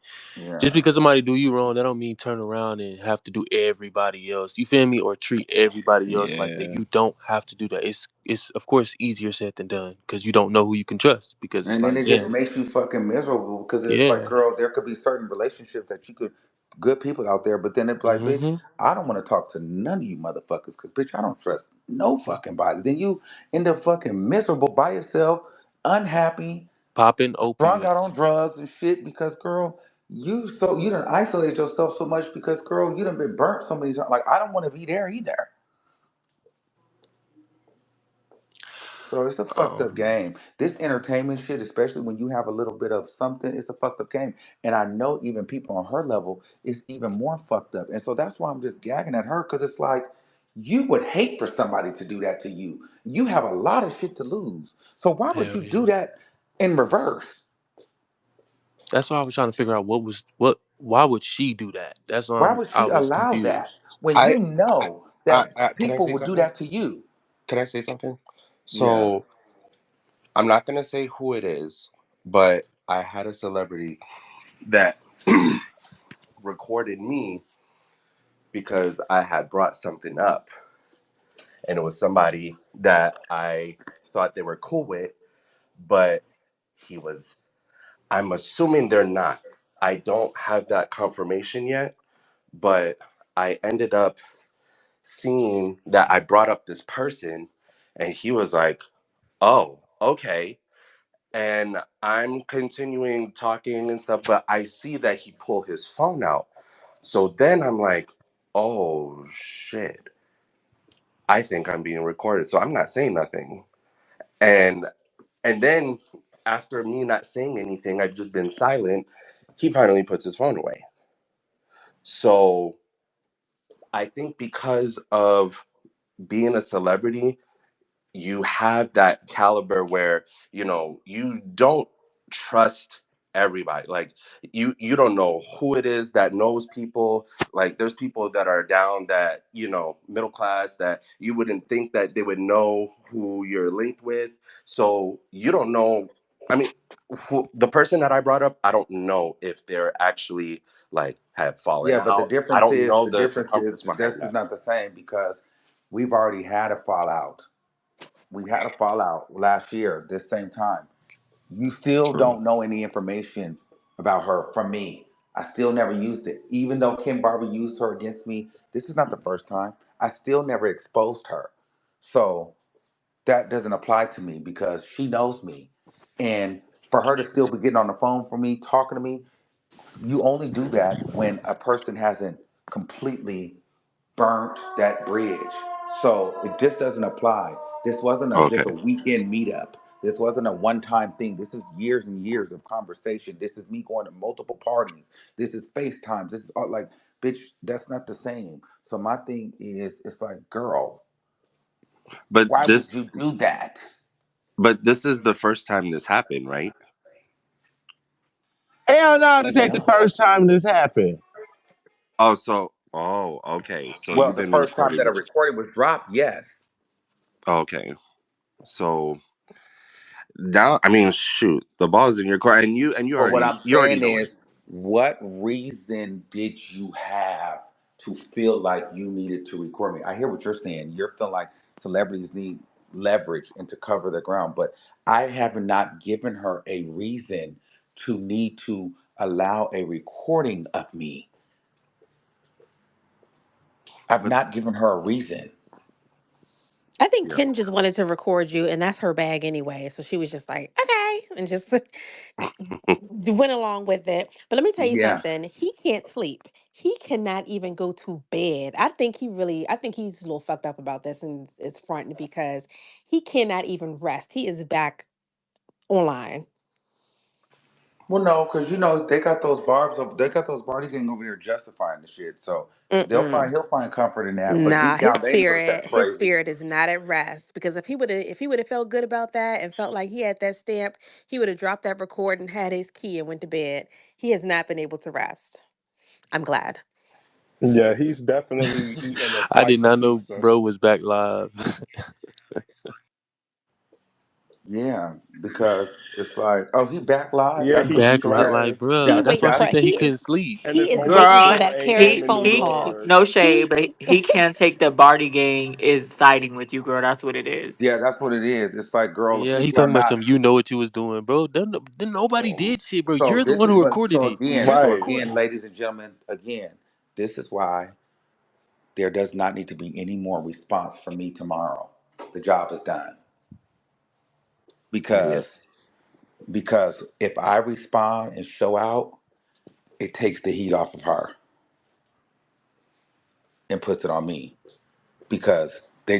Just yeah. because somebody do you wrong, that don't mean turn around and have to do everybody else. You feel me? Or treat everybody else like that. Yeah. You don't have to do that. It's of course easier said than done because you don't know who you can trust. Because it's And then like, it just damn, makes you fucking miserable because it's like, yeah, girl, there could be certain relationships that you could, good people out there, but then it's like, bitch, mm-hmm, I don't want to talk to none of you motherfuckers because, bitch, I don't trust no fucking body. Then you end up fucking miserable by yourself, unhappy, popping strung out on opiates. drugs and shit because, girl, you done isolate yourself so much because, girl, you done been burnt so many times. Like, I don't want to be there either. So it's a fucked up Um, game. This entertainment shit, especially when you have a little bit of something, it's a fucked up game. And I know even people on her level is even more fucked up. And so that's why I'm just gagging at her because it's like you would hate for somebody to do that to you. You have a lot of shit to lose. So why would hell you yeah. do that in reverse? That's why I was trying to figure out what. Why would she do that? That's why Why would I she was allow that confused. when I, you I, know that can I people say would do something? that to you? Can I say something? Yeah. So I'm not gonna say who it is, but I had a celebrity that recorded me because I had brought something up, and it was somebody that I thought they were cool with, but he was. I'm assuming they're not. I don't have that confirmation yet, but I ended up seeing that I brought up this person, and he was like, "Oh, okay." and I'm continuing talking and stuff, but I see that he pull his phone out. So then I'm like, oh shit, I think I'm being recorded. So I'm not saying nothing. And and then after me not saying anything, I've just been silent. He finally puts his phone away. So I think because of being a celebrity, you have that caliber where you don't trust everybody. Like you don't know who it is that knows people. Like there's people that are down that middle class that you wouldn't think that they would know who you're linked with. So you don't know. I mean, the person that I brought up, I don't know if they're actually like have fallen Yeah, but out. I don't know the the difference is circumference behind this is that. not the same because we've already had a fallout. We had a fallout last year, this same time. You still True. don't know any information about her from me. I still never used it. Even though Kim Barber used her against me, this is not the first time. I still never exposed her. So that doesn't apply to me because she knows me. And for her to still be getting on the phone for me, talking to me, you only do that when a person hasn't completely burnt that bridge. So it just doesn't apply. This wasn't just a Okay. weekend meetup. This wasn't a one-time thing. This is years and years of conversation. This is me going to multiple parties. This is FaceTimes. This is all like, bitch, that's not the same. So my thing is, it's like, girl, But why would this you do that? but this is the first time this happened, right? Hell no, this ain't Yeah. the first time this happened. Okay. So Well, you've the been first time that a reporting. recording was dropped, yes. Okay. So now, I mean, shoot, the ball's in your court, and you But what already I'm you already saying know it. is, what reason did you have to feel like you needed to record me? I hear what you're saying. You're feeling like celebrities need leverage and to cover the ground, but I have not given her a reason to need to allow a recording of me. I've But not given her a reason. I think yeah, Ken just wanted to record you, and that's her bag anyway. So she was just like, okay, and just went along with it. But let me tell you Yeah. something. He can't sleep. He cannot even go to bed. I think he's a little fucked up about this and is fronting because he cannot even rest. He is back online. Well, no, because they got those barbs. They got those Barty gang over there justifying the shit. So Mm-mm. he'll find comfort in that. But Nah, deep down, they know that that's his crazy. spirit is not at rest because if he would have felt good about that and felt like he had that stamp, he would have dropped that record and had his key and went to bed. He has not been able to rest. I'm glad. Yeah, he's definitely eating a I did slice of not know pizza. bro was back live. Yeah, because it's like, oh, he back live. Yeah, That's what he Back live, said. like, yes, bro. He That's That's waiting why she for that's said he he couldn't is sleep. and he his is homies waiting for Girl, still that ain't Paris he coming phone he call. indoors. no shade, He but he can't take the Barty gang is siding with you, girl. That's what it is. yeah, that's what it is. It's like, girl, if Yeah, he's people are talking about not. some. You know what you was doing, bro. Then nobody did shit, bro. So You're the this one is who what. recorded it. You're the Right. So again, recorder. ladies and gentlemen, again, this is why there does not need to be any more response from me tomorrow. The job is done Yeah. because if I respond and show out, it takes the heat off of her and puts it on me because they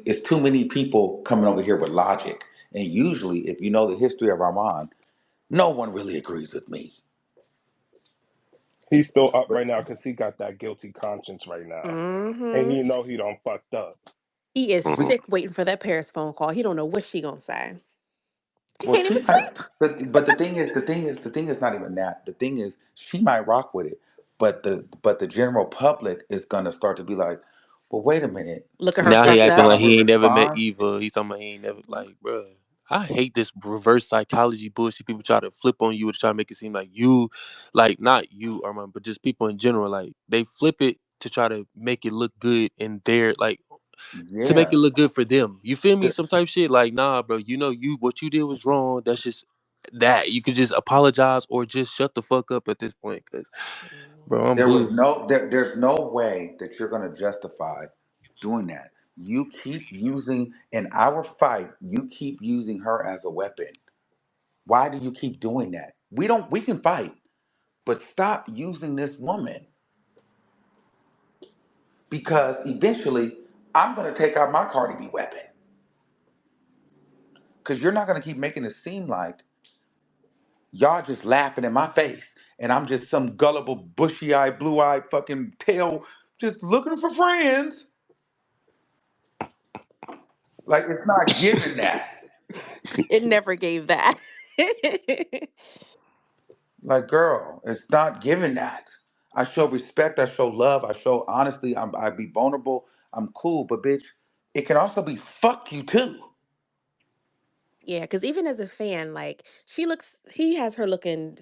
it's too many people coming over here with logic. And usually, if you know the history of Armon, no one really agrees with me. He's still up But right now because he got that guilty conscience right now. And hmm he know he don't fucked up. he is Mhm. sick waiting for that Paris phone call. He don't know what she gonna say. He well, can't she even might. sleep. But the thing is not even that. The thing is, she might rock with it, but the general public is gonna start to be like, well, wait a minute. Look at her Now he fucked This is acting up. how like I'm gonna he ain't never met respond. Eva. He's talking about he ain't never like, bro. I hate this reverse psychology bullshit. People try to flip on you to try to make it seem like you, like not you, Armand, but just people in general. Like they flip it to try to make it look good in their like to make Yeah. it look good for them. You feel me? The- Some type shit. Like nah, bro. You know you what you did was wrong. That's just that. You could just apologize or just shut the fuck up at this point. Cause bro, I'm There was blue. no there's no way that you're gonna justify doing that You keep using in our fight, you keep using her as a weapon. Why do you keep doing that? We can fight, but stop using this woman because eventually I'm gonna take out my Cardi B weapon. Because you're not gonna keep making it seem like y'all just laughing in my face and I'm just some gullible, bushy eyed, blue eyed fucking tail just looking for friends. Like it's not giving that. It never gave that. Like, girl, it's not giving that. I show respect, I show love, I show honesty, I be vulnerable, I'm cool, but bitch, it can also be fuck you too. Yeah, because even as a fan, like he has her looking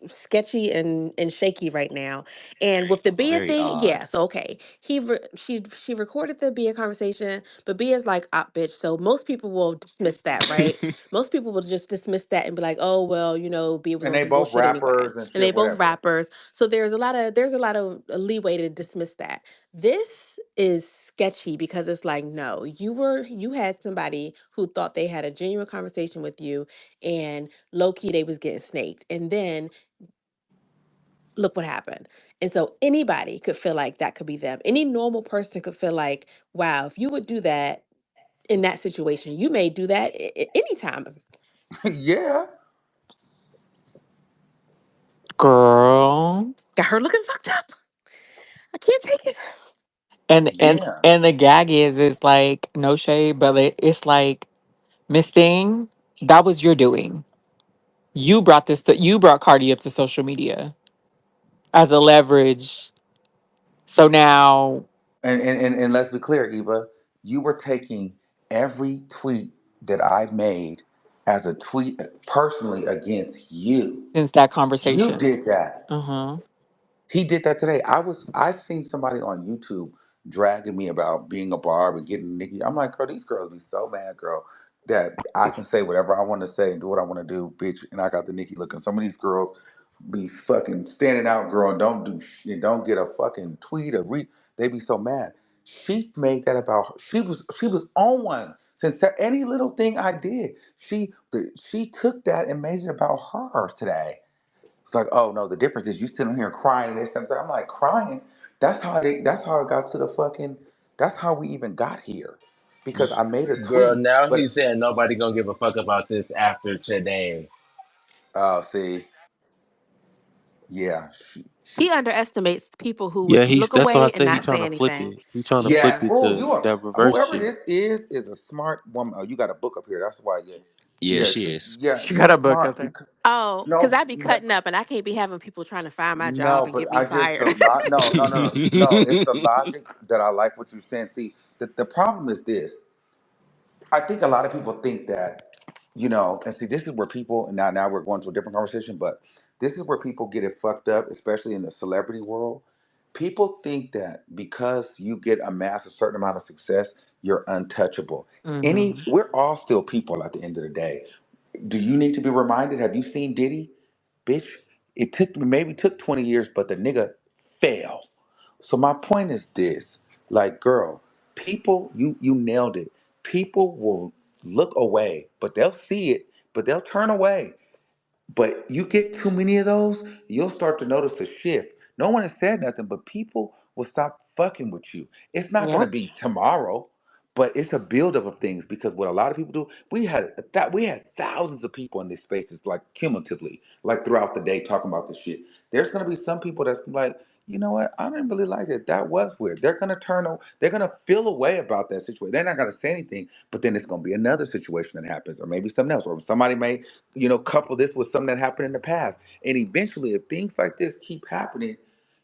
sketchy and shaky right now. And with the Bia Very thing, odd. yeah, so okay, she recorded the Bia conversation, but Bia's like, ah, bitch. So most people will dismiss that, right? Most people will just dismiss that and be like, oh well, Bia was And on they some both bullshit anyway, rappers and and they shit, both whatever. rappers. So there's a lot of leeway to dismiss that. This is sketchy because it's like, no, you had somebody who thought they had a genuine conversation with you, and low key they was getting snaked. And then look what happened. And so anybody could feel like that could be them. Any normal person could feel like, wow, if you would do that in that situation, you may do that anytime. Yeah, Girl. Got her looking fucked up. I can't take it. And and yeah. and the gag is it's like no shade, but it's like Miss Thing, that was your doing. You brought Cardi up to social media as a leverage. So now And let's be clear, Eva, you were taking every tweet that I made as a tweet personally against you. since that You conversation. did that. Uh-huh. He did that today. I seen somebody on YouTube dragging me about being a barb and getting Nikki. I'm like, girl, these girls be so mad, girl, that I can say whatever I want to say and do what I want to do, bitch. And I got the Nikki look. And some of these girls be fucking standing out, girl, and don't do shit, don't get a fucking tweet or read. They be so mad. She made that about her. She was on one since any little thing I did. She took that and made it about her today. It's like, oh no, the difference is you sitting here crying and this and that. I'm like crying. That's how it got to the fucking. That's how we even got here, because I made a Girl, tweet. now But he's saying nobody gonna give a fuck about this after today. oh, see, yeah, He underestimates people who would Yeah, look that's why I away and say he not trying say to flip anything. it. He trying to flip yeah. it Oh, to you are that reverse whoever shit. this is a smart woman. Oh, you got a book up here. That's why. Yeah, Yeah, yeah, she is. yeah. She got She's a book up smart there. because Oh, because no, I'd be cutting up and I can't be having people trying to find my job no, and but get me I just the fired. lot. No, no, no, no, no. It's the logic that I like what you're saying. See, the problem is this. I think a lot of people think that, and see, this is where people, and now we're going to a different conversation, but this is where people get it fucked up, especially in the celebrity world. People think that because you get amass a certain amount of success, you're untouchable. Mm-hmm. We're all still people at the end of the day. Do you need to be reminded? Have you seen Diddy? Bitch, it took 20 years, but the nigga fell. So my point is this, like, girl, people, you nailed it. People will look away, but they'll see it, but they'll turn away. But you get too many of those, you'll start to notice a shift. No one has said nothing, but people will stop fucking with you. It's not gonna Yep. be tomorrow, but it's a buildup of things because what a lot of people do, we had thousands of people in these spaces, like cumulatively, like throughout the day talking about this shit. There's gonna be some people that's like, you know what, I didn't really like it. That was weird. They're gonna feel a way about that situation. They're not gonna say anything, but then it's gonna be another situation that happens, or maybe something else, or somebody may couple this with something that happened in the past. And eventually, if things like this keep happening,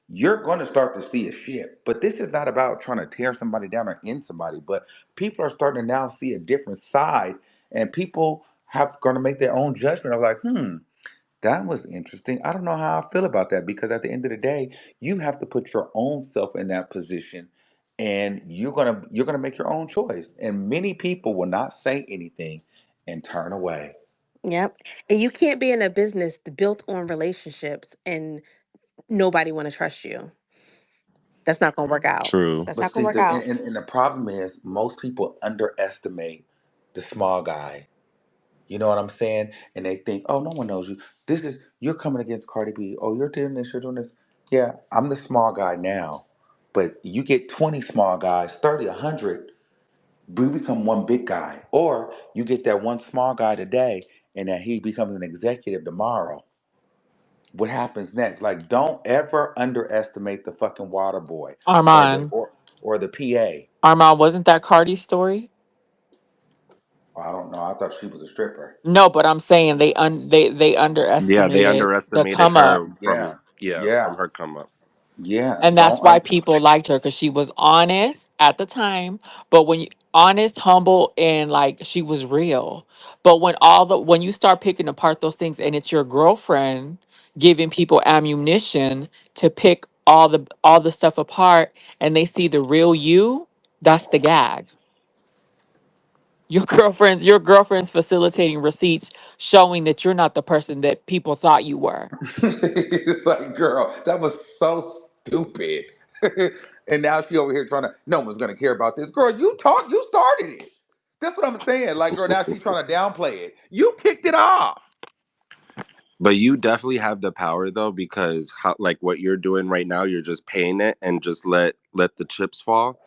you're going to start to see a shift. But this is not about trying to tear somebody down or end somebody, but people are starting to now see a different side, and people have going to make their own judgment of like, that was interesting. I don't know how I feel about that because at the end of the day, you have to put your own self in that position and you're gonna make your own choice. And many people will not say anything and turn away. Yep. And you can't be in a business built on relationships and nobody want to trust you. That's not gonna work out. True. That's But not gonna see, work out. and the problem is most people underestimate the small guy. You know what I'm saying? And they think, oh, no one knows you. This is you're coming against Cardi B. Oh, you're doing this. You're doing this. Yeah, I'm the small guy now, but you get 20 small guys, 30, 100. We become one big guy, or you get that one small guy today, and that he becomes an executive tomorrow. What happens next? Like, don't ever underestimate the fucking water boy or the Armand, or the PA. Armand, wasn't that Cardi's story? I don't know. I thought she was a stripper. No, but I'm saying they Yeah, they underestimated the underestimated come up. her Yeah, from yeah, her come up. yeah. And that's why people liked her because she was honest at the time. But when you honest, humble, and like she was real. But when you start picking apart those things and it's your girlfriend giving people ammunition to pick all the stuff apart and they see the real you, that's the gag. Your girlfriend's facilitating receipts showing that you're not the person that people thought you were. it's like, girl, that was so stupid. And now she over here trying to. No one's gonna care about this, girl. You started it. That's what I'm saying. Like, girl, now she's trying to downplay it. You kicked it off. But you definitely have the power though, because how, like what you're doing right now, you're just paying it and just let the chips fall.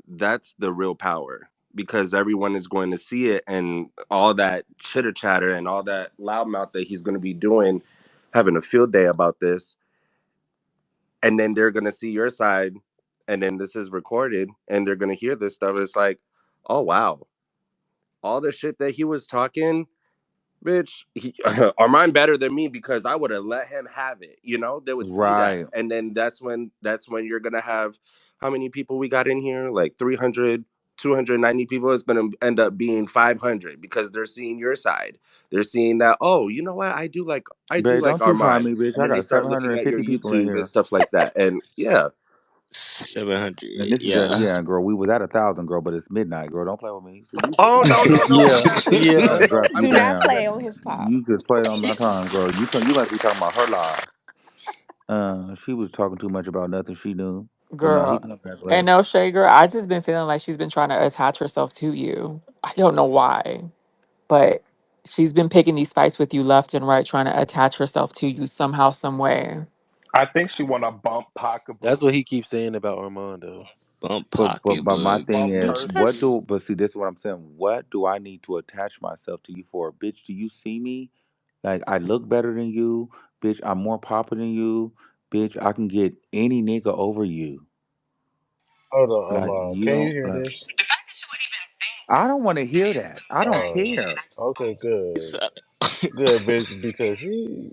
That's the real power because everyone is going to see it, and all that chitter chatter and all that loudmouth that he's going to be doing, having a field day about this, and then they're going to see your side, and then this is recorded, and they're going to hear this stuff. It's like, oh wow, all the shit that he was talking. Bitch, are mine better than me because I would have let him have it. You know, they would see that, Right. and then that's when you're gonna have how many people we got in here? Like 300, 290 people. It's gonna end up being 500 because they're seeing your side. They're seeing that. Oh, you know what? I do Babe, like don't you try Armand, me, bitch. and I then they got start looking at your 750 people in YouTube and here. stuff like that. And yeah, 700. And this is Yeah. yeah, girl. We was at 1,000, girl, but it's midnight, girl. Don't play with me. So you should Oh be. no no no! Yeah, I'm not saying I'm that. gonna yeah. No no. drop I'm you Do not not saying down. play that. on his top. You just played on my time, girl. You must be talking about her live. She was talking too much about nothing she knew. But no, he Girl. can come back And later. no shade, girl. I just been feeling like she's been trying to attach herself to you. I don't know why, but she's been picking these fights with you left and right, trying to attach herself to you somehow, some way. I think she want to bump That's what pocketbooks, he keeps saying about Armando. Bump But my thing pocketbooks, bump is, bitch. what purses. That's do? But see, this is what I'm saying. What do I need to attach myself to you for, bitch? Do you see me? Like I look better than you, bitch. I'm more popular than you, bitch. I can get any nigga over you. Hold on, Like you can you don't. hear Like this? I don't want to hear that. I don't Oh, care. okay, good, oh good, bitch. Because he,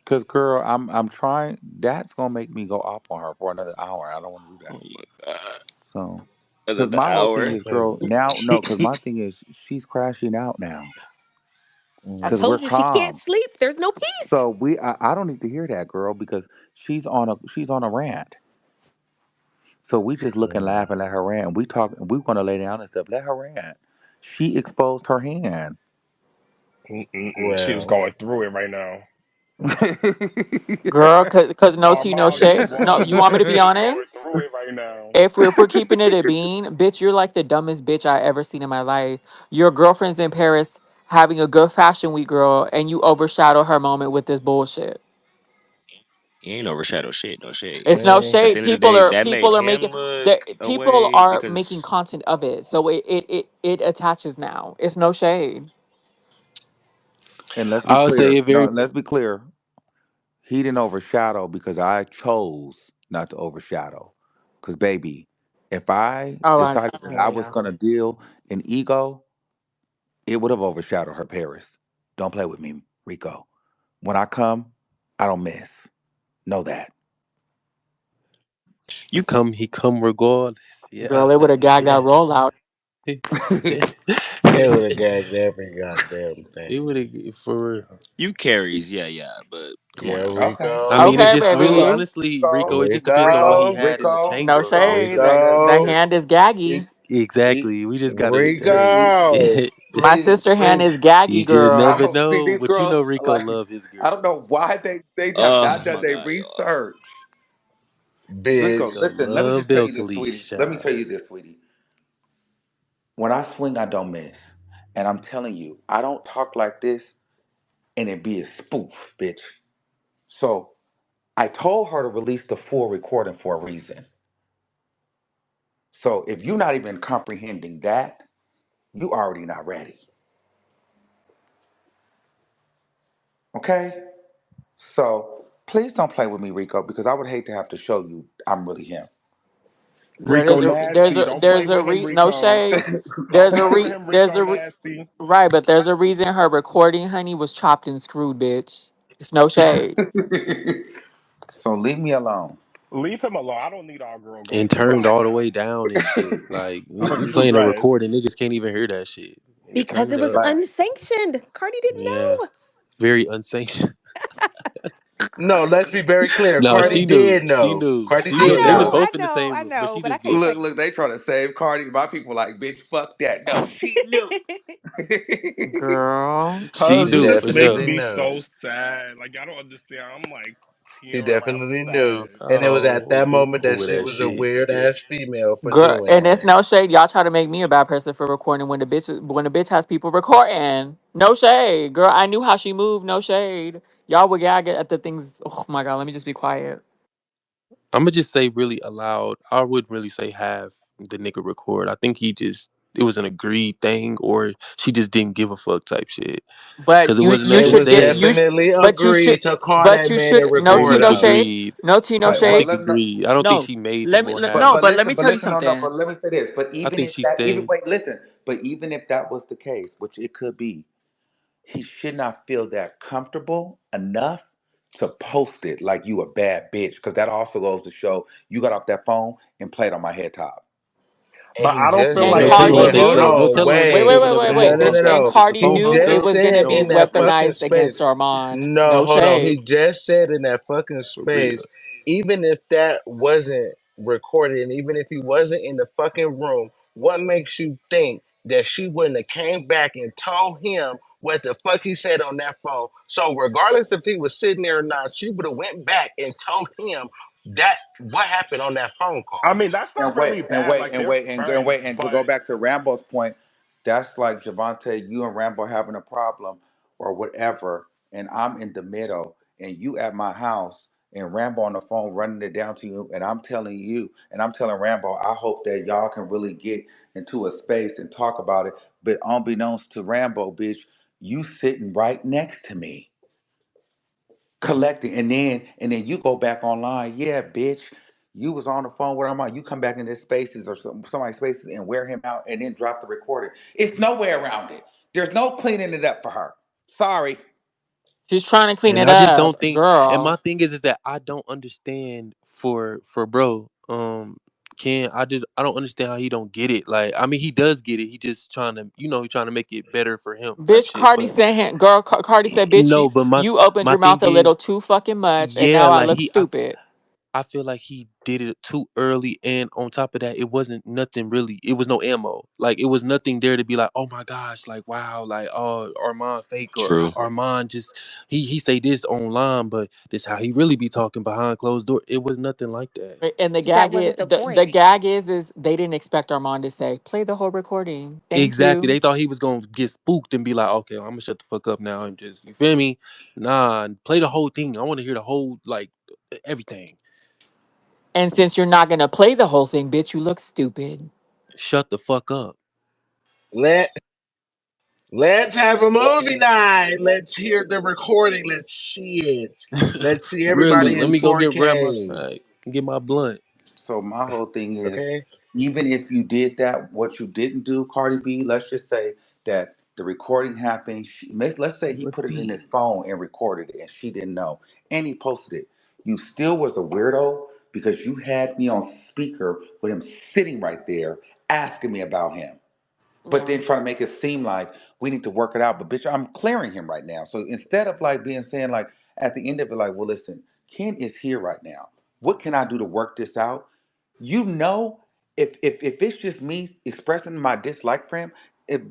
Cause girl, I'm trying. That's gonna make me go off on her for another hour. I don't want to do that. my god. So, cause Another my whole thing hour. is, girl. because Now, no, cause my thing is, she's crashing out now. I Cause mm, we're told you she can't calm. sleep. There's no peace. So I don't need to hear that, girl, because she's on a rant. So we just look and laugh and let her rant. We talk. We want to lay down and stuff. Let her rant. She exposed her hand. She was well, going through it right now. Girl, cause no tea, no Armand, shade. No, you want me to be she's going honest? through it right now. If we're keeping it a bean, bitch, you're like the dumbest bitch I ever seen in my life. Your girlfriend's in Paris having a good fashion week, girl, and you overshadow her moment with this bullshit. He ain't overshadow shit, no shade. It's no man, At the shade. end of the day, that made People are him making look that people away are making because content of it. So it attaches now. It's no shade. And let's be I would say clear. it No, very. let's be clear. He didn't overshadow because I chose not to overshadow. Because baby, if I Oh, decided that I was yeah. gonna deal in ego, it would have overshadowed her Paris. Don't play with me, Rico. When I come, I don't miss. Know that. you He come regardless. Yeah. Girl, it would have gaga roll out. it would have got every goddamn It thing. would have for real. you carries, yeah, but come on Yeah, now. Okay. I Rico, mean, it Okay, just really, baby. honestly, Rico, Rico, it just depends on what he Rico, had in the Rico, No chamber. Like, shade. The Rico, hand is he, gaggy. he, exactly. We just gotta. Rico. My sister hand is gaggy, You just never girl. oh, see, know, these but you girls know are Rico like, love his I don't know girls. why they have Oh not done my their god, y'all. research. Rico, bitch. Rico listen, let me love just tell you Belka this, leaks, sweetie. Let me child. tell you this, sweetie. When I swing, I don't miss. And I'm telling you, I don't talk like this and it be a spoof, bitch. So I told her to release the full recording for a reason. So if you're not even comprehending that, you already not ready. Okay? So please don't play with me, Rico, because I would hate to have to show you I'm really him. Girl, Rico nasty. Don't play with him, no Rico. shade. Don't play with him, There's Rico a nasty. right, but there's a reason her recording, honey, was chopped and screwed, bitch. It's no shade. So leave me alone. Leave him alone. I don't need our girl going And through turned all all the that. way down and shit. Like we Fucking playing a stress. recording, niggas can't even hear that shit. Nigga, Because turn it it was up. Like, unsanctioned. Cardi didn't Yeah, know. very unsanctioned. No, let's be very clear. No, Cardi she knew. did She know. knew. Cardi She I knew. did They was know, know. I both in the know, I same room, but know, she but I just can't did look, it. take. look, they trying to save Cardi. My people like, bitch, fuck that. No, she knew. Girl. She This She knew this for makes definitely sure. me know. so sad. Like I don't understand. I'm like She tearing. Like I'm definitely knew. sad. And it was at Oh, that girl, moment that cool with she that was a shit. weird ass female for Girl, doing and it's that. no shade. Y'all try to make me a bad person for recording when the bitch has people recording. No shade. Girl, I knew how she moved, no shade. Y'all would gag at the things. Oh my god, let me just be quiet. I'm gonna just say really aloud. I wouldn't really say have the nigga record. I think he just it was an agreed thing, or she just didn't give a fuck type shit. But Cause it you wasn't you nothing It was should get said. you definitely but you should agreed to call but that you man and should no Very tea record no much her. shade. agreed. No tea no But I but shade. think let no, agreed. I don't think No. she made it Let me more but no, but happen. but let me listen, but tell you listen, no, no. something. But let me say this. But I even think if she that, even said wait, listen. But even if that was the case, which it could be, he should not feel that comfortable enough to post it like you a bad bitch. Because that also goes to show you got off that phone and played on my head top. And But he I don't just feel And no. like said Tell she her Cardi don't was take it hold knew. though. wrong. Don't on, tell her Wait, don't wait, wait. open wait, up wait, the No, wait. phone no, Bitch, no, call. and no. It's the Cardi phone He knew call. it just was said gonna be in No, that fucking weaponized against space. Armand. No, No hold on. He shade. just said in that fucking for real. space, even if that wasn't recorded and even if he wasn't in the fucking room, what makes you think that she wouldn't have came back and told him what the fuck he said on that phone? So regardless if he was sitting there or not, she would have went back and told him that what happened on that phone I call. mean, that's And not wait, really and bad. wait, Like and they're wait, and friends, wait, and to go but back to Rambo's point, that's like Javante, you and Rambo having a problem or whatever, and I'm in the middle, and you at my house, and Rambo on the phone running it down to you, and I'm telling you, and I'm telling Rambo, I hope that y'all can really get into a space and talk about it. But unbeknownst to Rambo, bitch, you sitting right next to me collecting, and then you go back online. Yeah, bitch, you was on the phone with him. You come back in his spaces or somebody's spaces and wear him out, and then drop the recording. It's no way around it. There's no cleaning it up for her. Sorry. She's trying to clean And it I just up, don't think. And my girl. thing is that I don't understand for bro. Ken, I don't understand how he don't get it. Like I mean, he does get it. He just trying to he trying to make it better for him type Bitch, shit. Cardi But said, Cardi said, bitch, no, but you opened my your mouth thing a little is, too fucking much, and yeah, now I like look stupid. I feel like he did it too early, and on top of that, it wasn't nothing really. It was no ammo. Like it was nothing there to be like, oh my gosh, like wow, like oh Armand fake or True. Armand just he say this online, but this how he really be talking behind closed door. It was nothing like that. And That wasn't the the point. gag is they didn't expect Armand to say, play the whole recording. Thank Exactly. you. They thought he was gonna get spooked and be like, okay, I'm gonna shut the fuck up now and just you feel me? Nah, play the whole thing. I want to hear the whole like everything. And since you're not gonna play the whole thing, bitch, you look stupid. Shut the fuck up. Let Let's have a movie night. Let's hear the recording. Let's see it. Let's see Really, everybody let in me go get grandma 4K. snacks. Get my blunt. So my whole thing is, Okay? even if you did that, what you didn't do, Cardi B, let's just say that the recording happened. Let's say he What's put it in his tea? phone and recorded it, and she didn't know, and he posted it. You still was a weirdo because you had me on speaker with him sitting right there asking me about him, but Yeah. then trying to make it seem like we need to work it out. But bitch, I'm clearing him right now. So instead of like being saying like at the end of it, like, well, listen, Ken is here right now. What can I do to work this out? You know, if it's just me expressing my dislike for him, if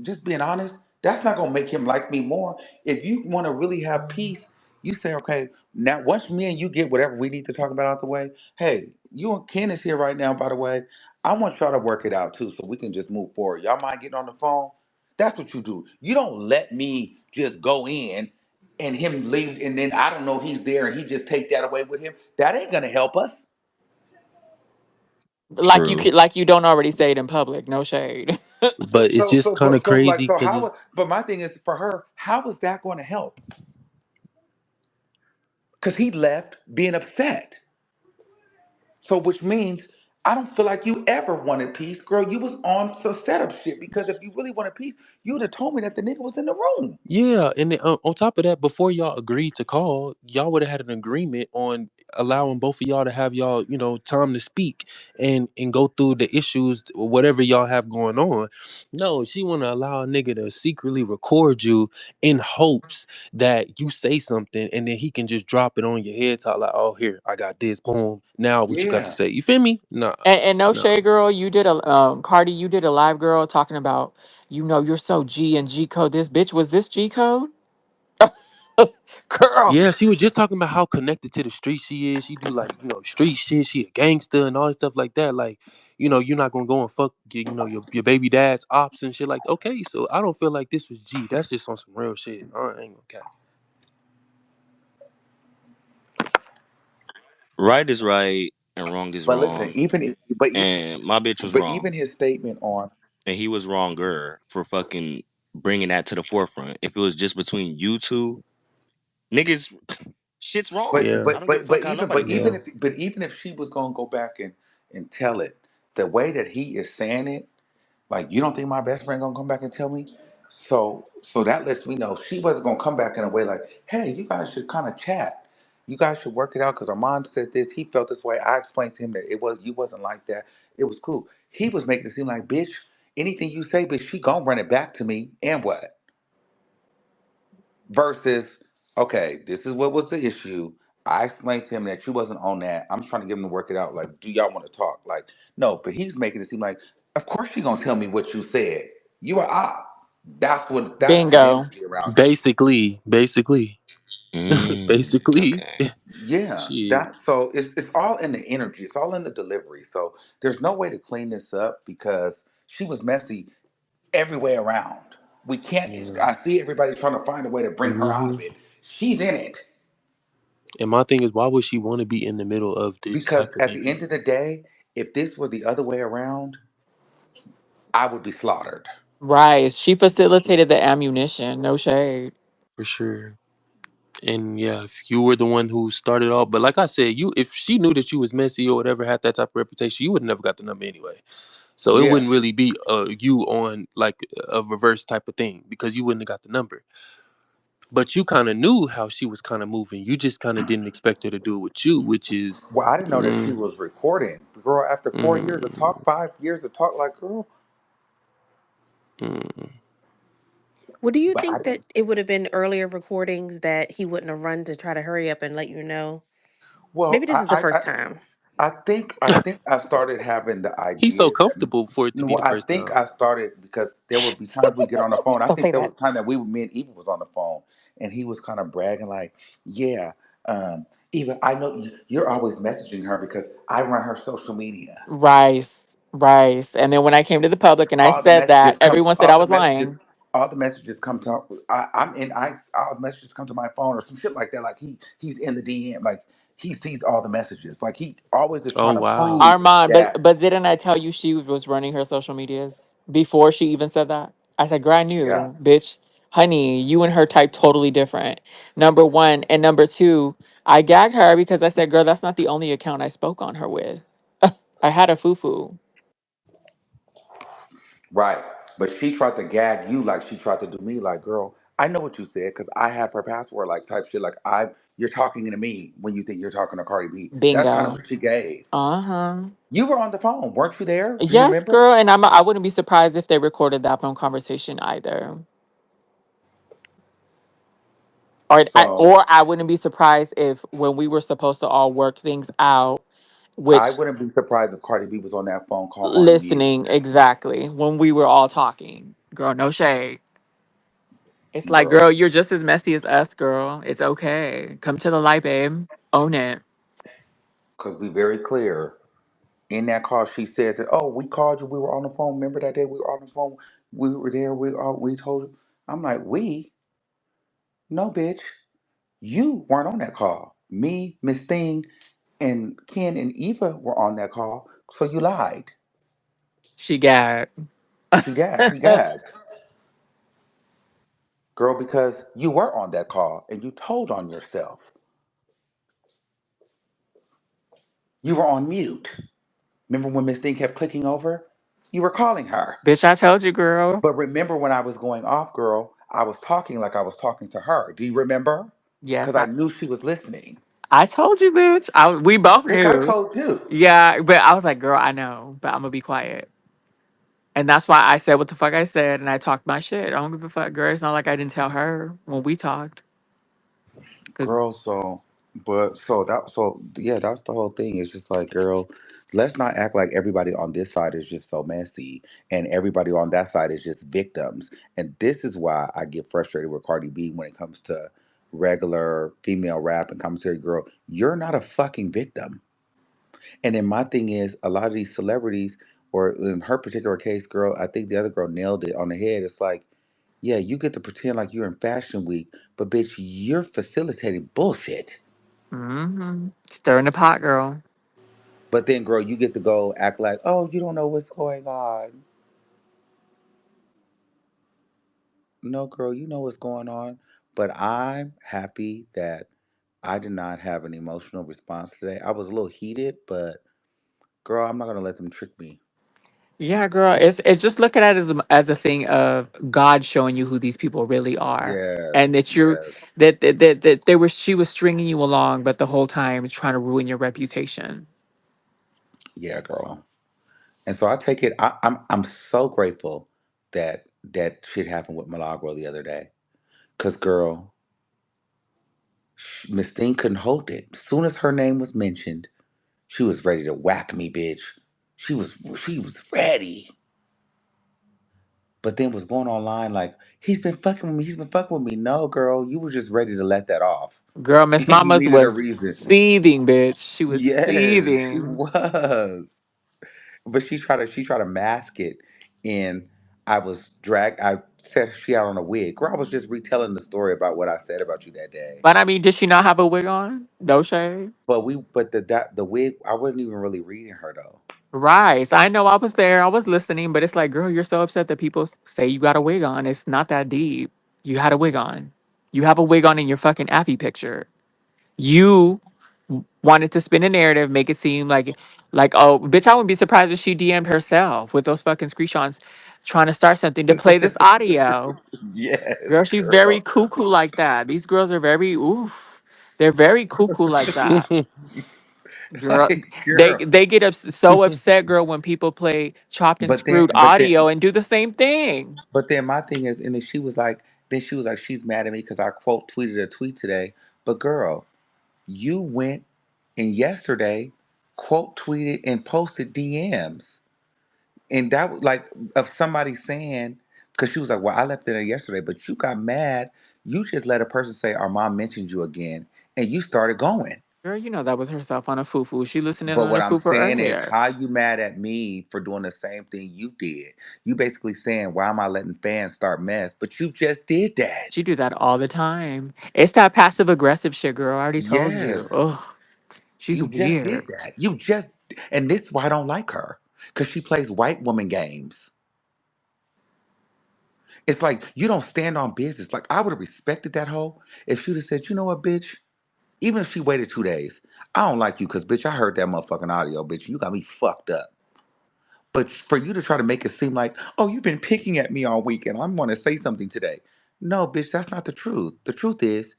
just being honest, that's not gonna make him like me more. If you want to really have peace, You say, okay, now once me and you get whatever we need to talk about out the way, hey, you and Ken is here right now, by the way. I want y'all to work it out too so we can just move forward. Y'all mind getting on the phone? That's what you do. You don't let me just go in and him leave and then I don't know he's there and he just take that away with him. That ain't gonna help us. Like you True. could, like you don't already say it in public. No shade. But it's just kind of Like crazy so because how it's but my thing is for her, how is that going to help? Because he left being upset. So which means I don't feel like you ever wanted peace, girl. You was on some setup shit because if you really wanted peace, you would have told me that the nigga was in the room. yeah, and then, on top of that, before y'all agreed to call, y'all would have had an agreement on allowing both of y'all to have y'all, time to speak and go through the issues, whatever y'all have going on. No, she want to allow a nigga to secretly record you in hopes that you say something and then he can just drop it on your head, talk like, "Oh, here, I got this, boom. Now what you got to Yeah. say?" You feel me? Nah, And no no. shade, girl. You did a Cardi. You did a live, girl, talking about you're so G and G code. This bitch was this G code, girl. Yeah, she was just talking about how connected to the street she is. She do like, street shit. She a gangster and all this stuff like that. Like, you're not gonna go and fuck your baby dad's ops and shit like. Okay, so I don't feel like this was G. That's just on some real shit. I ain't gonna cap. Right is right and wrong is But listen, wrong. And my bitch was wrong. even his statement on And he was wronger for fucking bringing that to the forefront. If it was just between you two, niggas, shit's wrong. Yeah, I don't give a fuck how nobody yeah. feel. but even if she was gonna go back and tell it, the way that he is saying it. Like, you don't think my best friend gonna come back and tell me? So that lets me know she wasn't gonna come back in a way like, hey, you guys should kind of chat. You guys should work it out because Armand said this. He felt this way. I explained to him that it was you wasn't like that. It was cool. He was making it seem like, bitch, anything you say, bitch, she gonna run it back to me. And what? Versus, okay, this is what was the issue. I explained to him that you wasn't on that. I'm trying to get him to work it out. Like, do y'all want to talk? Like, no, but he's making it seem like, of course you gonna tell me what you said. You are op. That's his Bingo. energy around her. Basically, basically, Okay. Yeah, shit. that so it's all in the energy. It's all in the delivery. So there's no way to clean this up because she was messy every way around. We can't. Yeah. I see everybody trying to find a way to bring her out hmm of it. She's in it. And my thing is, why would she want to be in the middle of this Because type of at thing? the end of the day, if this were the other way around, I would be slaughtered. Right. She facilitated the ammunition. No shade. For sure. And yeah, if you were the one who started off, but like I said, if she knew that you was messy or whatever, had that type of reputation, you would never got the number anyway. So it Yeah. wouldn't really be you on like a reverse type of thing because you wouldn't have got the number. But you kind of knew how she was kind of moving. You just kind of didn't expect her to do it with you, which is Well, I didn't know that she was recording. Girl, after 4 years of mm, talk, 5 years of talk, like, girl, mm. Well, do you but I think that didn't. it would have been earlier recordings that he wouldn't have run to try to hurry up and let you know? Well, Maybe this is the first time. I think I started having the He's so idea that comfortable for it to be no, the I first think time. I started because there would be times we get on the phone. I Don't say think there that. was time that me and Eva was on the phone, and he was kind of bragging like, "Yeah, Eva, I know you're always messaging her because I run her social media. Rice. Rice. And then when I came to the public and I All the said that, messages come. everyone said I was lying. All the messages come to. I'm in. All the messages come to my phone or some shit like that. Like he's in the DM. Like he sees all the messages. Like he always is Oh trying to wow. prove Armand, but that. but didn't I tell you she was running her social medias before she even said that? I said, girl, I Yeah. knew, bitch. Honey, you and her type totally different. Number one. And number two, I gagged her because I said, girl, that's not the only account I spoke on her with. I had a foo-foo. Right. But she tried to gag you like she tried to do me. Like, girl, I know what you said because I have her password. Like type shit. Like you're talking to me when you think you're talking to Cardi B. That's kind of Bingo. what she gave. Uh-huh. You were on the phone, weren't you there? Do you Yes, remember? girl, and I wouldn't be surprised if they recorded that phone conversation either. So Or I wouldn't be surprised if when we were supposed to all work things out, I which wouldn't be surprised if Cardi B was on that phone call on mute. listening exactly when we were all talking. Girl, no shade. It's like, Girl, girl, you're just as messy as us, girl. It's okay. Come to the light, babe. Own it. because be very clear. In that call, she said that, oh, we called you. We were on the phone. Remember that day we were on the phone? We were there. We told you. I'm like, we? No, bitch. You weren't on that call. Me, Miss Thing, and Ken and Eva were on that call. So you lied. She got. He gagged. Girl, because you were on that call and you told on yourself. You were on mute. Remember when Miss Thing kept clicking over? You were calling her. Bitch, I told you, girl. But remember when I was going off, girl, I was talking like I was talking to her. Do you remember? Yes, Because I knew she was listening. I told you, bitch. We both Bitch, I knew. told you. Yeah, but I was like, girl, I know, but I'm gonna be quiet. And that's why I said what the fuck I said and I talked my shit. I don't give a fuck, girl. It's not like I didn't tell her when we talked. Cause Girl, so yeah, that's the whole thing. It's just like, girl, let's not act like everybody on this side is just so messy and everybody on that side is just victims. And this is why I get frustrated with Cardi B when it comes to regular female rap and commentary. Girl, you're not a fucking victim. And then my thing is, a lot of these celebrities, or in her particular case, girl, I think the other girl nailed it on the head. It's like, yeah, you get to pretend like you're in Fashion Week, but bitch, you're facilitating bullshit. stirring the pot, girl. But then, girl, you get to go act like, oh, you don't know what's going on. No, girl, you know what's going on. But I'm happy that I did not have an emotional response today. I was a little heated, but girl, I'm not gonna let them trick me. Yeah, girl. It's just look at it as a thing of God showing you who these people really are. And Yes, that you're yes, that they were she was stringing you along, but the whole time trying to ruin your reputation. yeah, girl. And so I take it. I'm so grateful that that shit happened with Milagro the other day. Cause girl, Miss Thing couldn't hold it. As soon as her name was mentioned, she was ready to whack me, bitch. She was ready. But then was going online like, he's been fucking with me. He's been fucking with me. No, girl, you were just ready to let that off. Girl, Miss You Mamas needed a was reason. seething, bitch. She was Yes, she seething. was. But she tried to mask it in I said she had on a wig. Girl, I was just retelling the story about what I said about you that day. But I mean, did she not have a wig on? No shade. But the wig, I wasn't even really reading her though. Right. I know I was there. I was listening, but it's like, girl, you're so upset that people say you got a wig on. It's not that deep. You had a wig on. You have a wig on in your fucking appy picture. You wanted to spin a narrative, make it seem like, oh, bitch, I wouldn't be surprised if she DM'd herself with those fucking screenshots trying to start something to play this audio. Yes, Girl, she's very girl. cuckoo like that. These girls are very oof. They're very cuckoo like that. Girl, Like, they girl. they get so upset, girl, when people play chopped and But then, screwed but then, audio and do the same thing. but then my thing is, and then she was like, she's mad at me because I quote tweeted a tweet today. But girl, you went and yesterday quote tweeted and posted DMs. And that was like of somebody saying, because she was like, well, I left it there yesterday, but you got mad. You just let a person say, our mom mentioned you again, and you started going. Girl, you know that was herself on a foo-foo. She listening But on what a I'm foo-foo saying is, earlier. how you mad at me for doing the same thing you did? You basically saying, why am I letting fans start mess? But you just did that. She do that all the time. It's that passive aggressive shit, girl. I already told you. Yes, Ugh, she's you just did weird. that. And this is why I don't like her. Because she plays white woman games. It's like, you don't stand on business. Like, I would have respected that hoe if she'd have said, you know what, bitch? Even if she waited 2 days, I don't like you because, bitch, I heard that motherfucking audio, bitch. You got me fucked up. But for you to try to make it seem like, oh, you've been picking at me all week and I'm going to say something today. No, bitch, that's not the truth. The truth is,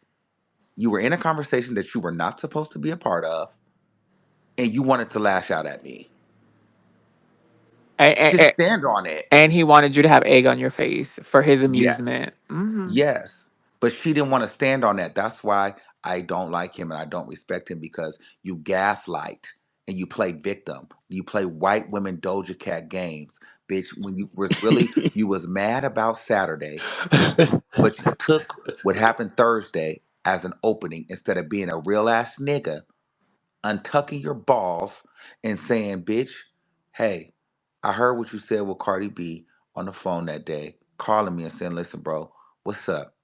you were in a conversation that you were not supposed to be a part of and you wanted to lash out at me. And, Just and, stand on it. and he wanted you to have egg on your face for his Yes. amusement. Yes. But she didn't want to stand on that. That's why I don't like him and I don't respect him because you gaslight and you play victim. You play white women Doja Cat games bitch. When you was really you was mad about Saturday, but you took what happened Thursday as an opening instead of being a real ass nigga, untucking your balls and saying, bitch, hey, I heard what you said with Cardi B on the phone that day, calling me and saying, listen, bro, what's up?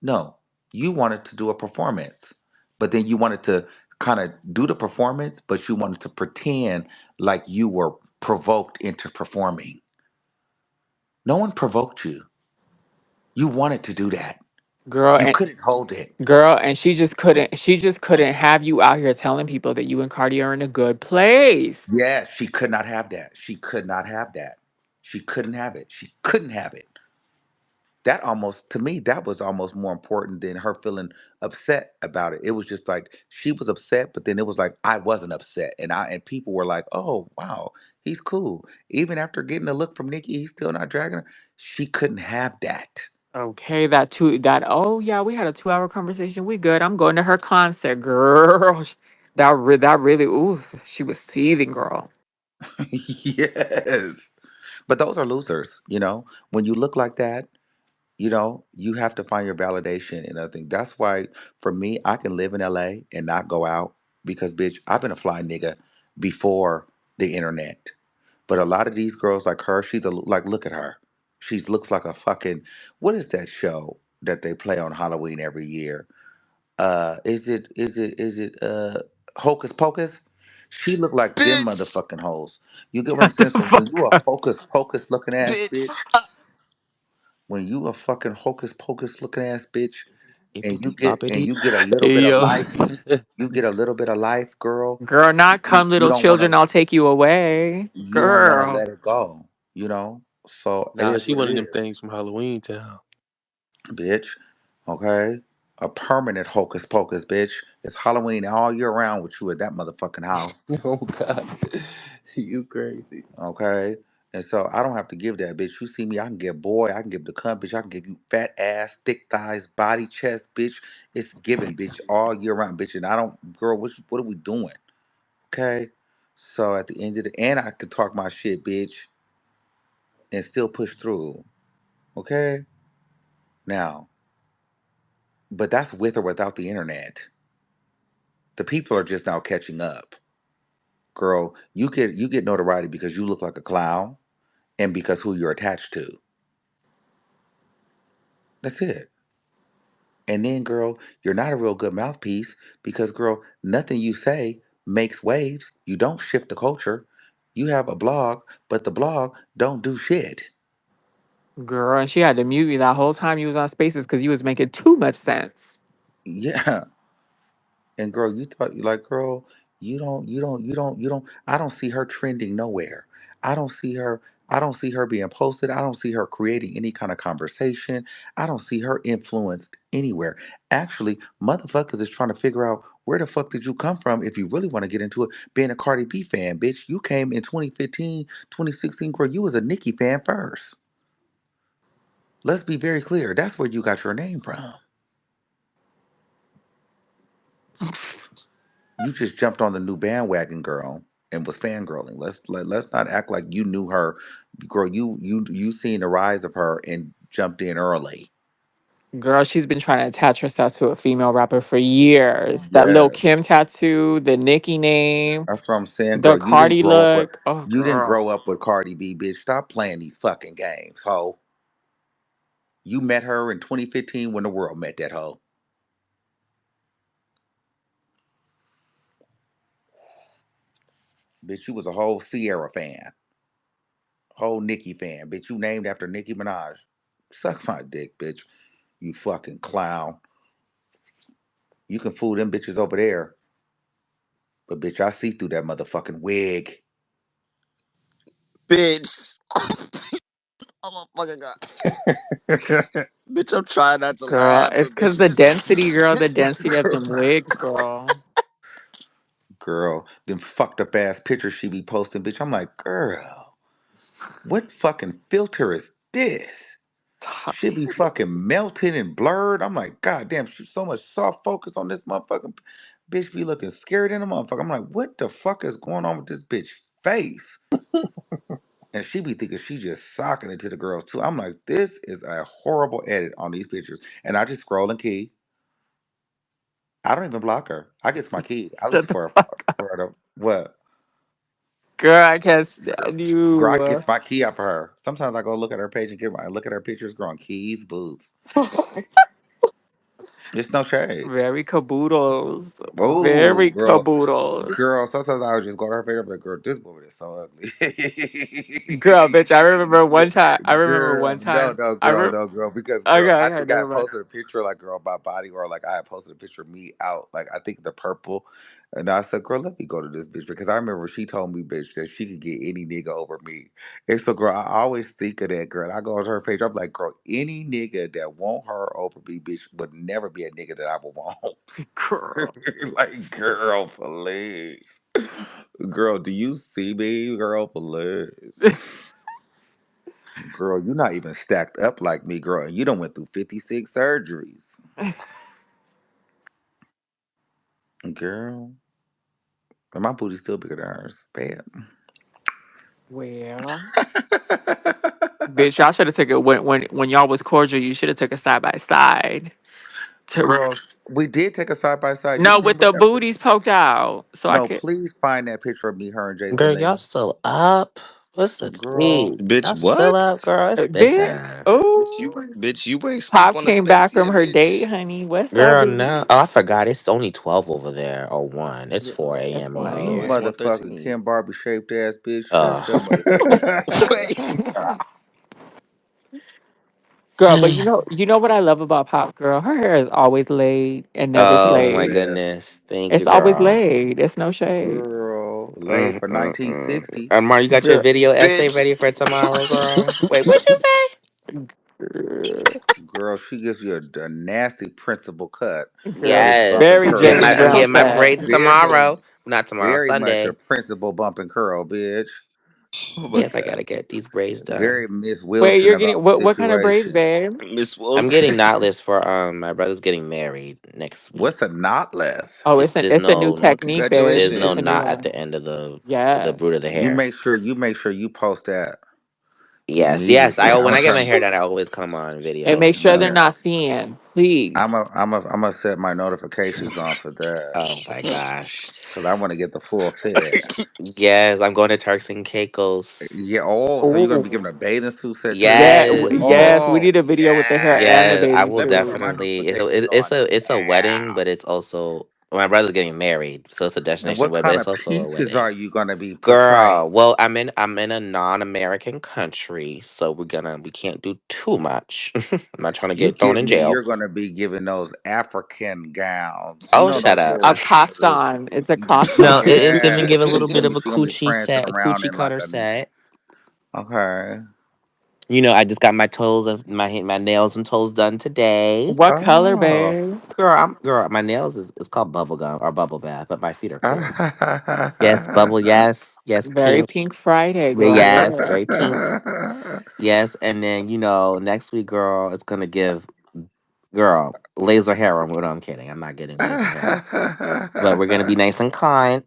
No, you wanted to do a performance, but then you wanted to kind of do the performance, but you wanted to pretend like you were provoked into performing. No one provoked you. You wanted to do that. Girl, You and couldn't hold it. she just couldn't have you out here telling people that you and Cardi are in a good place. Yeah, she could not have that. She could not have that. She couldn't have it. She couldn't have it. That almost, to me, that was almost more important than her feeling upset about it. It was just like she was upset, but then it was like I wasn't upset, and people were like, "Oh, wow, he's cool." Even after getting a look from Nikki, he's still not dragging her. She couldn't have that. Okay, oh yeah, we had a 2 hour conversation. We good. I'm going to her concert, girl. That really, ooh, she was seething, girl. Yes, but those are losers. When you look like that, you have to find your validation in other things. That's why, for me, I can live in LA and not go out because, bitch, I've been a fly nigga before the internet. But a lot of these girls like her, like, look at her. She looks like a fucking, what is that show that they play on Halloween every year? Is it Hocus Pocus? She looked like them Bitch, motherfucking hoes. You get what I'm Shut the saying? So when fuck you a up. hocus pocus looking ass bitch. bitch, when you a fucking hocus pocus looking ass bitch, and you Ippity get and boppity. you get a little bit of Yo. life, you get a little bit of life, girl. Girl, not You come you little don't want children, to I'll take you away. you don't want to Girl. let it go, So it Nah, is she what it one of them is, things from Halloween Town. bitch. Okay, a permanent hocus pocus, bitch. It's Halloween all year round with you at that motherfucking house. Oh God, you crazy. Okay. And so I don't have to give that, bitch. You see me, I can give boy, I can give the cunt, bitch. I can give you fat ass, thick thighs, body, chest, bitch. It's given, bitch, all year round, bitch. And I don't, girl, what are we doing? Okay. So at the end of and I can talk my shit, bitch, and still push through. Okay. Now, but that's with or without the internet. The people are just now catching up. Girl, you get notoriety because you look like a clown and because who you're attached to. That's it. And then, girl, you're not a real good mouthpiece because, girl, nothing you say makes waves. You don't shift the culture. You have a blog, but the blog don't do shit. Girl, and she had to mute you that whole time you was on spaces because you was making too much sense. Yeah. And girl, you thought you like, girl, you don't. I don't see her trending nowhere. I don't see her. I don't see her being posted. I don't see her creating any kind of conversation. I don't see her influenced anywhere. Actually, motherfuckers is trying to figure out where the fuck did you come from if you really want to get into it. Being a Cardi B fan, bitch. You came in 2015, 2016, girl. You was a Nicki fan first. Let's be very clear. That's where you got your name from. You just jumped on the new bandwagon, girl, and was fangirling. Let's not act like you knew her, girl. You seen the rise of her and jumped in early. Girl, she's been trying to attach herself to a female rapper for years. That Lil Yes, Kim tattoo, the Nicki name, that's what I'm saying, the girl. You didn't Cardi grow up with look. Oh, you didn't girl. grow up with Cardi B, bitch. Stop playing these fucking games, ho. You met her in 2015 when the world met that hoe. Bitch, you was a whole Sierra fan, whole Nicki fan, bitch. You named after Nicki Minaj. Suck my dick, bitch. You fucking clown. You can fool them bitches over there. But bitch, I see through that motherfucking wig. Bitch. Oh my fucking god. Bitch, I'm trying not to Girl, laugh, it's but because bitch the is density, girl, the density of them wigs, girl. Girl, them fucked up ass pictures she be posting, bitch. I'm like, girl, what fucking filter is this? Should be fucking melted and blurred. I'm like, god damn, she's so much soft focus on this motherfucking bitch be looking scared in a motherfucker. I'm like, what the fuck is going on with this bitch face? And she be thinking she just socking it to the girls too. I'm like, this is a horrible edit on these pictures. And I just scroll and key. I don't even block her. I get to my key. I look Shut the for fuck up. for her. What? Girl, I can't Girl, stand girl, I you. gets my key up for her. Sometimes I go look at her page and get my look at her pictures, growing keys, boots. It's no shade. Very caboodles. Oh, Very girl, caboodles. girl. Sometimes I would just go to her page. I'm like, girl, this woman is so ugly. Girl, bitch, I remember one time. I remember Girl, one no, time. no, I girl, re- no, girl. Because okay, girl, I okay, think I never had mind. posted a picture like girl my body, or like I had posted a picture of me out, like I think the purple. And I said, girl, let me go to this bitch because I remember she told me, bitch, that she could get any nigga over me. And so, girl, I always think of that girl. I go to her page, I'm like, girl, any nigga that want her over me, bitch, would never be a nigga that I would want. Girl. Like, girl, please. Girl, do you see me? Girl, please. Girl, you're not even stacked up like me, girl. And you done went through 56 surgeries. Girl. And my booty's still bigger than hers. Bam. Well, bitch, y'all should have took it when y'all was cordial. You should have took a side by side. To Girl, we did take a side by side. You no, with remember the that? booties poked out, so I No, could. please find that picture of me, her, and Jason Girl, y'all Lee. still up? What's the Girl. tea? Bitch, Y'all still what? up, girl? It's Bitch, bedtime. oh, Bitch, you ain't sleep Pop on the came back space from yet, her date, bitch. honey. What's up, Girl, boo? no. Oh, I forgot. It's only 12 over there. Or 1. It's Yeah, 4 it's a.m. over one No, here. it's here. Motherfucking 113. Kim Barbie shaped ass bitch. Shut your Oh. Wait. motherfucking Girl, but you know what I love about Pop Girl? Her hair is always laid and never Oh, my played. Listen, goodness. Thank you, It's always girl. laid. It's no shade. girl. Laid for Mm. 1960. Amar, you got your video essay ready for Bitch. tomorrow, girl? Wait, what you say? Girl, Girl, she gives you a nasty principal cut girl, with bump and Yes. very I'm getting curl. James my I'm Brown getting my cut. braids Very, tomorrow. Not tomorrow, very much a Sunday. principal bump and curl, bitch. Oh my Yes, I god. gotta get these braids done. Very Miss Wait, Wilson you're getting about the what kind of braids, situation. babe? Miss I'm Wilson. getting knotless for my brother's getting married next week. What's a knotless? Oh, It's it's a new Oh, technique, babe. there's no It's a new knot congratulations. at one. the end of the Yes. root of the You hair. make sure you post that Yes. immediately. When I get my hair done, I always come on And video. make sure they're So, not thin, please. I'm gonna set my notifications on for that oh my gosh. because I want to get the full fit. Yes, I'm going to Turks and Caicos. Yeah. Oh, so you're gonna be Oh, given a bathing suit set too? yeah, Yes. yes. We Oh need a video with the hair and the yes. Yeah, I bathing will Let me suit. put my definitely. notifications on It's a wedding, now. but it's also my brother's getting married, so it's a And destination what wedding, but kind it's of also a pieces wedding. are you gonna be portraying? Girl, well, I'm in a non-American country, so we can't do too much. I'm not trying to You get thrown give in me jail. you're gonna be given those African gowns. You Oh, know shut those up. A little those kaftan. It's a No, kaftan. it is giving yes. give a little bit of She gonna be prancing a around coochie in like cutter a set. okay. You know, I just got my toes of my nails and toes done today. What color, Oh. babe? Girl, my nails is called bubble gum or bubble bath, but my feet are clear. Yes, bubble, yes, Very pink. Pink Friday, girl. I love Yes, it. very pink. Yes, and then next week, girl, it's gonna give girl laser hair on. No, I'm kidding. I'm not getting laser hair, but we're gonna be nice and kind.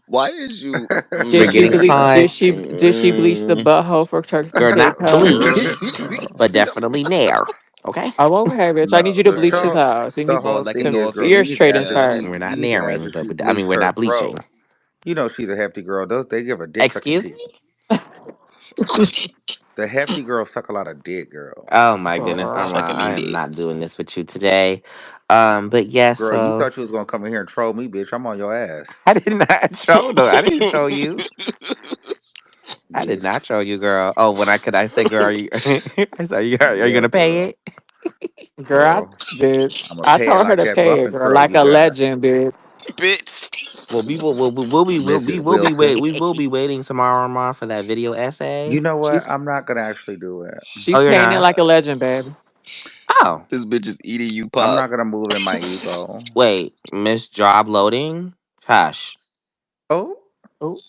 Why is you Did We're she getting ble- mm, did kind, she did she bleach the mm. butthole for Turks and girl. Not Caicos? bleached, but definitely nair. Okay, Oh, okay, bitch. I No, need you to bleach his so house. He the needs Ball whole like a thing to is, girl, dolphin. ear you need to straighten ask her. first. we're not You need to ask nairing, her. She but I mean bleached we're her not bleaching. throat. You know she's a hefty girl. They give her dick sucking Excuse teeth. me. The hefty girls suck a lot of dick, girl. Oh my goodness, Girl. Armand, Suck a I mean am dick. not doing this with you today. But yes, Girl, you so thought you was gonna come in here and troll me, bitch. I'm on your ass, I did not troll. No, I didn't troll you. I did bitch. not troll you, girl. Oh, I say, girl, are you? I said, are you Yeah, gonna pay girl. it? Girl, Bitch. I'm gonna I pay it told her like to that pay bump it, and girl, curl like you a got, legend, bitch. Bitch. Well, Mrs. Wilson. we will be waiting tomorrow, Armand, for that video You essay. know what? She's I'm not gonna actually do it. Oh, she's you're paying it not. like a legend, babe. Oh, This bitch is eating you, I'm Pop. not gonna move in my ego. wait, Miss Job loading. Hush. Oh, Ooh,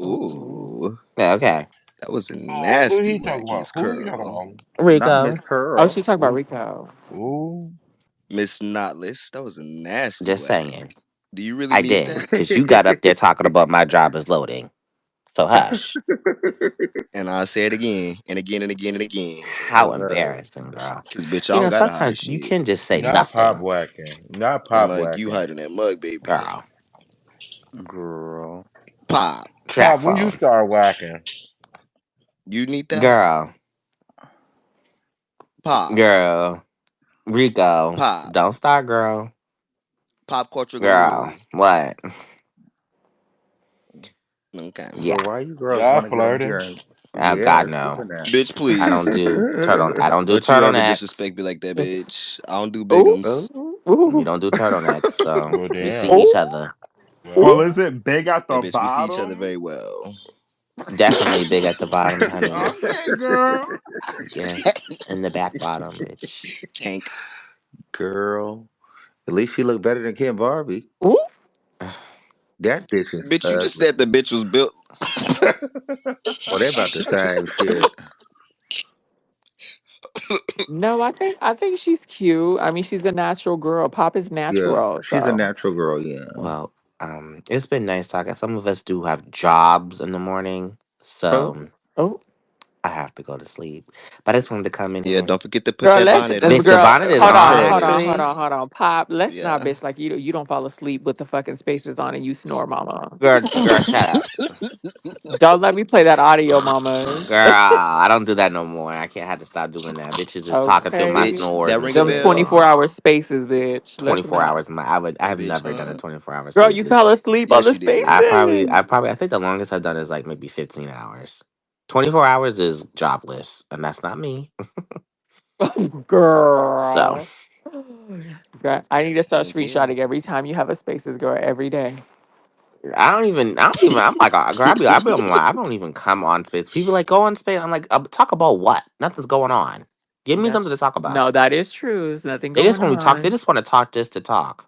ooh. Ooh. Yeah, okay. That was a Who nasty he talking about? Waggis Who he talking curl. about? not Miss Rico, Oh, Curl. she's talking about Who? Rico. Who? Miss Knotless. That was a nasty just wag. saying. Do you really I need did that? because you got up there talking about my job is loading. So hush. And I'll say it again and again and again and again. How Right. embarrassing, girl. Cause bitch, I You don't know, gotta hide sometimes you shit. can just say Not pop nothing, whacking. Not pop Unlike you whacking. hiding that mug, baby. girl. Girl. Pop. Track Pop, when you phone, start whacking. You need that? girl, Pop. girl. Rico, Pop. don't start, girl. Pop culture Girl, guru. what? Okay. Yeah. But why you girls Y'all want to get on flirting. here and Oh God, yeah, no. speaking that. Bitch, I don't please. do turtle. I don't do Don't you ever turtlenecks. disrespect me like that, bitch. I don't do Ooh, bigums. Oh, We ooh, don't do turtlenecks, so Well, we see damn. ooh, each other. ooh. Well, Well, is it big at And the bitch, we see each other bottom? very well. Definitely big at the bottom, honey. Okay, girl. Yes, in the back bottom, bitch. Tank. girl. At least she look better than Kim Barbie. Ooh. That bitch is Bitch, you just ugly. said the bitch was built. Well, they about the same shit. No, I think she's cute. I mean, she's a natural girl. Pop is Yeah, natural, she's a so natural girl. Yeah. Well, it's been nice talking. Some of us do have jobs in the morning, Oh, so oh, I have to go to sleep. But I just wanted to come in Yeah, here. don't forget to put girl, that let's bonnet Bitch, on. the girl. bonnet is Hold Them on on, hold on, hold actually. on, curtains. hold on. Pop, let's not Yeah. bitch like you don't fall asleep with the fucking spaces on and you snore, mama. Girl, shut up. Don't let me play that audio, mama. Girl, I don't do that no more. I can't have to stop doing that. Bitches just talking through my Okay, Bitch, snores that and ring a them shit. bell? 24-hour spaces, bitch. Let's 24 not. hours. I And have bitch, never done a huh? 24-hour Girl, you spaces. fell asleep on Yes, the you did. spaces. I think the longest I've done is like maybe 15 hours. 24 hours is jobless, and that's not me. So, Girl. Girl, I need to start Can't screenshotting tell. every time you have a spaces, girl, every day. I'm like, girl, I don't even come on space. People like, go on space. I'm like, talk about what? Nothing's going on. Give me something to That's talk about. no, that is true. There's nothing They just going want to talk. They on. just want to talk just to talk.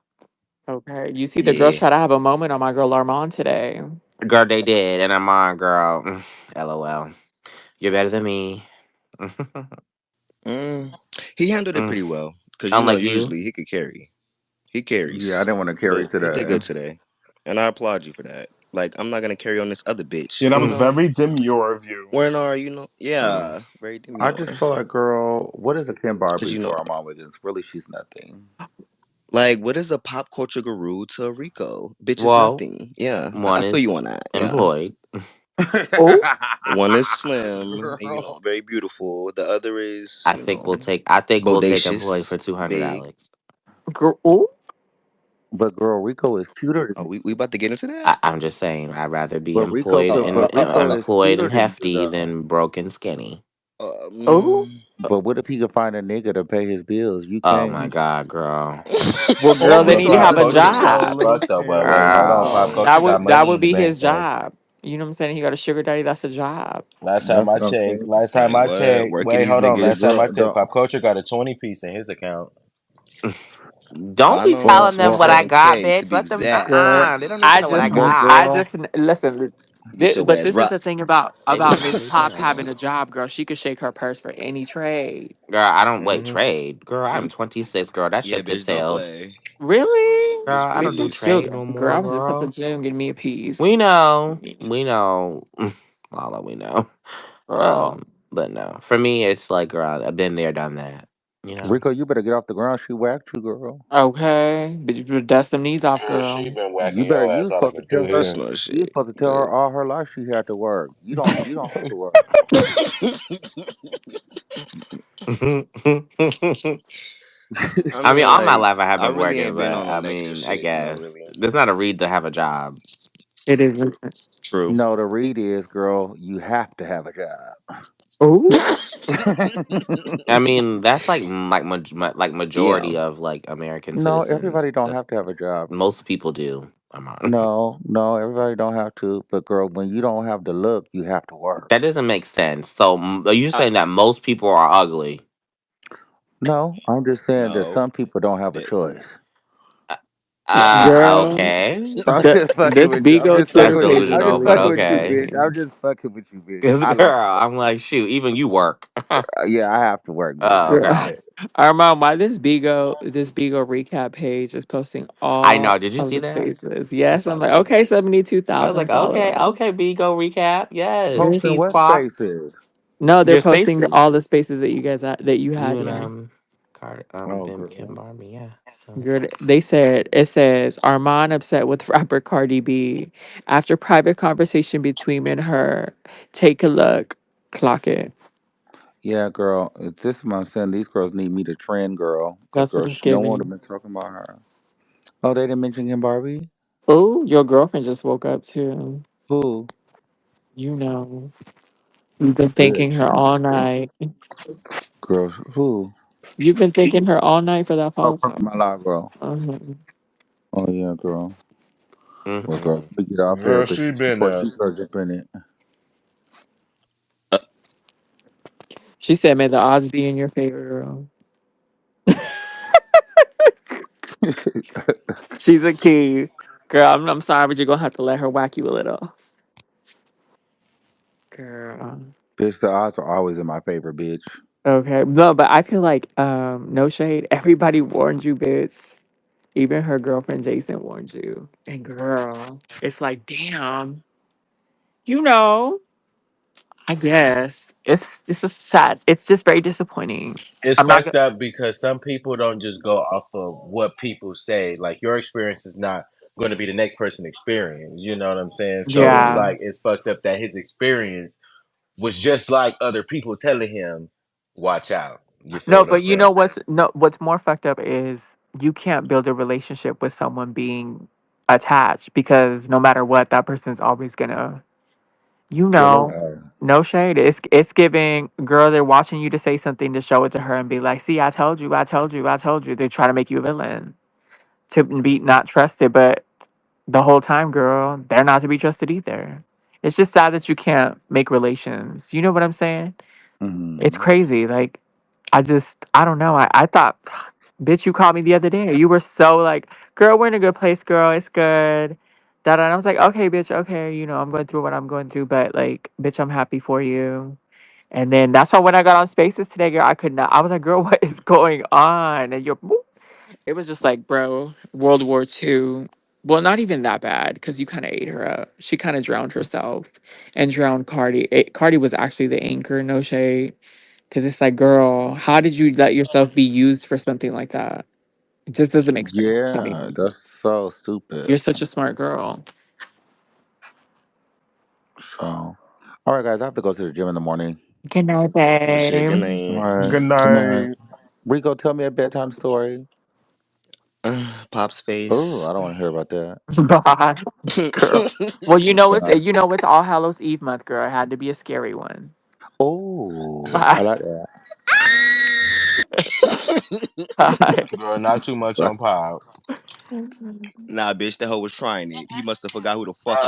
Okay. You see the girls Yeah. try to have a moment on my girl Armon today. Girl, they did, and I'm on, girl. LOL. You're better than me. Mm. He handled it Mm, pretty well. Because, Unlike you, usually he could carry. He yeah. I carries. didn't want to carry But he did today. good today. And I applaud you for that. Like, I'm not going to carry on this other bitch. Yeah, that was very demure of you. When are, Uh, yeah, very I just demure. feel like, girl, what is a Kim Because, Barbie to Armand Wiggins? Really, she's nothing. like, what is a pop culture guru to Rico? Bitch is well, nothing. Yeah, I one feel is you on that. Yeah. employed. Oh, One is slim, and, girl. very beautiful. The other is, I think we'll take employed for bodacious, $200, big. Alex. girl. Oh, But girl, Rico is cuter. Oh, we about to get into that? I'm just saying, I'd rather be But Rico, but Rico is employed cuter and than you, hefty though. than broke and skinny. oh. Um, But what if he could find a nigga to pay his bills? You Oh can't. my god, girl. Well, Or girl, they But need to Rico pop have could a culture switch so a job. little fucked up. Wait, hold on. hair. Pop Girl. culture got That money would in the be his bank, though. job. You know what I'm saying? He got a sugar daddy. That's a job. Last time That's I what I'm checked, saying. last time Say I what? checked, Working wait, these hold on. But Last time niggas. I girl, checked, don't. Pop Culture got a 20 piece in his account. Don't I be know, Well, telling them what well, I got, 27K to bitch. be Let them Girl, exact. They don't need to I know what I just, but got. I girl, just listen. Get your But ass this is the rocked. thing about They just Miss don't need to Pop know. having a job, girl. She could shake her purse for any trade. Girl, I don't wait Hmm. trade. Girl, I'm 26, girl. That Yeah, ship has bitch, don't sailed. play. Really? Girl, Bitch, I don't Bitch, do you please. still, trade no girl. more, I was just at the girl. gym getting me a piece. We know. We know. Lala, we know. Girl, But no. For me, it's like, girl, I've been there, done that. You know? Rico, you better get off the ground. She whacked you, girl. okay. Bitch, you better dust them knees off, Girl, she girl. been You whacking better. your You ass was off supposed for to tell two her. That's no years. You was shit. supposed to tell But her all her life she had to work. You don't. You don't have to work. I I mean, mean, all my like, life I have I been really working, ain't been but on no I negative mean, I shit, guess really. there's not a read to have a job. It isn't. True. No, the read is, girl. You have to have a job. Oh, I mean, that's like like Yeah. majority of like American No, everybody citizens. don't That's have to have a job. most people do. I'm on. No, no, everybody don't have to. But girl, when you don't have the look, you have to work. That doesn't make sense. So, are you I, saying that most people are ugly? No, I'm just saying that no. some people don't have a That, choice. Girl, Okay. I'm just fucking this with you. I'm Bigo just That's fucking Twitter with you. page is I'm just delusional, but fucking with you, delusional. bitch. okay. I'm just fucking with you, bitch. Cause I like girl, that. I'm like, shoot, even you work. Yeah, I have to work, bitch. Oh, Girl. okay. Armand, why this Bigo recap page is posting I all know. Did you of see the that? spaces? I Yes, saw I'm like, that. okay, I was 72,000 like, okay, followers. okay, B, go recap. Yes. There's, Posting He's what clocked. spaces? no, they're Your posting spaces. all the spaces that that you You had, and yeah. Carter, Oh, Bim, Kim, girl. Barbie. Yeah. So Good. They said it says Armand upset with rapper Cardi B after private conversation between him and her. Take a look. Clock it. Yeah, girl. It's this is what I'm saying. These girls need me to trend, girl. Because, That's what girl, it's no one would have giving. been talking about her. Oh, they didn't mention him, Barbie? Oh, your girlfriend just woke up too. Who? You know, you've been thanking Bitch. her all night. Girl, who? You've been thanking her all night for that Oh, phone from call. my live, girl. Uh-huh. Oh, yeah, girl. Well, mm-hmm. girl, let me get off here Girl, she been before there. she starts up in She said, "May the odds be in your favor, girl." it. She's a key, girl. I'm sorry, but you're gonna have to let her whack you a little, girl. Bitch, the odds are always in my favor, bitch. Okay, no, but I feel like no shade. Everybody warned you, bitch. Even her girlfriend Jason warned you. And girl, it's like, damn, you know. I guess it's just a sad. It's just very disappointing. It's I'm not fucked gonna. up because some people don't just go off of what people say. Like your experience is not going to be the next person's experience. You know what I'm saying? So it's Yeah. Mm-hmm. like it's fucked up that his experience was just like other people telling him, "Watch out." You feel No, what I'm but you saying? know what's more fucked up is you can't build a relationship with someone being attached because no matter what, that person's always gonna, you Pull know, her ass. no shade. It's giving girl, they're watching you to say something to show it to her and be like, see, I told you, I told you, I told you. They try to make you a villain to be not trusted, but the whole time, girl, they're not to be trusted either. It's just sad that you can't make relations. You know what I'm saying? It's Mm-hmm. crazy. Like, I don't know. I thought, bitch, you called me the other day. You were so like, girl, we're in a good place, girl. It's good. Da, da. And I was like, okay, bitch, okay. You know, I'm going through what I'm going through, but like, bitch, I'm happy for you. And then that's why when I got on Spaces today, girl, I could not. I was like, girl, what is going on? And you're, it was just like, bro, World War II. Well, not even that bad because you kind of ate her up. She kind of drowned herself and drowned Cardi. Cardi was actually the anchor, no shade. Because it's like, girl, how did you let yourself be used for something like that? It just doesn't make sense to me. Yeah, that's so stupid. You're such a smart girl. So, all right, guys, I have to go to the gym in the morning. Good night, That shit, good babe. All night. right, Good good night. night. Rico, tell me a bedtime story. Pop's Oh, face. I don't want to hear about that. Bye, girl. Well, Good night. you know it's All Hallows Eve month, girl. It had to be a scary one. Oh, I Bye. like that. Bye. Girl, not too much Bye. on Pop. Nah, bitch, that hoe was trying it. He must have forgot who the fuck